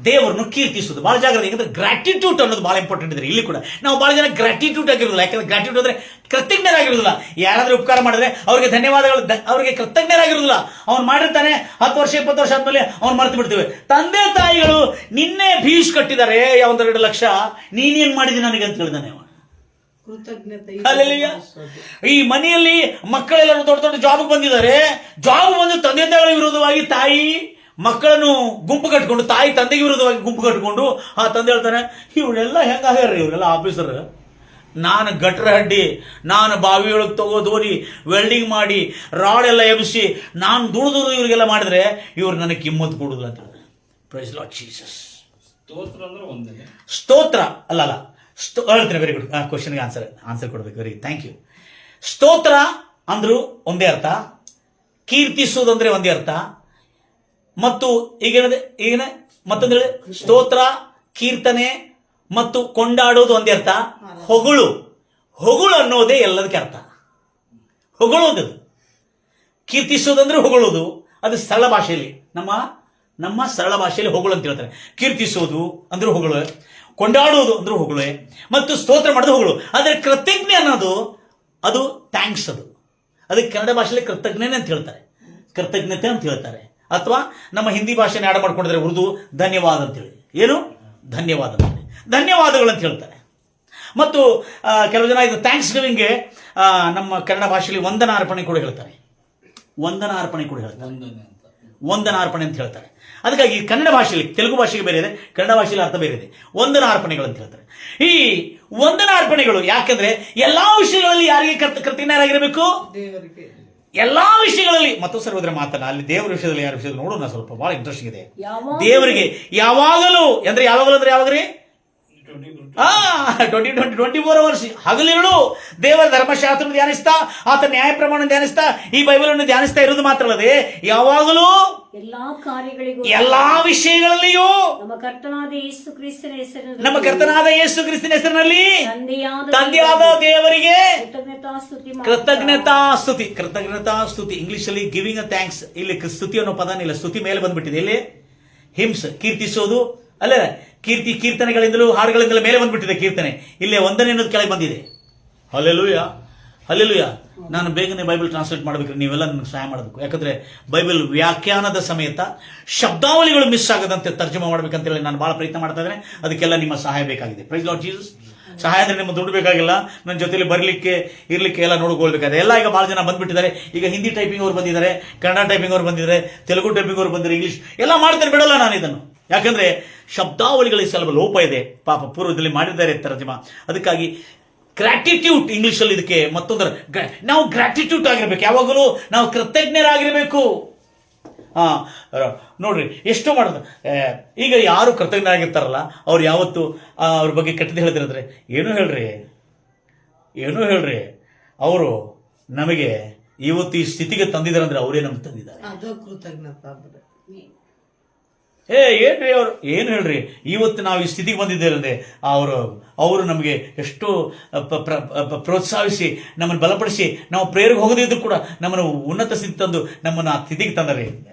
ದೇವರನ್ನು ಕೀರ್ತಿಸುವುದು. ಬಹಳ ಜಾಗ್ರತೆ, ಯಾಕಂದ್ರೆ ಗ್ರಾಟಿಟ್ಯೂಡ್ ಅನ್ನೋದು ಬಹಳ ಇಂಪಾರ್ಟೆಂಟ್ ಇದೆ. ಇಲ್ಲಿ ಕೂಡ ನಾವು ಬಹಳ ಜನ ಗ್ರಾಟಿಟ್ಯೂಡ್ ಆಗಿರೋದಿಲ್ಲ. ಯಾಕಂದ್ರೆ ಗ್ರಾಟಿಟ್ಯೂಡ್ ಅಂದ್ರೆ ಕೃತಜ್ಞರಾಗಿರೋದಿಲ್ಲ. ಯಾರಾದ್ರೂ ಉಪಕಾರ ಮಾಡಿದ್ರೆ ಅವ್ರಿಗೆ ಧನ್ಯವಾದಗಳು, ಅವ್ರಿಗೆ ಕೃತಜ್ಞರಾಗಿರೋದಿಲ್ಲ. ಅವ್ನು ಮಾಡಿರ್ತಾನೆ 10 ವರ್ಷ 20 ವರ್ಷ ಆದ್ಮೇಲೆ ಅವ್ನು ಮರ್ತು ಬಿಡ್ತೇವೆ. ತಂದೆ ತಾಯಿಗಳು ನಿನ್ನೆ ಫೀಸ್ ಕಟ್ಟಿದ್ದಾರೆ 1-2 ಲಕ್ಷ, ನೀನೇನ್ ಮಾಡಿದಿ ನನಗೆ ಅಂತ ಹೇಳಿದಾನೆ ಅವ. ಕೃತಜ್ಞತೆ ಹಲ್ಲೆಲೂಯಾ. ಈ ಮನೆಯಲ್ಲಿ ಮಕ್ಕಳೆಲ್ಲರೂ ದೊಡ್ಡ ದೊಡ್ಡ ಜಾಬ್ ಬಂದಿದ್ದಾರೆ. ಜಾಬ್ ಬಂದು ತಂದೆ ತಾಯಿಗಳ ವಿರೋಧವಾಗಿ ತಾಯಿ ಮಕ್ಕಳನ್ನು ಗುಂಪು ಕಟ್ಕೊಂಡು, ತಾಯಿ ತಂದೆಗೆ ವಿರೋಧವಾಗಿ ಗುಂಪು ಕಟ್ಕೊಂಡು, ಆ ತಂದೆ ಹೇಳ್ತಾನೆ, ಇವರೆಲ್ಲ ಹೆಂಗಾಗ್ಯಾರ, ಇವರೆಲ್ಲ ಆಫೀಸರ್, ನಾನು ಗಟ್ರ ಹಡ್ಡಿ, ನಾನು ಬಾವಿ ಒಳಗೆ ತಗೋದೋರಿ ವೆಲ್ಡಿಂಗ್ ಮಾಡಿ ರಾಡ್ ಎಲ್ಲ ಎಬ್ಬಿಸಿ ನಾನು ದುಡಿದು ಇವರಿಗೆಲ್ಲ ಮಾಡಿದ್ರೆ ಇವ್ರು ನನಗೆ ಕಿಮ್ಮತ್ತು ಕೊಡುದಿಲ್ಲ ಅಂತ ಹೇಳಿದ್ರೆ. Praise Lord Jesus. ಸ್ತೋತ್ರ ಅಂದ್ರೆ ಒಂದೇ. ಸ್ತೋತ್ರ ಅಲ್ಲ ಹೇಳ್ತೀನಿ. Very good. ಕ್ವಶನ್ಗೆ ಆನ್ಸರ್ ಕೊಡ್ಬೇಕು. Very thank you. ಸ್ತೋತ್ರ ಅಂದ್ರು ಒಂದೇ ಅರ್ಥ, ಕೀರ್ತಿಸುವುದಂದ್ರೆ ಒಂದೇ ಅರ್ಥ, ಮತ್ತು ಈಗ ಮತ್ತೊಂದು ಹೇಳಿ, ಸ್ತೋತ್ರ, ಕೀರ್ತನೆ ಮತ್ತು ಕೊಂಡಾಡೋದು ಒಂದೇ ಅರ್ಥ. ಹೊಗಳು ಅನ್ನೋದೇ ಎಲ್ಲದಕ್ಕೆ ಅರ್ಥ. ಹೊಗಳೋದು, ಕೀರ್ತಿಸೋದಂದ್ರೆ ಹೊಗಳೋದು, ಅದು ಸರಳ ಭಾಷೆಯಲ್ಲಿ, ನಮ್ಮ ಸರಳ ಭಾಷೆಯಲ್ಲಿ ಹೊಗಳು ಅಂತ ಹೇಳ್ತಾರೆ. ಕೀರ್ತಿಸೋದು ಅಂದ್ರೆ ಹೊಗಳು, ಕೊಂಡಾಡುವುದು ಅಂದ್ರೆ ಹೊಗಳು, ಮತ್ತು ಸ್ತೋತ್ರ ಮಾಡೋದು ಹೊಗಳು. ಆದರೆ ಕೃತಜ್ಞೆ ಅನ್ನೋದು ಅದು ಥ್ಯಾಂಕ್ಸ್. ಅದಕ್ಕೆ ಕನ್ನಡ ಭಾಷೆಯಲ್ಲಿ ಕೃತಜ್ಞತೆ ಅಂತ ಹೇಳ್ತಾರೆ, ಕೃತಜ್ಞತೆ ಅಂತ ಹೇಳ್ತಾರೆ. ಅಥವಾ ನಮ್ಮ ಹಿಂದಿ ಭಾಷೆನ ಆಡ ಮಾಡ್ಕೊಂಡಿದ್ರೆ ಉರ್ದು ಧನ್ಯವಾದ ಅಂತೇಳಿ, ಏನು ಧನ್ಯವಾದ ಅಂತೇಳಿ, ಧನ್ಯವಾದಗಳು ಅಂತ ಹೇಳ್ತಾರೆ. ಮತ್ತು ಕೆಲವು ಜನ ಇದು ಥ್ಯಾಂಕ್ಸ್ ಗಿವಿಂಗ್ಗೆ ನಮ್ಮ ಕನ್ನಡ ಭಾಷೆಯಲ್ಲಿ ವಂದನಾರ್ಪಣೆ ಕೂಡ ಹೇಳ್ತಾರೆ. ವಂದನಾರ್ಪಣೆ ಕೂಡ ಹೇಳ್ತಾರೆ, ವಂದನಾರ್ಪಣೆ ಅಂತ ಹೇಳ್ತಾರೆ. ಅದಕ್ಕಾಗಿ ಕನ್ನಡ ಭಾಷೆಯಲ್ಲಿ, ತೆಲುಗು ಭಾಷೆಗೆ ಬೇರೆ ಇದೆ, ಕನ್ನಡ ಭಾಷೆಯಲ್ಲಿ ಅರ್ಥ ಬೇರೆ ಇದೆ. ವಂದನಾರ್ಪಣೆಗಳು ಅಂತ ಹೇಳ್ತಾರೆ. ಈ ವಂದನಾರ್ಪಣೆಗಳು ಯಾಕಂದ್ರೆ ಎಲ್ಲಾ ವಿಷಯಗಳಲ್ಲಿ ಯಾರಿಗೆ ಕೃತಜ್ಞರಾಗಿರಬೇಕು? ದೇವರಿಗೆ. ಎಲ್ಲಾ ವಿಷಯಗಳಲ್ಲಿ. ಮತ್ತೊಂದು ಸರ್ ಹೋದ್ರೆ ಮಾತನ್ನ ಅಲ್ಲಿ ದೇವರ ವಿಷಯದಲ್ಲಿ ಯಾರ ವಿಷಯದಲ್ಲಿ ನೋಡೋಣ, ಸ್ವಲ್ಪ ಬಹಳ ಇಂಟ್ರೆಸ್ಟಿಂಗ್ ಇದೆ. ದೇವರಿಗೆ ಯಾವಾಗಲೂ ಅಂದ್ರೆ ಯಾವಾಗ್ರಿ 24 ಅವರ್ಸ್ ಹಗಲಿರುಳು ದೇವರ ಧರ್ಮಶಾಸ್ತ್ರ ಧ್ಯಾನಿಸ್ತಾ, ಆತ ನ್ಯಾಯ ಪ್ರಮಾಣ ಧ್ಯಾನಿಸ್ತಾ, ಈ ಬೈಬಲ್ ಅನ್ನು ಧ್ಯಾನಿಸ್ತಾ ಇರೋದು ಮಾತ್ರ ಅಲ್ಲದೆ ಯಾವಾಗಲೂ ಎಲ್ಲಾ ಕಾರ್ಯಗಳಿಗೂ, ಎಲ್ಲಾ ವಿಷಯಗಳಲ್ಲಿಯೂ ನಮ್ಮ ಕರ್ತನಾದ ಯೇಸು ಕ್ರಿಸ್ತನ ಹೆಸರಿನಲ್ಲಿ, ನಮ್ಮ ಕರ್ತನಾದ ಯೇಸು ಕ್ರಿಸ್ತನ ಹೆಸರಿನಲ್ಲಿ ತಂದೆಯಾದ ದೇವರಿಗೆ ಕೃತಜ್ಞತಾ ಸ್ತುತಿ. ಇಂಗ್ಲಿಷ್ ಅಲ್ಲಿ ಗಿವಿಂಗ್ ಅ ಥ್ಯಾಂಕ್ಸ್. ಇಲ್ಲಿ ಸ್ತುತಿ ಅನ್ನೋ ಪದನೇ ಇಲ್ಲ, ಸ್ತುತಿ ಮೇಲೆ ಬಂದ್ಬಿಟ್ಟಿದೆ. ಇಲ್ಲಿ ಹಿಮ್ಸ್, ಕೀರ್ತಿಸೋದು ಅಲ್ಲ, ಕೀರ್ತನೆಗಳಿಂದಲೂ ಹಾಡುಗಳಿಂದಲೂ ಮೇಲೆ ಬಂದ್ಬಿಟ್ಟಿದೆ ಕೀರ್ತನೆ. ಇಲ್ಲೇ ವಂದನೆ ಅನ್ನೋದು ಕೆಳಗೆ ಬಂದಿದೆ. ಹಲ್ಲೆಲೂಯಾ. ನಾನು ಬೇಗನೆ ಬೈಬಲ್ ಟ್ರಾನ್ಸ್ಲೇಟ್ ಮಾಡಬೇಕು, ನೀವೆಲ್ಲ ನನಗೆ ಸಹಾಯ ಮಾಡಬೇಕು. ಯಾಕಂದ್ರೆ ಬೈಬಲ್ ವ್ಯಾಖ್ಯಾನದ ಸಮೇತ ಶಬ್ದಾವಳಿಗಳು ಮಿಸ್ ಆಗದಂತೆ ತರ್ಜಮಾ ಮಾಡಬೇಕಂತೇಳಿ ನಾನು ಬಹಳ ಪ್ರಯತ್ನ ಮಾಡ್ತಾ ಇದ್ದೇನೆ. ಅದಕ್ಕೆಲ್ಲ ನಿಮ್ಮ ಸಹಾಯ ಬೇಕಾಗಿದೆ. Praise Lord Jesus. ಸಹಾಯ ಅಂದ್ರೆ ನಿಮ್ಮ ದುಡ್ಡು ಬೇಕಾಗಿಲ್ಲ, ನನ್ನ ಜೊತೆಲಿ ಬರಲಿಕ್ಕೆ ಇರ್ಲಿಕ್ಕೆ ಎಲ್ಲ ನೋಡ್ಕೊಳ್ಬೇಕಾದ್ರೆ. ಎಲ್ಲ ಈಗ ಬಹಳ ಜನ ಬಂದ್ಬಿಟ್ಟಿದ್ದಾರೆ. ಈಗ ಹಿಂದಿ ಟೈಪಿಂಗ್ ಅವ್ರು ಬಂದಿದ್ದಾರೆ, ಕನ್ನಡ ಟೈಪಿಂಗ್ ಅವ್ರು ಬಂದಿದ್ದಾರೆ, ತೆಲುಗು ಟೈಪಿಂಗ್ ಅವ್ರು ಬಂದಿದ್ದಾರೆ, ಇಂಗ್ಲಿಷ್ ಎಲ್ಲ ಮಾಡ್ತಾರೆ. ಬಿಡಲ್ಲ ನಾನು ಇದನ್ನು, ಯಾಕಂದ್ರೆ ಶಬ್ದಾವಳಿಗಳಿಗೆ ಸ್ವಲ್ಪ ಲೋಪ ಇದೆ. ಪಾಪ ಪೂರ್ವದಲ್ಲಿ ಮಾಡಿದ್ದಾರೆ ತರ್ಜಮಾ. ಅದಕ್ಕಾಗಿ ಗ್ರಾಟಿಟ್ಯೂಡ್ ಇಂಗ್ಲಿಷ್ ಅಲ್ಲಿ ಇದಕ್ಕೆ ಮತ್ತೊಂದು, ನಾವು ಗ್ರಾಟಿಟ್ಯೂಡ್ ಆಗಿರ್ಬೇಕು, ಯಾವಾಗಲೂ ನಾವು ಕೃತಜ್ಞರಾಗಿರ್ಬೇಕು. ನೋಡ್ರಿ ಎಷ್ಟೋ ಮಾಡೋದು. ಈಗ ಯಾರು ಕೃತಜ್ಞರಾಗಿರ್ತಾರಲ್ಲ ಅವ್ರು ಯಾವತ್ತು ಅವ್ರ ಬಗ್ಗೆ ಕೆಟ್ಟದ್ದು ಹೇಳ್ತಿರಂದ್ರೆ, ಏನು ಹೇಳ್ರಿ ಅವರು ನಮಗೆ ಇವತ್ತು ಈ ಸ್ಥಿತಿಗೆ ತಂದಿದಾರಂದ್ರೆ ಅವರೇ ನಮ್ಗೆ ತಂದಿದ್ದಾರೆ. ಅದು ಕೃತಜ್ಞತೆ ಅಂದ್ರೆ. ಏನ್ರಿ ಅವ್ರು ಏನು ಹೇಳ್ರಿ, ಇವತ್ತು ನಾವು ಈ ಸ್ಥಿತಿಗೆ ಬಂದಿದ್ದೇವೆ ಅಂದ್ರೆ ಅವರು ನಮಗೆ ಎಷ್ಟು ಪ್ರೋತ್ಸಾಹಿಸಿ ನಮ್ಮನ್ನು ಬಲಪಡಿಸಿ, ನಾವು ಪ್ರೇರಿಗೆ ಹೋಗದಿದ್ರು ಕೂಡ ನಮ್ಮನ್ನು ಉನ್ನತ ಸ್ಥಿತಿ ತಂದು ನಮ್ಮನ್ನು ಆ ಸ್ಥಿತಿಗೆ ತಂದರಿ.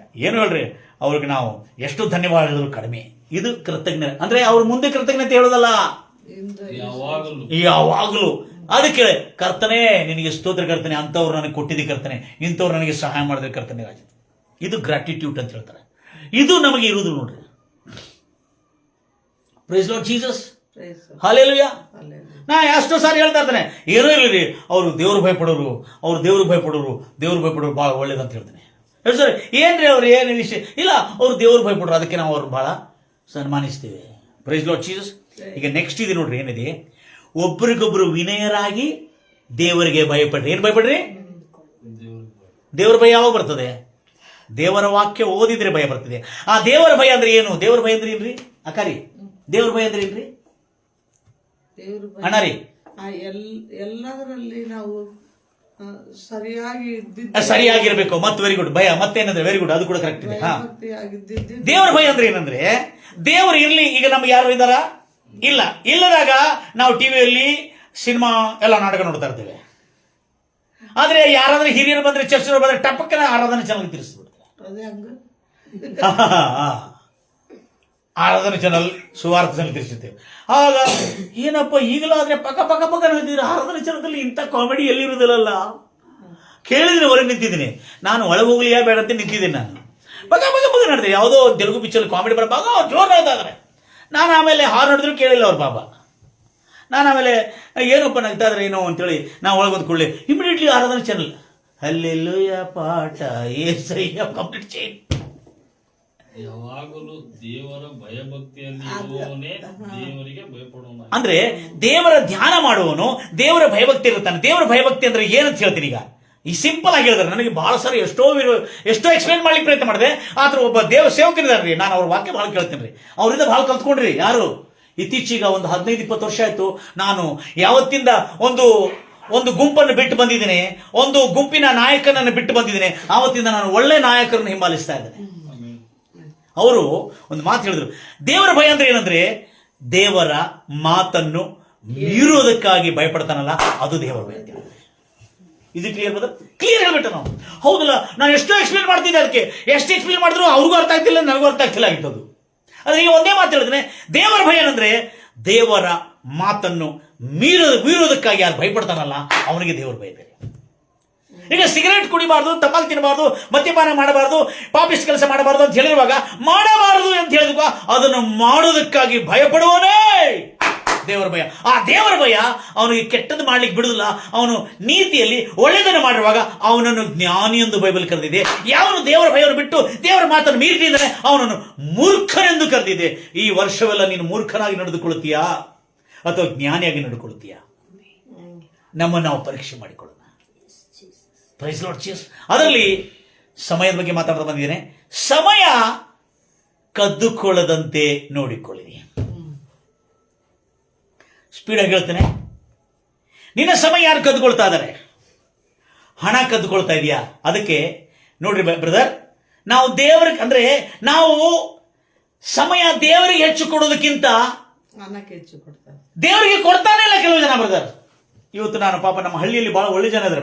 ಏನು ಹೇಳ್ರಿ, ಅವ್ರಿಗೆ ನಾವು ಎಷ್ಟು ಧನ್ಯವಾದ ಹೇಳಿದ್ರು ಕಡಿಮೆ. ಇದು ಕೃತಜ್ಞತೆ ಅಂದ್ರೆ ಅವ್ರ ಮುಂದೆ ಕೃತಜ್ಞತೆ ಹೇಳೋದಲ್ಲ, ಯಾವಾಗಲೂ. ಅದಕ್ಕೆ ಕರ್ತನೆ ನಿನಗೆ ಸ್ತೋತ್ರ ಕರ್ತನೆ, ಅಂಥವ್ರು ನನಗೆ ಕೊಟ್ಟಿದ್ದೆ ಕರ್ತನೆ, ಇಂಥವ್ರು ನನಗೆ ಸಹಾಯ ಮಾಡಿದ್ರೆ ಕರ್ತನೆ ರಾಜ. ಇದು ಗ್ರಾಟಿಟ್ಯೂಡ್ ಅಂತ ಹೇಳ್ತಾರೆ. ಇದು ನಮಗೆ ಇರುವುದು ನೋಡ್ರಿ. Praise Lord Jesus. ಹಲ್ಲೆಲೂಯಾ. ನಾ ಎಷ್ಟೋ ಸಾರಿ ಹೇಳ್ತಾ ಇರ್ತೇನೆ, ಏನೋ ಇರಲಿ ಅವರು ದೇವ್ರು ಭಯಪಡೋರು ಬಹಳ ಒಳ್ಳೇದಂತ ಹೇಳ್ತೇನೆ. ಸರ್ ಏನ್ರಿ ಅವ್ರು ಏನು ವಿಷಯ ಇಲ್ಲ, ಅವ್ರು ದೇವ್ರು ಭಯಪಡೋರು, ಅದಕ್ಕೆ ನಾವು ಅವ್ರು ಬಹಳ ಸನ್ಮಾನಿಸ್ತೇವೆ. Praise Lord Jesus. ಈಗ ನೆಕ್ಸ್ಟ್ ಇದೆ ನೋಡ್ರಿ, ಏನಿದೆ, ಒಬ್ರಿಗೊಬ್ರು ವಿನಯರಾಗಿ ದೇವರಿಗೆ ಭಯಪಡ್ರಿ. ಏನ್ ಭಯಪಡ್ರಿ? ದೇವರ ಭಯ ಯಾವಾಗ ಬರ್ತದೆ? ದೇವರ ವಾಕ್ಯ ಓದಿದ್ರೆ ಭಯ ಬರ್ತದೆ. ಆ ದೇವರ ಭಯ ಅಂದ್ರೆ ಏನು? ದೇವರ ಭಯ ಅಂದ್ರೆ ಏನ್ರಿ ಅಕಾರಿ? ದೇವರ ಭಯ ಅಂದ್ರೆ ಏನ್ರಿ ಅಣ್ಣ ರೀ? ಎಲ್ಲದರಲ್ಲಿ ನಾವು ಸರಿಯಾಗಿರ್ಬೇಕು. ಮತ್ತೆ ವೆರಿ ಗುಡ್. ಭಯ ಮತ್ತೇನಂದ್ರೆ ವೆರಿ ಗುಡ್, ಅದು ಕೂಡ ಕರೆಕ್ಟ್ ಇದೆ. ದೇವರ ಭಯ ಅಂದ್ರೆ ಏನಂದ್ರೆ, ದೇವರು ಇರ್ಲಿ, ಈಗ ನಮ್ಗೆ ಯಾರು ಇದ್ದಾರ? ಇಲ್ಲದಾಗ ನಾವು ಟಿವಿಯಲ್ಲಿ ಸಿನಿಮಾ ಎಲ್ಲ ನಾಟಕ ನೋಡ್ತಾ ಇರ್ತೇವೆ. ಆದ್ರೆ ಯಾರಾದ್ರೂ ಹಿರಿಯರು ಬಂದ್ರೆ, ಚರ್ಚರು ಬಂದ್ರೆ ಟಪಕ್ಕನ ಆರಾಧನೆ ಚೆನ್ನಾಗಿ ತಿಳಿಸ್ಬಿಡ್ತಾರೆ. ಆರಾಧನಾ ಚಾನಲ್ ಸುವಾರ್ಥ ಚಾನಲ್ ತಿರ್ಸುತ್ತೇವೆ. ಆಗ ಏನಪ್ಪ ಈಗಲಾದ್ರೆ ಪಕ್ಕ ಪಕ್ಕ ಪಕ್ಕ ಹೇಳ್ತಿದ್ರೆ ಆರಾಧನಾ ಚಾನಲ್ದಲ್ಲಿ ಇಂಥ ಕಾಮಿಡಿ ಎಲ್ಲಿರುವುದಿಲ್ಲಲ್ಲ. ಕೇಳಿದ್ರೆ ಹೊರಗೆ ನಿಂತಿದ್ದೀನಿ ನಾನು, ಒಳಗೆ ಹೋಗ್ಲಿಯಾ ಬೇಡ ಅಂತ ನಿಂತಿದ್ದೀನಿ ನಾನು. ಪಕ್ಕ ಪಕ್ಕ ಪಕ್ಕ ನೋಡ್ತೀನಿ, ಯಾವುದೋ ತೆಲುಗು ಪಿಕ್ಚರ್ ಕಾಮಿಡಿ ಬರಬಾಗ ಜೋರು ನಗ್ತಾ ಇದ್ದಾರೆ. ನಾನು ಆಮೇಲೆ ಹಾರು ನೋಡಿದ್ರು ಕೇಳಿಲ್ಲ ಅವ್ರ ಪಾಪ. ನಾನು ಆಮೇಲೆ ಏನಪ್ಪ ನಗ್ತಾ ಇದ್ರೆ ಏನೋ ಅಂತೇಳಿ ನಾವು ಒಳಗೆ ಬಂದು ಕೂಡಲೇ ಇಮಿಡಿಯೇಟ್ಲಿ ಆರಾಧನಾ ಚಾನಲ್ ಅಲ್ಲೆಲ್ಲೂಯ ಪಾಠ ಏಸಯ್ಯ ಕಂಪ್ಲೀಟ್ ಚೇಂಜ್. ಯಾವಾಗಲೂ ದೇವರ ಭಯಭಕ್ತಿಯಲ್ಲಿ ಇರುವವನೇ ದೇವರಿಗೆ ಭಯಪಡೋಣ. ಅಂದ್ರೆ ದೇವರ ಧ್ಯಾನ ಮಾಡುವವನು ದೇವರ ಭಯಭಕ್ತಿ ಇರುತ್ತಾನೆ. ದೇವರ ಭಯಭಕ್ತಿ ಅಂದ್ರೆ ಏನಂತ ಹೇಳ್ತೀನಿ ಈಗ. ಈ ಸಿಂಪಲ್ ಆಗಿ ಹೇಳಿದ್ರೆ ನನಗೆ ಬಹಳ ಸಾರಿ ಎಷ್ಟೋ ಎಕ್ಸ್ಪ್ಲೇನ್ ಮಾಡ್ಲಿಕ್ಕೆ ಪ್ರಯತ್ನ ಮಾಡಿದೆ. ಆದ್ರೆ ಒಬ್ಬ ದೇವ ಸೇವಕರಿದ್ದಾರೆ ರೀ, ನಾನು ಅವ್ರ ವಾಕ್ಯ ಭಾಳ ಕೇಳ್ತೀನಿ ರೀ, ಅವರಿಂದ ಭಾಳ ಕಲ್ತ್ಕೊಂಡ್ರಿ. ಯಾರು ಇತ್ತೀಚೀಗ ಒಂದು 15-20 ವರ್ಷ ಆಯ್ತು ನಾನು ಯಾವತ್ತಿಂದ ಒಂದು ಗುಂಪನ್ನು ಬಿಟ್ಟು ಬಂದಿದ್ದೀನಿ, ಒಂದು ಗುಂಪಿನ ನಾಯಕನನ್ನು ಬಿಟ್ಟು ಬಂದಿದ್ದೀನಿ, ಆವತ್ತಿಂದ ನಾನು ಒಳ್ಳೆ ನಾಯಕರನ್ನು ಹಿಂಬಾಲಿಸ್ತಾ ಇದ್ದೇನೆ. ಅವರು ಒಂದು ಮಾತು ಹೇಳಿದ್ರು, ದೇವರ ಭಯ ಅಂದ್ರೆ ಏನಂದ್ರೆ ದೇವರ ಮಾತನ್ನು ಮೀರುವುದಕ್ಕಾಗಿ ಭಯಪಡ್ತಾನಲ್ಲ ಅದು ದೇವರ ಭಯ ಅಂತ ಹೇಳಿದ್ರೆ. ಇದು ಕ್ಲಿಯರ್ ಬದ ಕ್ಲಿಯರ್ ಹೇಳ್ಬಿಟ್ಟು ನಾವು. ಹೌದಲ್ಲ, ನಾನು ಎಷ್ಟೋ ಎಕ್ಸ್ಪ್ಲೇನ್ ಮಾಡ್ತಿದ್ದೆ, ಅದಕ್ಕೆ ಎಷ್ಟು ಎಕ್ಸ್ಪ್ಲೇನ್ ಮಾಡಿದ್ರು ಅವ್ರಿಗೂ ಅರ್ಥ ಆಗ್ತಿಲ್ಲ, ನನಗೂ ಅರ್ಥ ಆಗ್ತಿಲ್ಲ ಆಗಿತ್ತು. ಅದೇ ಈಗ ಒಂದೇ ಮಾತು ಹೇಳಿದ್ರೆ ದೇವರ ಭಯ ಏನಂದ್ರೆ ದೇವರ ಮಾತನ್ನು ಮೀರೋದಕ್ಕಾಗಿ ಯಾರು ಭಯಪಡ್ತಾನಲ್ಲ ಅವನಿಗೆ ದೇವರ ಭಯ ಬೇರೆ. ಈಗ ಸಿಗರೇಟ್ ಕುಡಿಬಾರ್ದು, ತಂಬಾಕು ತಿನ್ನಬಾರ್ದು, ಮದ್ಯಪಾನ ಮಾಡಬಾರ್ದು, ಪಾಪಿಸ್ಟ್ ಕೆಲಸ ಮಾಡಬಾರ್ದು ಅಂತ ಹೇಳಿರುವಾಗ ಮಾಡಬಾರದು ಅಂತ ಹೇಳಿದಾಗ ಅದನ್ನು ಮಾಡೋದಕ್ಕಾಗಿ ಭಯಪಡುವವನೇ ದೇವರ ಭಯ. ಆ ದೇವರ ಭಯ ಅವನಿಗೆ ಕೆಟ್ಟದ್ದು ಮಾಡ್ಲಿಕ್ಕೆ ಬಿಡುದಿಲ್ಲ. ಅವನು ನೀತಿಯಲ್ಲಿ ಒಳ್ಳೆಯದನ್ನು ಮಾಡಿರುವಾಗ ಅವನನ್ನು ಜ್ಞಾನಿ ಎಂದು ಬೈಬಲ್ ಕರೆದಿದೆ. ಯಾವನು ದೇವರ ಭಯವನ್ನು ಬಿಟ್ಟು ದೇವರ ಮಾತನ್ನು ಮೀರಿದ್ದಾನೆ ಅವನನ್ನು ಮೂರ್ಖನೆಂದು ಕರೆದಿದೆ. ಈ ವರ್ಷವೆಲ್ಲ ನೀನು ಮೂರ್ಖನಾಗಿ ನಡೆದುಕೊಳ್ಳುತ್ತೀಯಾ ಅಥವಾ ಜ್ಞಾನಿಯಾಗಿ ನಡೆದುಕೊಳ್ಳುತ್ತೀಯಾ? ನಮ್ಮನ್ನು ನಾವು ಪರೀಕ್ಷೆ ಮಾಡಿಕೊಳ್ಳೋಣ. Praise Lord Jesus. ಅದರಲ್ಲಿ ಸಮಯದ ಬಗ್ಗೆ ಮಾತಾಡ್ತಾ ಬಂದಿದ್ದೇನೆ. ಸಮಯ ಕದ್ದುಕೊಳ್ಳದಂತೆ ನೋಡಿಕೊಳ್ಳಿರಿ. ಸ್ಪೀಡಾಗಿ ಹೇಳ್ತೇನೆ. ನಿನ್ನ ಸಮಯ ಯಾರು ಕದ್ದುಕೊಳ್ತಾ ಇದ್ದಾರೆ? ಹಣ ಕದ್ದುಕೊಳ್ತಾ ಇದೆಯಾ? ಅದಕ್ಕೆ ನೋಡ್ರಿ ಬ್ರದರ್, ನಾವು ದೇವರಿಗೆ ಅಂದ್ರೆ ನಾವು ಸಮಯ ದೇವರಿಗೆ ಹೆಚ್ಚು ಕೊಡೋದಕ್ಕಿಂತ ಅನ್ನಕ್ಕೆ ಹೆಚ್ಚು ಕೊಡ್ತಾರೆ. ದೇವರಿಗೆ ಕೊಡ್ತಾನೆ ಇಲ್ಲ ಕೆಲವು ಜನ ಬ್ರದರ್. ಇವತ್ತು ನಾನು ಪಾಪ ನಮ್ಮ ಹಳ್ಳಿಯಲ್ಲಿ ಬಹಳ ಒಳ್ಳೆ ಜನ ಇದ್ದಾರೆ,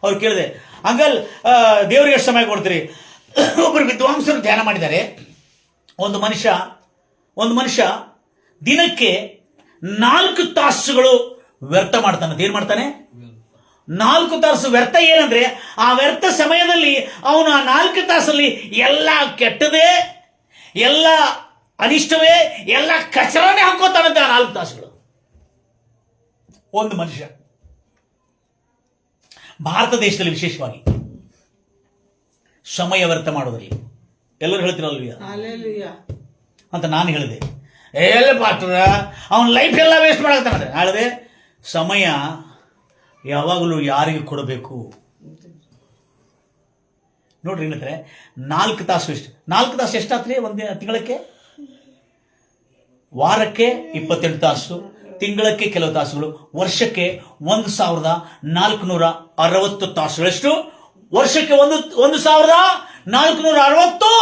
ಅವ್ರು ಕೇಳಿದೆ, ಅಂಕಲ್ ದೇವರಿಗೆ ಎಷ್ಟು ಸಮಯ ಕೊಡ್ತೀರಿ? ಒಬ್ಬರು ವಿದ್ವಾಂಸರು ಧ್ಯಾನ ಮಾಡಿದ್ದಾರೆ. ಒಂದು ಮನುಷ್ಯ ದಿನಕ್ಕೆ 4 ತಾಸುಗಳು ವ್ಯರ್ಥ ಮಾಡ್ತಾನೆ. ಏನ್ ಮಾಡ್ತಾನೆ? 4 ತಾಸು ವ್ಯರ್ಥ. ಏನಂದ್ರೆ ಆ ವ್ಯರ್ಥ ಸಮಯದಲ್ಲಿ ಅವನು ಆ 4 ತಾಸಲ್ಲಿ ಎಲ್ಲ ಕೆಟ್ಟದೇ, ಎಲ್ಲ ಅನಿಷ್ಟವೇ, ಎಲ್ಲ ಕಚರನೇ ಹಾಕೋತಾನಂತೆ ಆ 4 ತಾಸುಗಳು. ಒಂದು ಮನುಷ್ಯ ಭಾರತ ದೇಶದಲ್ಲಿ ವಿಶೇಷವಾಗಿ ಸಮಯ ವ್ಯರ್ಥ ಮಾಡೋದ್ರಲ್ಲಿ ಎಲ್ಲರೂ ಹೇಳ್ತಿರಲ್ವಿಯಾ ಅಂತ ನಾನು ಹೇಳಿದೆ. ಎಲ್ಲ ಪಾತ್ರ ಅವನ ಲೈಫ್ ಎಲ್ಲ ವೇಸ್ಟ್ ಮಾಡಾಕ್ತಾನೆ. ಹೇಳಿದೆ ಸಮಯ ಯಾವಾಗಲೂ ಯಾರಿಗೆ ಕೊಡಬೇಕು ನೋಡ್ರಿ. ಏನಂದ್ರೆ 4 ತಾಸು ಎಷ್ಟು? 4 ತಾಸು ಎಷ್ಟಾತ್ರಿ ಒಂದು ತಿಂಗಳಕ್ಕೆ? ವಾರಕ್ಕೆ 28 ತಾಸು, ತಿಂಗಳಕ್ಕೆ ಕೆಲವು ತಾಸುಗಳು, ವರ್ಷಕ್ಕೆ 1460 ತಾಸುಗಳು. ಎಷ್ಟು? ವರ್ಷಕ್ಕೆ 1460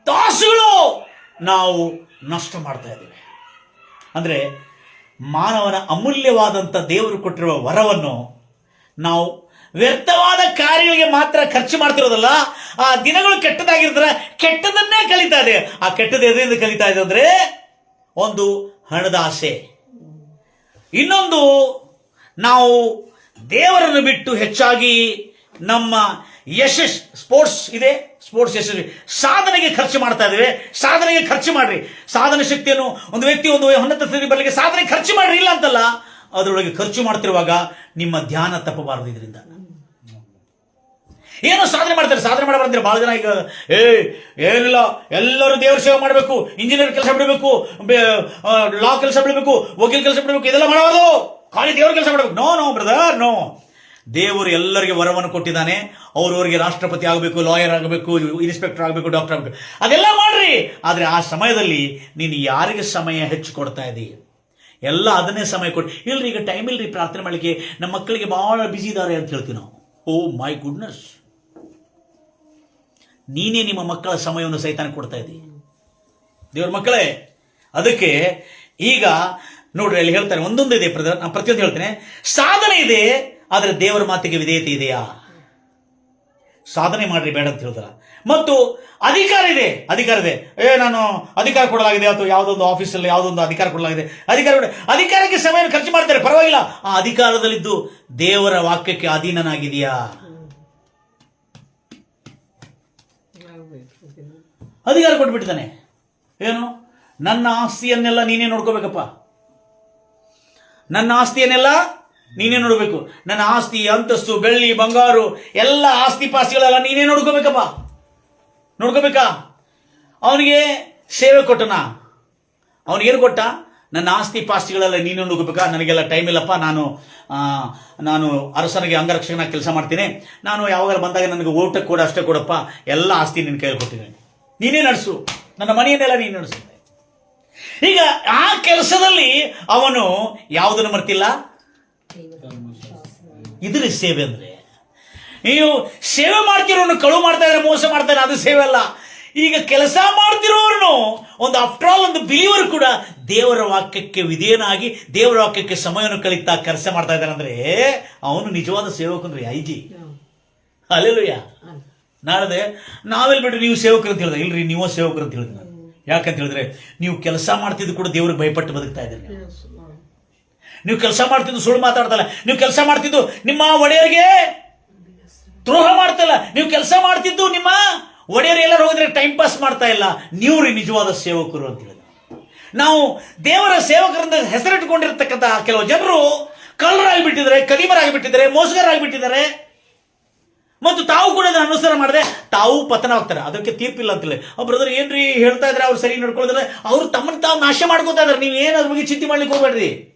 ತಾಸುಗಳು ನಾವು ನಷ್ಟ ಮಾಡ್ತಾ ಇದ್ದೇವೆ. ಅಂದ್ರೆ ಮಾನವನ ಅಮೂಲ್ಯವಾದಂಥ ದೇವರು ಕೊಟ್ಟಿರುವ ವರವನ್ನು ನಾವು ವ್ಯರ್ಥವಾದ ಕಾರ್ಯಗಳಿಗೆ ಮಾತ್ರ ಖರ್ಚು ಮಾಡ್ತಿರೋದಲ್ಲ. ಆ ದಿನಗಳು ಕೆಟ್ಟದಾಗಿರ್ತಾರೆ, ಕೆಟ್ಟದನ್ನೇ ಕಲಿತಾ ಇದೆ. ಆ ಕೆಟ್ಟದ ಎದರಿಂದ ಕಲಿತಾ ಇದೆ ಅಂದ್ರೆ ಒಂದು ಹಣದ ಆಸೆ, ಇನ್ನೊಂದು ನಾವು ದೇವರನ್ನು ಬಿಟ್ಟು ಹೆಚ್ಚಾಗಿ ನಮ್ಮ ಯಶಸ್ ಸ್ಪೋರ್ಟ್ಸ್ ಇದೆ, ಸ್ಪೋರ್ಟ್ಸ್ ಯಶಸ್ವಿ ಸಾಧನೆಗೆ ಖರ್ಚು ಮಾಡ್ತಾ ಇದ್ದೇವೆ. ಸಾಧನೆಗೆ ಖರ್ಚು ಮಾಡ್ರಿ. ಸಾಧನೆ ಶಕ್ತಿಯನ್ನು ಒಂದು ವ್ಯಕ್ತಿ ಒಂದು ಉನ್ನತ ಸ್ಥಿತಿ ಬರಲಿಕ್ಕೆ ಸಾಧನೆ ಖರ್ಚು ಮಾಡ್ರಿ, ಇಲ್ಲ ಅಂತಲ್ಲ. ಅದರೊಳಗೆ ಖರ್ಚು ಮಾಡ್ತಿರುವಾಗ ನಿಮ್ಮ ಧ್ಯಾನ ತಪ್ಪಬಾರದು. ಇದರಿಂದ ಏನೋ ಸಾಧನೆ ಮಾಡ್ತಾರೆ, ಸಾಧನೆ ಮಾಡಬಾರ್ದ್ರೆ ಬಹಳ ಜನ ಈಗ ಏನಿಲ್ಲ, ಎಲ್ಲರೂ ದೇವರ ಸೇವೆ ಮಾಡಬೇಕು, ಇಂಜಿನಿಯರ್ ಕೆಲಸ ಬಿಡಬೇಕು, ಲಾ ಕೆಲಸ ಬಿಡಬೇಕು, ವಕೀಲ ಕೆಲಸ ಬಿಡಬೇಕು, ಇದೆಲ್ಲ ಮಾಡಬಾರ್ದು, ಖಾಲಿ ದೇವರ ಕೆಲಸ ಮಾಡಬೇಕು. No brother, no. ದೇವರು ಎಲ್ಲರಿಗೆ ವರವನ್ನು ಕೊಟ್ಟಿದ್ದಾನೆ. ಅವರವರಿಗೆ ರಾಷ್ಟ್ರಪತಿ ಆಗಬೇಕು, ಲಾಯರ್ ಆಗಬೇಕು, ಇನ್ಸ್ಪೆಕ್ಟರ್ ಆಗಬೇಕು, ಡಾಕ್ಟರ್ ಆಗಬೇಕು, ಅದೆಲ್ಲ ಮಾಡ್ರಿ. ಆದರೆ ಆ ಸಮಯದಲ್ಲಿ ನೀನು ಯಾರಿಗೆ ಸಮಯ ಹೆಚ್ಚು ಕೊಡ್ತಾ ಇದ್ದೀ? ಎಲ್ಲ ಅದನ್ನೇ ಸಮಯ ಕೊಟ್ಟು ಇಲ್ರಿ, ಈಗ ಟೈಮ್ ಇಲ್ರಿ ಪ್ರಾರ್ಥನೆ ಮಾಡಲಿಕ್ಕೆ, ನಮ್ಮ ಮಕ್ಕಳಿಗೆ ಬಹಳ ಬಿಸಿ ಇದ್ದಾರೆ ಅಂತ ಹೇಳ್ತೀವಿ ನಾವು. ಓ ಮೈ ಗುಡ್ನೆಸ್, ನೀನೇ ನಿಮ್ಮ ಮಕ್ಕಳ ಸಮಯವನ್ನು ಸೈತಾನ ಕೊಡ್ತಾ ಇದ್ದೀ ದೇವ್ರ ಮಕ್ಕಳೇ. ಅದಕ್ಕೆ ಈಗ ನೋಡ್ರಿ, ಅಲ್ಲಿ ಹೇಳ್ತಾರೆ ಒಂದೊಂದು ಇದೆ, ನಾನು ಪ್ರತಿಯೊಂದು ಹೇಳ್ತೇನೆ. ಸಾಧನೆ ಇದೆ, ಆದರೆ ದೇವರ ಮಾತಿಗೆ ವಿಧೇಯತೆ ಇದೆಯಾ? ಸಾಧನೆ ಮಾಡ್ರಿ ಬೇಡ ಅಂತ ಹೇಳ್ತಾರ. ಮತ್ತು ಅಧಿಕಾರ ಇದೆ. ನಾನು ಅಧಿಕಾರ ಕೊಡಲಾಗಿದೆ ಅಥವಾ ಯಾವುದೊಂದು ಆಫೀಸಲ್ಲಿ ಯಾವುದೊಂದು ಅಧಿಕಾರ ಕೊಡಲಾಗಿದೆ, ಅಧಿಕಾರಕ್ಕೆ ಸಮಯ ಖರ್ಚು ಮಾಡ್ತಾರೆ, ಪರವಾಗಿಲ್ಲ. ಆ ಅಧಿಕಾರದಲ್ಲಿದ್ದು ದೇವರ ವಾಕ್ಯಕ್ಕೆ ಅಧೀನನಾಗಿದೆಯಾ? ಅಧಿಕಾರ ಕೊಟ್ಬಿಟ್ಟಿದ್ದಾನೆ. ಏನು? ನನ್ನ ಆಸ್ತಿಯನ್ನೆಲ್ಲ ನೀನೇ ನೋಡ್ಕೋಬೇಕಪ್ಪ, ನನ್ನ ಆಸ್ತಿಯನ್ನೆಲ್ಲ ನೀನೇ ನೋಡಬೇಕು. ನನ್ನ ಆಸ್ತಿ, ಅಂತಸ್ತು, ಬೆಳ್ಳಿ, ಬಂಗಾರು ಎಲ್ಲ ಆಸ್ತಿ ಪಾಸ್ತಿಗಳೆಲ್ಲ ನೀನೇ ನೋಡ್ಕೋಬೇಕಾ? ಅವನಿಗೆ ಸೇವೆ ಕೊಟ್ಟನ. ಅವನಿಗೇನು ಕೊಟ್ಟ? ನನ್ನ ಆಸ್ತಿ ಪಾಸ್ತಿಗಳೆಲ್ಲ ನೀನು ನೋಡ್ಕೋಬೇಕಾ? ನನಗೆಲ್ಲ ಟೈಮ್ ಇಲ್ಲಪ್ಪ, ನಾನು ಅರಸನಿಗೆ ಅಂಗರಕ್ಷಕನಾಗಿ ಕೆಲಸ ಮಾಡ್ತೀನಿ, ನಾನು ಯಾವಾಗ ಬಂದಾಗ ನನಗೆ ಊಟಕ್ಕೆ ಕೂಡ ಅಷ್ಟೇ ಕೊಡಪ್ಪ, ಎಲ್ಲ ಆಸ್ತಿ ನಿನ್ನ ಕೈಯಲ್ಲಿ ಕೊಟ್ಟಿದ್ದೀನಿ, ನೀನೇ ನಡೆಸು, ನನ್ನ ಮನೆಯನ್ನೆಲ್ಲ ನೀನು ನಡೆಸು. ಈಗ ಆ ಕೆಲಸದಲ್ಲಿ ಅವನು ಯಾವುದನ್ನು ಮರ್ತಿಲ್ಲ. ಇದ್ರಿ ಸೇವೆ ಅಂದ್ರೆ. ನೀವು ಸೇವೆ ಮಾಡ್ತಿರೋನು ಕಳು ಮಾಡ್ತಾ ಇದ್ರೆ, ಮೋಸ ಮಾಡ್ತಾ ಇದ್ರೆ, ಅದು ಸೇವೆ ಅಲ್ಲ. ಈಗ ಕೆಲಸ ಮಾಡ್ತಿರೋರ್ನು ಒಂದು ಆಫ್ಟರ್ ಆಲ್ ಒಂದು ಬಿಲೀವರ್ ಕೂಡ ದೇವರ ವಾಕ್ಯಕ್ಕೆ ವಿಧೇಯನಾಗಿ ದೇವರ ವಾಕ್ಯಕ್ಕೆ ಸಮಯವನ್ನು ಕಳೀತಾ ಕೆಲಸ ಮಾಡ್ತಾ ಇದ್ದಾನೆ ಅಂದ್ರೆ ಅವನು ನಿಜವಾದ ಸೇವಕಂದ್ರೆ ಐಜಿ. ಅಲ್ಲೆಲ್ಲೂಯ್ಯ. ನಾಳೆ ನಾವೆಲ್ಲಿ ಬಿಡ್ರಿ ನೀವು ಸೇವಕರು ಅಂತ ಹೇಳಿದೆ, ಇಲ್ರಿ ನೀವು ಸೇವಕರು ಅಂತ ಹೇಳಿದೆ ನಾನು. ಯಾಕಂತ ಹೇಳಿದ್ರೆ ನೀವು ಕೆಲಸ ಮಾಡ್ತಿದ್ದು ಕೂಡ ದೇವ್ರಿಗೆ ಭಯಪಟ್ಟು ಬದುಕ್ತಾ ಇದ್ದೀರಿ. ನೀವು ಕೆಲಸ ಮಾಡ್ತಿದ್ದು ಸುಳ್ಳು ಮಾತಾಡ್ತಲ್ಲ, ನೀವು ಕೆಲಸ ಮಾಡ್ತಿದ್ದು ನಿಮ್ಮ ಒಡೆಯರಿಗೆ ದ್ರೋಹ ಮಾಡ್ತಲ್ಲ, ನೀವು ಕೆಲಸ ಮಾಡ್ತಿದ್ದು ನಿಮ್ಮ ಒಡೆಯರು ಎಲ್ಲರೂ ಹೋಗಿದ್ರೆ ಟೈಮ್ ಪಾಸ್ ಮಾಡ್ತಾ ಇಲ್ಲ. ನೀವು ನಿಜವಾದ ಸೇವಕರು ಅಂತ ಹೇಳಿದ. ನಾವು ದೇವರ ಸೇವಕರಿಂದ ಹೆಸರಿಟ್ಟುಕೊಂಡಿರ್ತಕ್ಕಂಥ ಕೆಲವು ಜನರು ಕಳ್ಳರಾಗಿಬಿಟ್ಟಿದ್ದಾರೆ, ಕದಿಮರಾಗಿಬಿಟ್ಟಿದ್ದಾರೆ, ಮೋಸಗಾರಾಗಿಬಿಟ್ಟಿದ್ದಾರೆ. ಮತ್ತು ತಾವು ಕೂಡ ಅದನ್ನು ಅನುಸರ ಮಾಡದೆ ತಾವು ಪತನವಾಗ್ತಾರೆ. ಅದಕ್ಕೆ ತೀರ್ಪಿಲ್ಲ ಅಂತೇಳಿ ಬ್ರದರ್ ಏನ್ರಿ ಹೇಳ್ತಾ ಇದ್ರೆ, ಅವ್ರು ಸರಿ ನಡ್ಕೊಳ್ಳೋದ್ರೆ ಅವ್ರು ತಮ್ಮನ್ನು ತಾವು ನಾಶ ಮಾಡ್ಕೋತಾ ಇದ್ದಾರೆ. ನೀವು ಏನು ಅದ್ರ ಬಗ್ಗೆ ಚಿಂತೆ ಮಾಡ್ಲಿಕ್ಕೆ ಹೋಗ್ಬೇಡ್ರಿ,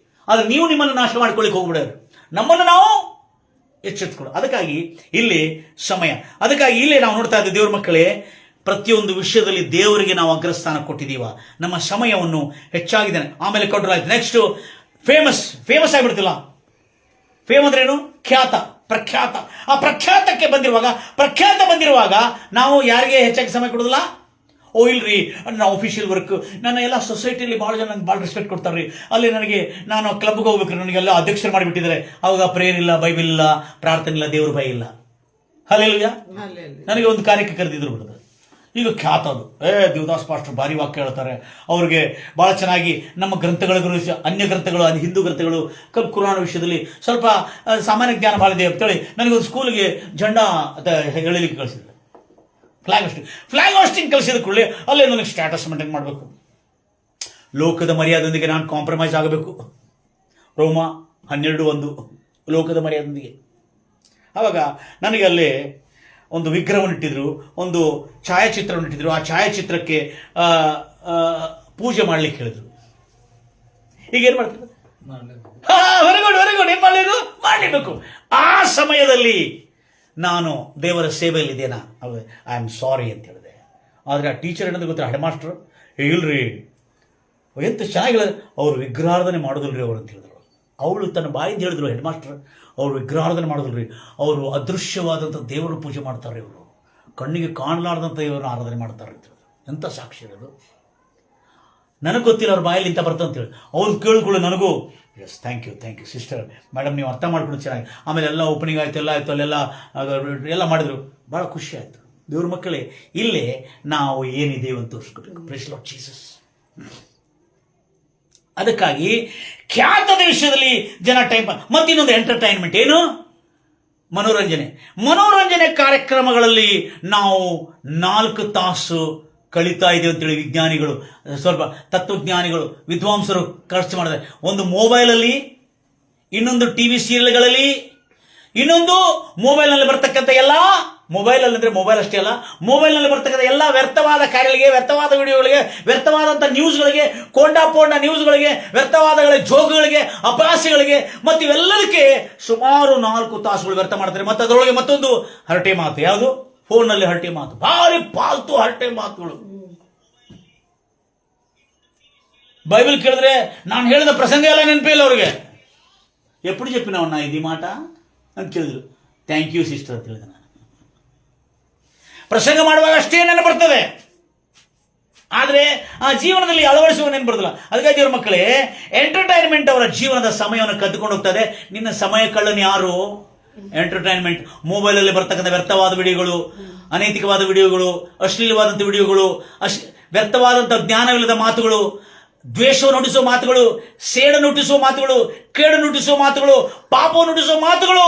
ಆದ್ರೆ ನೀವು ನಿಮ್ಮನ್ನು ನಾಶ ಮಾಡ್ಕೊಳ್ಳಿಕ್ಕೆ ಹೋಗ್ಬಿಡ್ರಿ, ನಮ್ಮನ್ನು ನಾವು ಎಚ್ಚೆತ್ಕೊಳ್ಳೋ. ಅದಕ್ಕಾಗಿ ಇಲ್ಲಿ ಸಮಯ, ಅದಕ್ಕಾಗಿ ಇಲ್ಲಿ ನಾವು ನೋಡ್ತಾ ಇದ್ದೀವಿ ದೇವ್ರ ಮಕ್ಕಳೇ, ಪ್ರತಿಯೊಂದು ವಿಷಯದಲ್ಲಿ ದೇವರಿಗೆ ನಾವು ಅಗ್ರಸ್ಥಾನ ಕೊಟ್ಟಿದ್ದೀವ, ನಮ್ಮ ಸಮಯವನ್ನು ಹೆಚ್ಚಾಗಿದೆ. ಆಮೇಲೆ ಕಂಟ್ರೋಲ್ ಆಯ್ತು. Next famous ಆಗಿಬಿಡ್ತಿಲ್ಲ. ಫೇಮ್ ಅಂದ್ರೇನು? ಖ್ಯಾತ, ಪ್ರಖ್ಯಾತ. ಆ ಪ್ರಖ್ಯಾತ ಬಂದಿರುವಾಗ ನಾವು ಯಾರಿಗೆ ಹೆಚ್ಚಾಗಿ ಸಮಯ ಕೊಡೋದಿಲ್ಲ. ಓ ಇಲ್ರಿ, ನನ್ನ ಆಫೀಷಿಯಲ್ ವರ್ಕ್, ನನ್ನ ಎಲ್ಲ ಸೊಸೈಟಿಯಲ್ಲಿ ಭಾಳ ಜನ ನಂಗೆ ಭಾಳ ರೆಸ್ಪೆಕ್ಟ್ ಕೊಡ್ತಾರೆ ರೀ, ಅಲ್ಲಿ ನಾನು ಕ್ಲಬ್ಗೆ ಹೋಗ್ಬೇಕ್ರಿ, ನನಗೆಲ್ಲ ಅಧ್ಯಕ್ಷರು ಮಾಡಿಬಿಟ್ಟಿದ್ದಾರೆ, ಅವಾಗ ಪ್ರೇಯರ್ ಇಲ್ಲ, ಬೈಬಲ್ ಇಲ್ಲ, ಪ್ರಾರ್ಥನೆ ಇಲ್ಲ, ದೇವ್ರ ಭಯ ಇಲ್ಲ. ಹಲ್ಲೆಲೂಯಾ. ನನಗೆ ಒಂದು ಕಾರ್ಯಕ್ಕೆ ಕರೆದಿದ್ರು ಬಿಡೋದು. ಈಗ ಖ್ಯಾತ ಅದು, ದೇವದಾಸ್ ಪಾಸ್ಟರ್ ಭಾರಿ ವಾಕ್ಯ ಹೇಳ್ತಾರೆ, ಅವ್ರಿಗೆ ಭಾಳ ಚೆನ್ನಾಗಿ ನಮ್ಮ ಗ್ರಂಥಗಳ ಅನ್ಯ ಗ್ರಂಥಗಳು, ಹಿಂದೂ ಗ್ರಂಥಗಳು, ಕುರಾನ್ ವಿಷಯದಲ್ಲಿ ಸ್ವಲ್ಪ ಸಾಮಾನ್ಯ ಜ್ಞಾನ ಭಾಳ ಇದೆ ಅಂತೇಳಿ ನನಗೊಂದು ಸ್ಕೂಲ್ಗೆ ಜೆಂಡಾ ಹೇಳಲಿಕ್ಕೆ ಕಳಿಸಿದ್ರು. ಫ್ಲಾಗ್ ಹಾಸ್ಟಿಂಗ್ ಕಳಿಸಿದ ಕೂಡಲೇ ಅಲ್ಲೇ ನನಗೆ ಸ್ಟ್ಯಾಟಸ್ ಮೇಂಟೈನ್ ಮಾಡಬೇಕು, ಲೋಕದ ಮರ್ಯಾದೆಯೊಂದಿಗೆ ನಾನು ಕಾಂಪ್ರಮೈಸ್ ಆಗಬೇಕು. ರೋಮ 12:1 ಲೋಕದ ಮರ್ಯಾದೆಯೊಂದಿಗೆ. ಆವಾಗ ನನಗೆ ಅಲ್ಲಿ ಒಂದು ವಿಗ್ರಹವನ್ನು ಇಟ್ಟಿದ್ರು, ಒಂದು ಛಾಯಾಚಿತ್ರವನ್ನು ಇಟ್ಟಿದ್ರು. ಆ ಛಾಯಾಚಿತ್ರಕ್ಕೆ ಪೂಜೆ ಮಾಡ್ಲಿಕ್ಕೆ ಹೇಳಿದ್ರು. ಈಗ ಏನ್ ಮಾಡ್ತಾರೆ? ವೆರಿ ಗುಡ್, ಏನ್ ಮಾಡಲೇಬೇಕು. ಆ ಸಮಯದಲ್ಲಿ ನಾನು ದೇವರ ಸೇವೆಯಲ್ಲಿದ್ದೇನಾ, ಐ ಆಮ್ ಸಾರಿ ಅಂತ ಹೇಳಿದೆ. ಆದರೆ ಆ ಟೀಚರ್ ಏನಂತ ಗೊತ್ತಾ, ಹೆಡ್ ಮಾಸ್ಟರ್, ಇಲ್ರಿ ಎಂತ ಚೆನ್ನಾಗಿಲ್ಲ, ಅವ್ರು ವಿಗ್ರಹಾರ್ಧನೆ ಮಾಡೋದಿಲ್ರಿ ಅವರು ಅಂತ ಹೇಳಿದ್ರು. ಅವಳು ತನ್ನ ಬಾಯಿಂದ ಹೇಳಿದ್ರು, ಹೆಡ್ ಮಾಸ್ಟರ್ ಅವರು ವಿಗ್ರಹಾರ್ಧನೆ ಮಾಡೋದಿಲ್ರಿ, ಅವರು ಅದೃಶ್ಯವಾದಂಥ ದೇವರ ಪೂಜೆ ಮಾಡ್ತಾರೆ, ಇವರು ಕಣ್ಣಿಗೆ ಕಾಣಲಾರ್ದಂಥ ದೇವರನ್ನ ಆರಾಧನೆ ಮಾಡ್ತಾರೆ ಅಂತ ಹೇಳಿದ್ರು. ಎಂಥ ಸಾಕ್ಷಿ ಇರೋದು. ನನಗೆ ಗೊತ್ತಿಲ್ಲ ಅವ್ರ ಬಾಯಲ್ಲಿ ಇಂಥ ಬರ್ತಾ ಅಂತೇಳಿ. ಅವ್ರು ಕೇಳಿಕೊಳ್ಳು ನನಗೂ yes thank you sister, madam ನೀವು ಅರ್ಥ ಮಾಡ್ಕೊಂಡು ಚೆನ್ನಾಗಿ. ಆಮೇಲೆ ಎಲ್ಲ ಓಪನಿಂಗ್ ಆಯಿತು, ಎಲ್ಲ ಆಯಿತು, ಅಲ್ಲೆಲ್ಲ ಮಾಡಿದ್ರು, ಭಾಳ ಖುಷಿ ಆಯಿತು. ದೇವ್ರ ಮಕ್ಕಳೇ, ಇಲ್ಲೇ ನಾವು ಏನಿದ್ದೇವೆ ಅಂತ ತೋರಿಸ್ಕೋಬೇಕು. Price Lord Jesus. ಅದಕ್ಕಾಗಿ ಖ್ಯಾತದ ವಿಷಯದಲ್ಲಿ ಜನ ಟೈಮ್. ಮತ್ತಿನ್ನೊಂದು ಎಂಟರ್ಟೈನ್ಮೆಂಟ್, ಏನು? ಮನೋರಂಜನೆ ಕಾರ್ಯಕ್ರಮಗಳಲ್ಲಿ ನಾವು 4 ತಾಸು ಕಳೀತಾ ಇದ್ದೇವೆ ಅಂತೇಳಿ ವಿಜ್ಞಾನಿಗಳು, ಸ್ವಲ್ಪ ತತ್ವಜ್ಞಾನಿಗಳು, ವಿದ್ವಾಂಸರು ಖರ್ಚು ಮಾಡಿದ್ದಾರೆ. ಒಂದು ಮೊಬೈಲಲ್ಲಿ, ಇನ್ನೊಂದು ಟಿವಿ ಸೀರಿಯಲ್ಗಳಲ್ಲಿ, ಇನ್ನೊಂದು ಮೊಬೈಲ್ನಲ್ಲಿ ಬರ್ತಕ್ಕಂಥ ಎಲ್ಲ, ಮೊಬೈಲಲ್ಲಿ ಅಂದರೆ ಮೊಬೈಲ್ ಅಷ್ಟೇ ಅಲ್ಲ, ಮೊಬೈಲ್ನಲ್ಲಿ ಬರ್ತಕ್ಕಂಥ ಎಲ್ಲ ವ್ಯರ್ಥವಾದ ಕಾರ್ಯಗಳಿಗೆ, ವ್ಯರ್ಥವಾದ ವಿಡಿಯೋಗಳಿಗೆ, ವ್ಯರ್ಥವಾದಂಥ ನ್ಯೂಸ್ಗಳಿಗೆ, ಕೊಂಡ ನ್ಯೂಸ್ಗಳಿಗೆ, ವ್ಯರ್ಥವಾದ ಜೋಗುಗಳಿಗೆ, ಅಪಹಾಸ್ಯಗಳಿಗೆ, ಮತ್ತು ಇವೆಲ್ಲದಕ್ಕೆ ಸುಮಾರು 4 ತಾಸುಗಳು ವ್ಯರ್ಥ ಮಾಡ್ತಾರೆ. ಮತ್ತು ಅದರೊಳಗೆ ಮತ್ತೊಂದು ಹರಟೆ ಮಾತು. ಯಾವುದು? ಫೋನ್ನಲ್ಲಿ ಹರಟೆ ಮಾತು, ಭಾರಿ ಪಾಲ್ತು ಹರಟೆ ಮಾತುಗಳು. ಬೈಬಲ್ ಕೇಳಿದ್ರೆ ನಾನು ಹೇಳಿದ ಪ್ರಸಂಗ ಎಲ್ಲ ನೆನಪಿಲ್ಲ ಅವ್ರಿಗೆ. ಎప్పుడు చెప్పినావన్నా ఇది మాట ಅಂತ ಕೇಳಿದ್ರು. ಥ್ಯಾಂಕ್ ಯು ಸಿಸ್ಟರ್ ಅಂತ ಹೇಳಿದೆ ನಾನು. ಪ್ರಸಂಗ ಮಾಡುವಾಗ ಅಷ್ಟೇ ನೆನಪು ಬರ್ತದೆ, ಆದರೆ ಆ ಜೀವನದಲ್ಲಿ ಅಳವಡಿಸುವ ನೆನಪು ಬರ್ತಲ್ಲ. ಅದಕ್ಕಾಗಿ ದೇವ್ರ ಮಕ್ಕಳೇ, ಎಂಟರ್ಟೈನ್ಮೆಂಟ್ ಅವರ ಜೀವನದ ಸಮಯವನ್ನು ಕದ್ದುಕೊಂಡು ಹೋಗ್ತದೆ. ನಿನ್ನ ಸಮಯ ಕಳ್ಳನು ಯಾರು? ಎಂಟರ್ಟೈನ್ಮೆಂಟ್, ಮೊಬೈಲಲ್ಲಿ ಬರ್ತಕ್ಕಂಥ ವ್ಯರ್ಥವಾದ ವಿಡಿಯೋಗಳು, ಅನೈತಿಕವಾದ ವಿಡಿಯೋಗಳು, ಅಶ್ಲೀಲವಾದಂಥ ವಿಡಿಯೋಗಳು, ವ್ಯರ್ಥವಾದಂಥ ಜ್ಞಾನವಿಲ್ಲದ ಮಾತುಗಳು, ದ್ವೇಷವನ್ನು ಹುಟ್ಟಿಸುವ ಮಾತುಗಳು, ಸೇಡನ್ನು ಹುಟ್ಟಿಸುವ ಮಾತುಗಳು, ಕೇಡನ್ನು ಹುಟ್ಟಿಸುವ ಮಾತುಗಳು, ಪಾಪವನ್ನು ಹುಟ್ಟಿಸುವ ಮಾತುಗಳು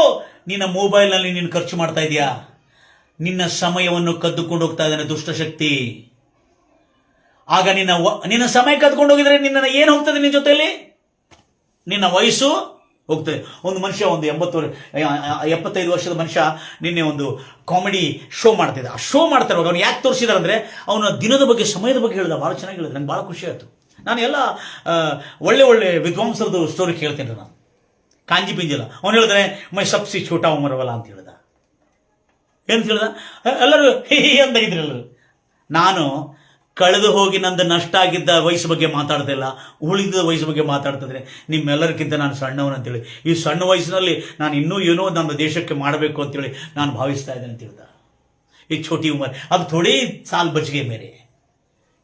ನಿನ್ನ ಮೊಬೈಲ್ನಲ್ಲಿ ನೀನು ಖರ್ಚು ಮಾಡ್ತಾ ಇದೆಯಾ? ನಿನ್ನ ಸಮಯವನ್ನು ಕದ್ದುಕೊಂಡು ಹೋಗ್ತಾ ಇದ್ದಾನೆ ದುಷ್ಟಶಕ್ತಿ. ಆಗ ನಿನ್ನ ಸಮಯ ಕದ್ಕೊಂಡು ಹೋಗಿದ್ರೆ ನಿನ್ನ ಏನು ಹೋಗ್ತದೆ? ನಿನ್ನ ಜೊತೆಯಲ್ಲಿ ನಿನ್ನ ವಯಸ್ಸು ಹೋಗ್ತದೆ. ಒಂದು ಮನುಷ್ಯ ಒಂದು 75 ವರ್ಷದ ಮನುಷ್ಯ ನಿನ್ನೆ ಒಂದು ಕಾಮಿಡಿ ಶೋ ಮಾಡ್ತಿದ್ದ. ಆ ಶೋ ಮಾಡ್ತಾ ಇರುವಾಗ ಅವ್ನು ಯಾಕೆ ತೋರಿಸಿದಾರೆ ಅಂದರೆ ಅವನ ದಿನದ ಬಗ್ಗೆ, ಸಮಯದ ಬಗ್ಗೆ ಹೇಳಿದ. ಭಾಳ ಚೆನ್ನಾಗಿ ಹೇಳಿದ, ನಂಗೆ ಭಾಳ ಖುಷಿ ಆಯಿತು. ನಾನು ಎಲ್ಲ ಒಳ್ಳೆ ಒಳ್ಳೆ ವಿದ್ವಾಂಸರದ್ದು ಸ್ಟೋರಿ ಕೇಳ್ತೀನಿ ನಾನು, ಕಾಂಜಿ ಪಿಂಜಿಲ್ಲ. ಅವನು ಹೇಳಿದ್ರೆ ಮೈ ಸಬ್ಸಿ ಛೋಟಾ ಉಮರವಲ್ಲ ಅಂತ ಹೇಳ್ದ. ಏನು ಹೇಳ್ದ? ಎಲ್ಲರೂ ಹಿ ಅಂತ ಇದ್ರು ಎಲ್ಲರೂ. ನಾನು ಕಳೆದು ಹೋಗಿ ನಂದು ನಷ್ಟ ಆಗಿದ್ದ ವಯಸ್ಸು ಬಗ್ಗೆ ಮಾತಾಡ್ತಿಲ್ಲ, ಉಳಿದ ವಯಸ್ಸು ಬಗ್ಗೆ ಮಾತಾಡ್ತಿದ್ರೆ ನಿಮ್ಮೆಲ್ಲರಿಗಿಂತ ನಾನು ಸಣ್ಣವನು ಅಂತೇಳಿ, ಈ ಸಣ್ಣ ವಯಸ್ಸಿನಲ್ಲಿ ನಾನು ಇನ್ನೂ ಏನೋ ನಮ್ಮ ದೇಶಕ್ಕೆ ಮಾಡಬೇಕು ಅಂತೇಳಿ ನಾನು ಭಾವಿಸ್ತಾ ಇದ್ದೇನೆ ಅಂತ ಹೇಳ್ದ. ಈ ಛೋಟಿ ಉಮರ್ ಅದು ಥೋಡೇ ಸಾಲ್ ಬಚ್ಗೆ ಮೇರೆ.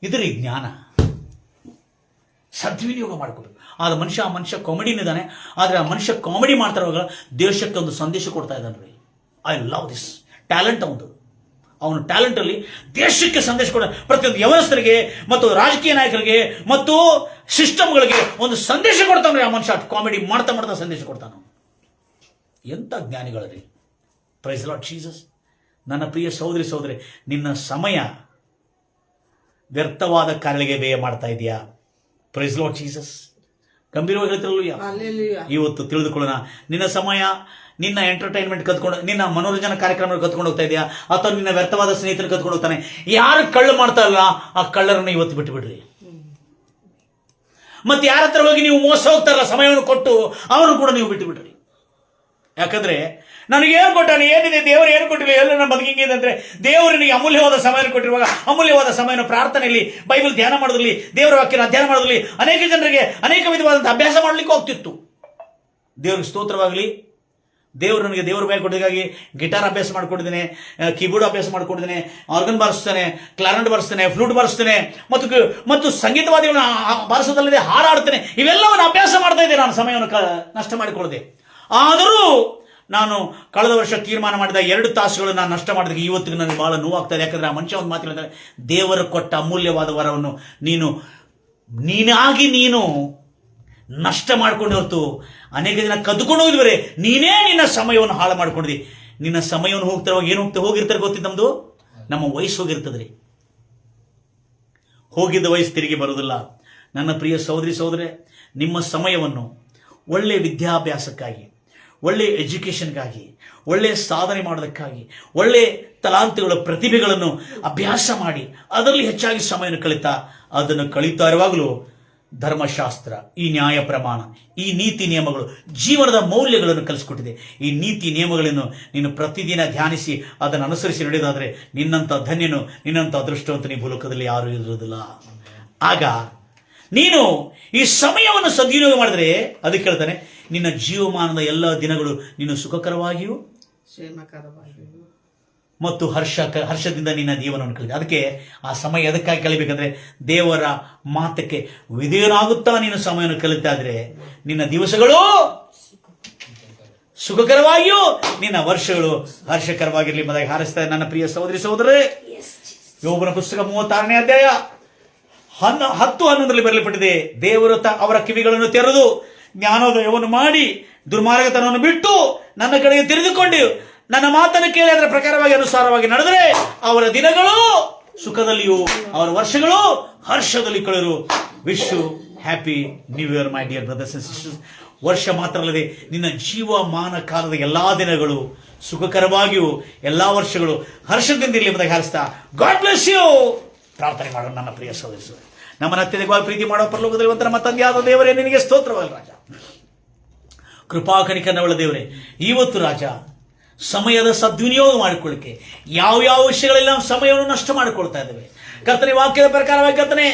ಇದ್ರ ಜ್ಞಾನ ಸದ್ವಿನಿಯೋಗ ಮಾಡ್ಕೋಬೇಕು. ಆದ ಆ ಮನುಷ್ಯ ಕಾಮಿಡಿನಿದ್ದಾನೆ, ಆದರೆ ಆ ಮನುಷ್ಯ ಕಾಮಿಡಿ ಮಾಡ್ತಾ ಇರುವಾಗ ದೇಶಕ್ಕೆ ಒಂದು ಸಂದೇಶ ಕೊಡ್ತಾ ಇದ್ದಾನೆ ರೀ. ಐ ಲವ್ ದಿಸ್ ಟ್ಯಾಲೆಂಟ್ ಅವನು ಟ್ಯಾಲೆಂಟಲ್ಲಿ ದೇಶಕ್ಕೆ ಸಂದೇಶ ಕೊಡ, ಪ್ರತಿಯೊಂದು ವ್ಯವಸ್ಥೆಗೆ ಮತ್ತು ರಾಜಕೀಯ ನಾಯಕರಿಗೆ ಮತ್ತು ಸಿಸ್ಟಮ್ಗಳಿಗೆ ಒಂದು ಸಂದೇಶ ಕೊಡ್ತಾನೆ ಆ ಮನುಷ್ಯ. ಕಾಮಿಡಿ ಮಾಡ್ತಾ ಮಾಡ್ತಾ ಸಂದೇಶ ಕೊಡ್ತಾನೆ. ಎಂಥ ಜ್ಞಾನಿಗಳರಿ. Price Lord Jesus. ನನ್ನ ಪ್ರಿಯ ಸಹೋದರಿ, ನಿನ್ನ ಸಮಯ ವ್ಯರ್ಥವಾದ ಕಾರ್ಯಗಳಿಗೆ ವ್ಯಯ ಮಾಡ್ತಾ ಇದೆಯಾ? Praise Lord Jesus. ಗಂಭೀರವಾಗಿ ಹೇಳ್ತಿರಲ್ಲ. ಇವತ್ತು ತಿಳಿದುಕೊಳ್ಳೋಣ, ನಿನ್ನ ಸಮಯ ನಿನ್ನ ಎಂಟರ್ಟೈನ್ಮೆಂಟ್ ಕತ್ಕೊಂಡು, ನಿನ್ನ ಮನೋರಂಜನಾ ಕಾರ್ಯಕ್ರಮ ಕತ್ಕೊಂಡು ಹೋಗ್ತಾ ಇದೆಯಾ, ಅಥವಾ ನಿನ್ನ ವ್ಯರ್ಥವಾದ ಸ್ನೇಹಿತರು ಕತ್ಕೊಂಡು ಹೋಗ್ತಾನೆ? ಯಾರು ಕಳ್ಳು ಮಾಡ್ತಾ ಇಲ್ಲ ಆ ಕಳ್ಳರನ್ನ ಇವತ್ತು ಬಿಟ್ಟು ಬಿಡ್ರಿ. ಮತ್ತೆ ಯಾರ ಹತ್ರ ಹೋಗಿ ನೀವು ಮೋಸ ಹೋಗ್ತಾರಲ್ಲ ಸಮಯವನ್ನು ಕೊಟ್ಟು, ಅವನು ಕೂಡ ನೀವು ಬಿಟ್ಟು ಬಿಡ್ರಿ. ಯಾಕಂದ್ರೆ ನನಗೆ ಏನು ಕೊಟ್ಟಾನೆ, ಏನಿದೆ, ದೇವರು ಏನು ಕೊಟ್ಟಿಲ್ಲ, ಎಲ್ಲ ನನ್ನ ಬದುಕಿಂಗಿದೆ ಅಂದ್ರೆ ದೇವರಿಗೆ ಅಮೂಲ್ಯವಾದ ಸಮಯವನ್ನು ಕೊಟ್ಟಿರುವಾಗ ಅಮೂಲ್ಯವಾದ ಸಮಯವನ್ನು ಪ್ರಾರ್ಥನೆಯಲ್ಲಿ, ಬೈಬಲ್ ಧ್ಯಾನ ಮಾಡೋದ್ರಲ್ಲಿ, ದೇವರ ವಾಕ್ಯನ ಅಧ್ಯಯನ ಮಾಡೋದ್ರಲ್ಲಿ ಅನೇಕ ಜನರಿಗೆ ಅನೇಕ ವಿಧವಾದಂಥ ಅಭ್ಯಾಸ ಮಾಡ್ಲಿಕ್ಕೆ ಹೋಗ್ತಿತ್ತು. ದೇವ್ರಿಗೆ ಸ್ತೋತ್ರವಾಗಲಿ. ದೇವರು ನನಗೆ ದೇವರ ಭಯ ಕೊಟ್ಟಿಗಾಗಿ ಗಿಟಾರ್ ಅಭ್ಯಾಸ ಮಾಡ್ಕೊಂಡಿದ್ದೇನೆ, ಕೀಬೋರ್ಡ್ ಅಭ್ಯಾಸ ಮಾಡ್ಕೊಂಡಿದ್ದೇನೆ, ಆರ್ಗನ್ ಬಾರಿಸ್ತೇನೆ, ಕ್ಲಾರಿನೆಟ್ ಬಾರಿಸ್ತೇನೆ, ಫ್ಲೂಟ್ ಬಾರಿಸ್ತೇನೆ, ಮತ್ತು ಸಂಗೀತವಾದಿಗಳನ್ನ ಬಾರಿಸೋದಲ್ಲದೆ ಹಾರಾಡ್ತೇನೆ. ಇವೆಲ್ಲವನ್ನು ಅಭ್ಯಾಸ ಮಾಡ್ತಾ ಇದ್ದೆ ನಾನು, ಸಮಯವನ್ನು ನಷ್ಟ ಮಾಡಿಕೊಳ್ಳದೆ. ಆದರೂ ನಾನು ಕಳೆದ ವರ್ಷ ತೀರ್ಮಾನ ಮಾಡಿದ 2 ತಾಸುಗಳು ನಾನು ನಷ್ಟ ಮಾಡಿದಾಗ ಇವತ್ತಿಗೆ ನನಗೆ ಬಹಳ ನೋವಾಗ್ತಾ ಇದೆ. ಯಾಕಂದ್ರೆ ಆ ಮನುಷ್ಯ ಒಂದು ಮಾತು ಹೇಳ್ತಾರೆ, ದೇವರು ಕೊಟ್ಟ ಅಮೂಲ್ಯವಾದ ವರವನ್ನು ನೀನು ನಷ್ಟ ಮಾಡ್ಕೊಂಡು ಹೊತ್ತು ಅನೇಕ ಜನ ಕದ್ದುಕೊಂಡು ಹೋಗಿದ್ವರೆ, ನೀನೇ ನಿನ್ನ ಸಮಯವನ್ನು ಹಾಳು ಮಾಡ್ಕೊಂಡಿದ್ದಿ. ನಿನ್ನ ಸಮಯವನ್ನು ಹೋಗ್ತಿರುವಾಗ ಏನು ಹೋಗಿರ್ತಾರೆ ಗೊತ್ತಿದ್ದು? ನಮ್ದು ನಮ್ಮ ವಯಸ್ಸು ಹೋಗಿರ್ತದ್ರಿ. ಹೋಗಿದ್ದ ವಯಸ್ಸು ತಿರುಗಿ ಬರೋದಿಲ್ಲ. ನನ್ನ ಪ್ರಿಯ ಸಹೋದರಿ, ನಿಮ್ಮ ಸಮಯವನ್ನು ಒಳ್ಳೆ ವಿದ್ಯಾಭ್ಯಾಸಕ್ಕಾಗಿ, ಒಳ್ಳೆ ಎಜುಕೇಷನ್ಗಾಗಿ, ಒಳ್ಳೆಯ ಸಾಧನೆ ಮಾಡೋದಕ್ಕಾಗಿ, ಒಳ್ಳೆ ತಲಾಂತಗಳ ಪ್ರತಿಭೆಗಳನ್ನು ಅಭ್ಯಾಸ ಮಾಡಿ ಅದರಲ್ಲಿ ಹೆಚ್ಚಾಗಿ ಸಮಯವನ್ನು ಅದನ್ನು ಕಳೀತಾ ಇರುವಾಗಲೂ ಧರ್ಮಶಾಸ್ತ್ರ, ಈ ನ್ಯಾಯ ಪ್ರಮಾಣ, ಈ ನೀತಿ ನಿಯಮಗಳು ಜೀವನದ ಮೌಲ್ಯಗಳನ್ನು ಕಲಿಸ್ಕೊಟ್ಟಿದೆ. ಈ ನೀತಿ ನಿಯಮಗಳನ್ನು ನೀನು ಪ್ರತಿದಿನ ಧ್ಯಾನಿಸಿ ಅದನ್ನು ಅನುಸರಿಸಿ ನಡೆಯೋದಾದರೆ ನಿನ್ನಂಥ ಧನ್ಯನು, ನಿನ್ನಂಥ ಅದೃಷ್ಟವಂತ ಈ ಭೂಲೋಕದಲ್ಲಿ ಯಾರೂ ಇರುವುದಿಲ್ಲ. ಆಗ ನೀನು ಈ ಸಮಯವನ್ನು ಸದ್ವಿನಿಯೋಗ ಮಾಡಿದ್ರೆ, ಅದಕ್ಕೆ ಹೇಳ್ತಾನೆ, ನಿನ್ನ ಜೀವಮಾನದ ಎಲ್ಲ ದಿನಗಳು ನೀನು ಸುಖಕರವಾಗಿಯೂ ಕ್ಷೇಮಕರವಾಗಿಯೂ ಮತ್ತು ಹರ್ಷದಿಂದ ನಿನ್ನ ಜೀವನವನ್ನು ಕಳಿದೆ. ಅದಕ್ಕೆ ಆ ಸಮಯ ಎದಕ್ಕಾಗಿ ಕಲಿಬೇಕಂದ್ರೆ, ದೇವರ ಮಾತಕ್ಕೆ ವಿಧೇಯನಾಗುತ್ತಾ ನೀನು ಸಮಯವನ್ನು ಕಲಿತಾ ಇದ್ರೆ ನಿನ್ನ ದಿವಸಗಳು ಸುಖಕರವಾಗಿಯೂ ನಿನ್ನ ವರ್ಷಗಳು ಹರ್ಷಕರವಾಗಿರಲಿ ಎಂಬುದಾಗಿ ಹಾರೈಸ್ತಾ ನನ್ನ ಪ್ರಿಯ ಸಹೋದರರೇ, ಯೋಬನ ಪುಸ್ತಕ 36ನೇ ಅಧ್ಯಾಯ 10-11ರಲ್ಲಿ ಬರೆಯಲ್ಪಟ್ಟಿದೆ. ದೇವರು ಅವರ ಕಿವಿಗಳನ್ನು ತೆರೆದು ಜ್ಞಾನೋದಯವನ್ನು ಮಾಡಿ ದುರ್ಮಾರ್ಗತನವನ್ನು ಬಿಟ್ಟು ನನ್ನ ಕಡೆಗೆ ತಿರುಗಿಕೊಂಡು ನನ್ನ ಮಾತನ್ನು ಕೇಳಿ ಅದರ ಪ್ರಕಾರವಾಗಿ ಅನುಸಾರವಾಗಿ ನಡೆದರೆ ಅವರ ದಿನಗಳು ಸುಖದಲ್ಲಿಯೂ ಅವರ ವರ್ಷಗಳು ಹರ್ಷದಲ್ಲಿ ಕಳೆರು. Wish you happy new year my dear brothers and sisters. ವರ್ಷ ಮಾತ್ರ ಅಲ್ಲದೆ ನಿನ್ನ ಜೀವಮಾನ ಕಾಲದ ಎಲ್ಲಾ ದಿನಗಳು ಸುಖಕರವಾಗಿಯೂ ಎಲ್ಲಾ ವರ್ಷಗಳು ಹರ್ಷದಿಂದಿರಲಿ ಎಂಬುದಾಗಿ ಹಾರಿಸ್ತಾ ಗಾಡ್ ಬ್ಲೆಸ್ ಯು. ಪ್ರಾರ್ಥನೆ ಮಾಡೋಣ. ನನ್ನ ಪ್ರಿಯ ಸಹೋದರರು, ನಮ್ಮನ್ನು ಅತ್ಯಧಿಕವಾಗಿ ಪ್ರೀತಿ ಮಾಡೋ ಪರಲೋಕದಲ್ಲಿ ನಮ್ಮ ತಂದೆಯಾದ ದೇವರೇ, ನಿನಗೆ ಸ್ತೋತ್ರವಲ್ಲ ರಾಜ. ಕೃಪಾಕಣಿಕನವಳ ದೇವರೇ, ಇವತ್ತು ರಾಜ ಸಮಯದ ಸದ್ವಿನಿಯೋಗ ಮಾಡಿಕೊಳ್ಳಿಕ್ಕೆ ಯಾವ ವಿಷಯಗಳಲ್ಲಿ ನಾವು ಸಮಯವನ್ನು ನಷ್ಟ ಮಾಡಿಕೊಳ್ತಾ ಇದ್ದೇವೆ ಕರ್ತನೆ. ವಾಕ್ಯದ ಪ್ರಕಾರವಾಗಿ ಕರ್ತನೆ,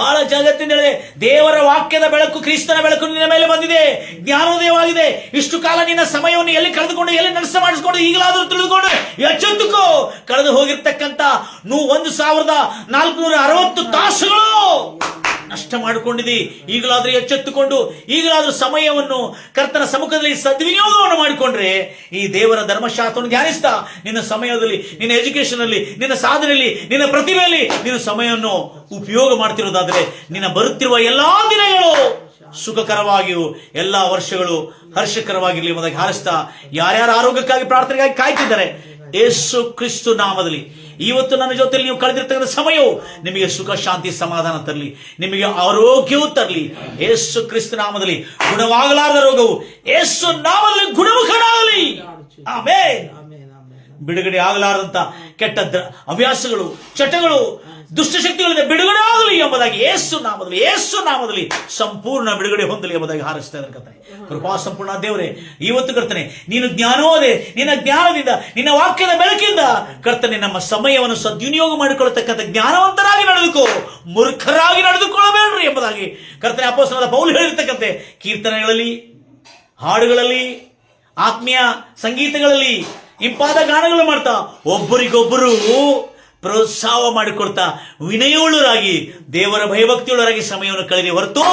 ಬಹಳ ಜಗತ್ತಿನಲ್ಲಿ ದೇವರ ವಾಕ್ಯದ ಬೆಳಕು, ಕ್ರಿಸ್ತನ ಬೆಳಕು ನಿನ್ನ ಮೇಲೆ ಬಂದಿದೆ, ಜ್ಞಾನೋದಯವಾಗಿದೆ. ಇಷ್ಟು ಕಾಲ ನಿನ್ನ ಸಮಯವನ್ನು ಎಲ್ಲಿ ಕಳೆದುಕೊಂಡು, ಎಲ್ಲಿ ನಷ್ಟ ಮಾಡಿಸಿಕೊಂಡು, ಈಗಲಾದರೂ ತಿಳಿದುಕೊಂಡು ಎಚ್ಚೆತ್ತುಕೋ. ಕಳೆದು ಹೋಗಿರ್ತಕ್ಕಂಥ 1460 ತಾಸುಗಳು ನಷ್ಟ ಮಾಡಿ ಮಾಡಿಕೊಂಡಿದ್ದಿ, ಈಗಲಾದ್ರೂ ಎಚ್ಚೆತ್ತುಕೊಂಡು ಈಗಲಾದ್ರೂ ಸಮಯವನ್ನು ಕರ್ತನ ಸಮ್ಮುಖದಲ್ಲಿ ಸದ್ವಿನಿಯೋಗವನ್ನು ಮಾಡಿಕೊಂಡ್ರೆ ಈ ದೇವರ ಧರ್ಮಶಾಸ್ತ್ರವನ್ನು ಧ್ಯಾನಿಸ್ತಾ ನಿನ್ನ ಸಮಯದಲ್ಲಿ, ನಿನ್ನ ಎಜುಕೇಶನ್ ಅಲ್ಲಿ, ನಿನ್ನ ಸಾಧನೆಯಲ್ಲಿ, ನಿನ್ನ ಪ್ರತಿಭೆಯಲ್ಲಿ ನಿನ್ನ ಸಮಯವನ್ನು ಉಪಯೋಗ ಮಾಡ್ತಿರೋದಾದ್ರೆ ನಿನ್ನ ಬರುತ್ತಿರುವ ಎಲ್ಲಾ ದಿನಗಳು ಸುಖಕರವಾಗಿಯೂ ಎಲ್ಲಾ ವರ್ಷಗಳು ಹರ್ಷಕರವಾಗಿರಲಿ ಎಂಬುದಾಗಿ ಹಾರಿಸ್ತಾ, ಯಾರ್ಯಾರ ಆರೋಗ್ಯಕ್ಕಾಗಿ ಪ್ರಾರ್ಥನೆಗಾಗಿ ಕಾಯ್ತಿದ್ದಾರೆ ಯೇಸು ಕ್ರಿಸ್ತು ನಾಮದಲ್ಲಿ ಇವತ್ತು ನನ್ನ ಜೊತೆಯಲ್ಲಿ ನೀವು ಕಳೆದಿರ್ತಕ್ಕಂಥ ಸಮಯವು ನಿಮಗೆ ಸುಖ, ಶಾಂತಿ, ಸಮಾಧಾನ ತರಲಿ, ನಿಮಗೆ ಆರೋಗ್ಯವೂ ತರಲಿ. ಯೇಸು ಕ್ರಿಸ್ತು ನಾಮದಲ್ಲಿ ಗುಣವಾಗಲಾರದ ರೋಗವು ಯೇಸು ನಾಮದಲ್ಲಿ ಗುಣಮುಖನಾಗಲಿ. ಆಮೆನ್. ಬಿಡುಗಡೆ ಆಗಲಾರದಂತ ಕೆಟ್ಟ ಹವ್ಯಾಸಗಳು, ಚಟಗಳು, ದುಷ್ಟಶಕ್ತಿಗಳಿಂದ ಬಿಡುಗಡೆ ಆಗಲಿ ಎಂಬುದಾಗಿ ಯೇಸು ನಾಮದಲ್ಲಿ ಸಂಪೂರ್ಣ ಬಿಡುಗಡೆ ಹೊಂದಲಿ ಎಂಬುದಾಗಿ ಹಾರಿಸ್ತಾ ಇದ್ದಾರೆ ಕರ್ತನೆ. ಕೃಪಾ ಸಂಪೂರ್ಣ ದೇವರೇ, ಇವತ್ತು ಕರ್ತನೆ ನೀನು ಜ್ಞಾನೋದೆ, ನಿನ್ನ ಜ್ಞಾನದಿಂದ, ನಿನ್ನ ವಾಕ್ಯದ ಬೆಳಕಿಂದ ಕರ್ತನೆ ನಮ್ಮ ಸಮಯವನ್ನು ಸದ್ವಿನಿಯೋಗ ಮಾಡಿಕೊಳ್ಳತಕ್ಕಂಥ ಜ್ಞಾನವಂತರಾಗಿ ನಡೆದುಕೋ, ಮೂರ್ಖರಾಗಿ ನಡೆದುಕೊಳ್ಳಬೇಡ್ರಿ ಎಂಬುದಾಗಿ ಕರ್ತನೆ ಅಪೊಸ್ತಲನಾದ ಪೌಲ್ ಹೇಳಿರ್ತಕ್ಕಂತೆ ಕೀರ್ತನೆಗಳಲ್ಲಿ, ಹಾಡುಗಳಲ್ಲಿ, ಆತ್ಮೀಯ ಸಂಗೀತಗಳಲ್ಲಿ ಇಂಪಾದ ಗಾನಗಳು ಮಾಡ್ತಾ ಒಬ್ಬರಿಗೊಬ್ಬರು ಪ್ರೋತ್ಸಾಹ ಮಾಡಿಕೊಡ್ತಾ ವಿನಯವುಳ್ಳರಾಗಿ ದೇವರ ಭಯಭಕ್ತಿಯುಳ್ಳರಾಗಿ ಸಮಯವನ್ನು ಕಳೆದಿ ಹೊರತು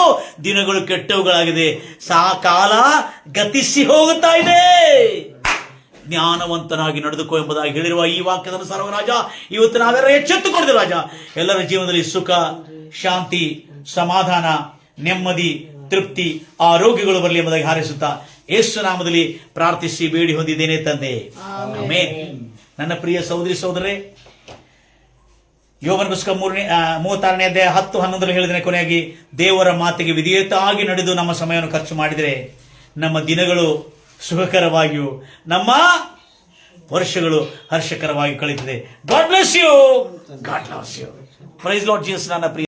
ದಿನಗಳು ಕೆಟ್ಟವುಗಳಾಗಿದೆ. ಕಾಲ ಗತಿಸಿ ಹೋಗುತ್ತಾ ಇದೆ. ಜ್ಞಾನವಂತನಾಗಿ ನಡೆದುಕೋ ಎಂಬುದಾಗಿ ಹೇಳಿರುವ ಈ ವಾಕ್ಯದ ಅನುಸಾರ ರಾಜ ಇವತ್ತು ನಾವೆಲ್ಲ ಎಚ್ಚೆತ್ತುಕೊಂಡಿದ್ದೇವೆ ರಾಜ. ಎಲ್ಲರ ಜೀವನದಲ್ಲಿ ಸುಖ, ಶಾಂತಿ, ಸಮಾಧಾನ, ನೆಮ್ಮದಿ, ತೃಪ್ತಿ, ಆರೋಗ್ಯಗಳು ಬರಲಿ ಎಂಬುದಾಗಿ ಹಾರೈಸುತ್ತಾ ಯೇಸು ನಾಮದಲ್ಲಿ ಪ್ರಾರ್ಥಿಸಿ ಬೇಡಿ ಹೊಂದಿದ್ದೇನೆ ತಂದೆ, ಆಮೆನ್. ನನ್ನ ಪ್ರಿಯ ಸಹೋದರಿ ಸಹೋದರರೇ, ಯೋಬನ ಪುಸ್ತಕ 36ನೇ ಅಧ್ಯಾಯ 10-11 ಹೇಳಿದ್ರೆ ಕೊನೆಯಾಗಿ ದೇವರ ಮಾತಿಗೆ ವಿಧೇಯತಾಗಿ ನಡೆದು ನಮ್ಮ ಸಮಯವನ್ನು ಖರ್ಚು ಮಾಡಿದರೆ ನಮ್ಮ ದಿನಗಳು ಸುಖಕರವಾಗಿಯೂ ನಮ್ಮ ವರ್ಷಗಳು ಹರ್ಷಕರವಾಗಿ ಕಳೀತದೆ. God bless you. God loves you. Praise Lord Jesus. ನನ್ನ ಪ್ರಿಯ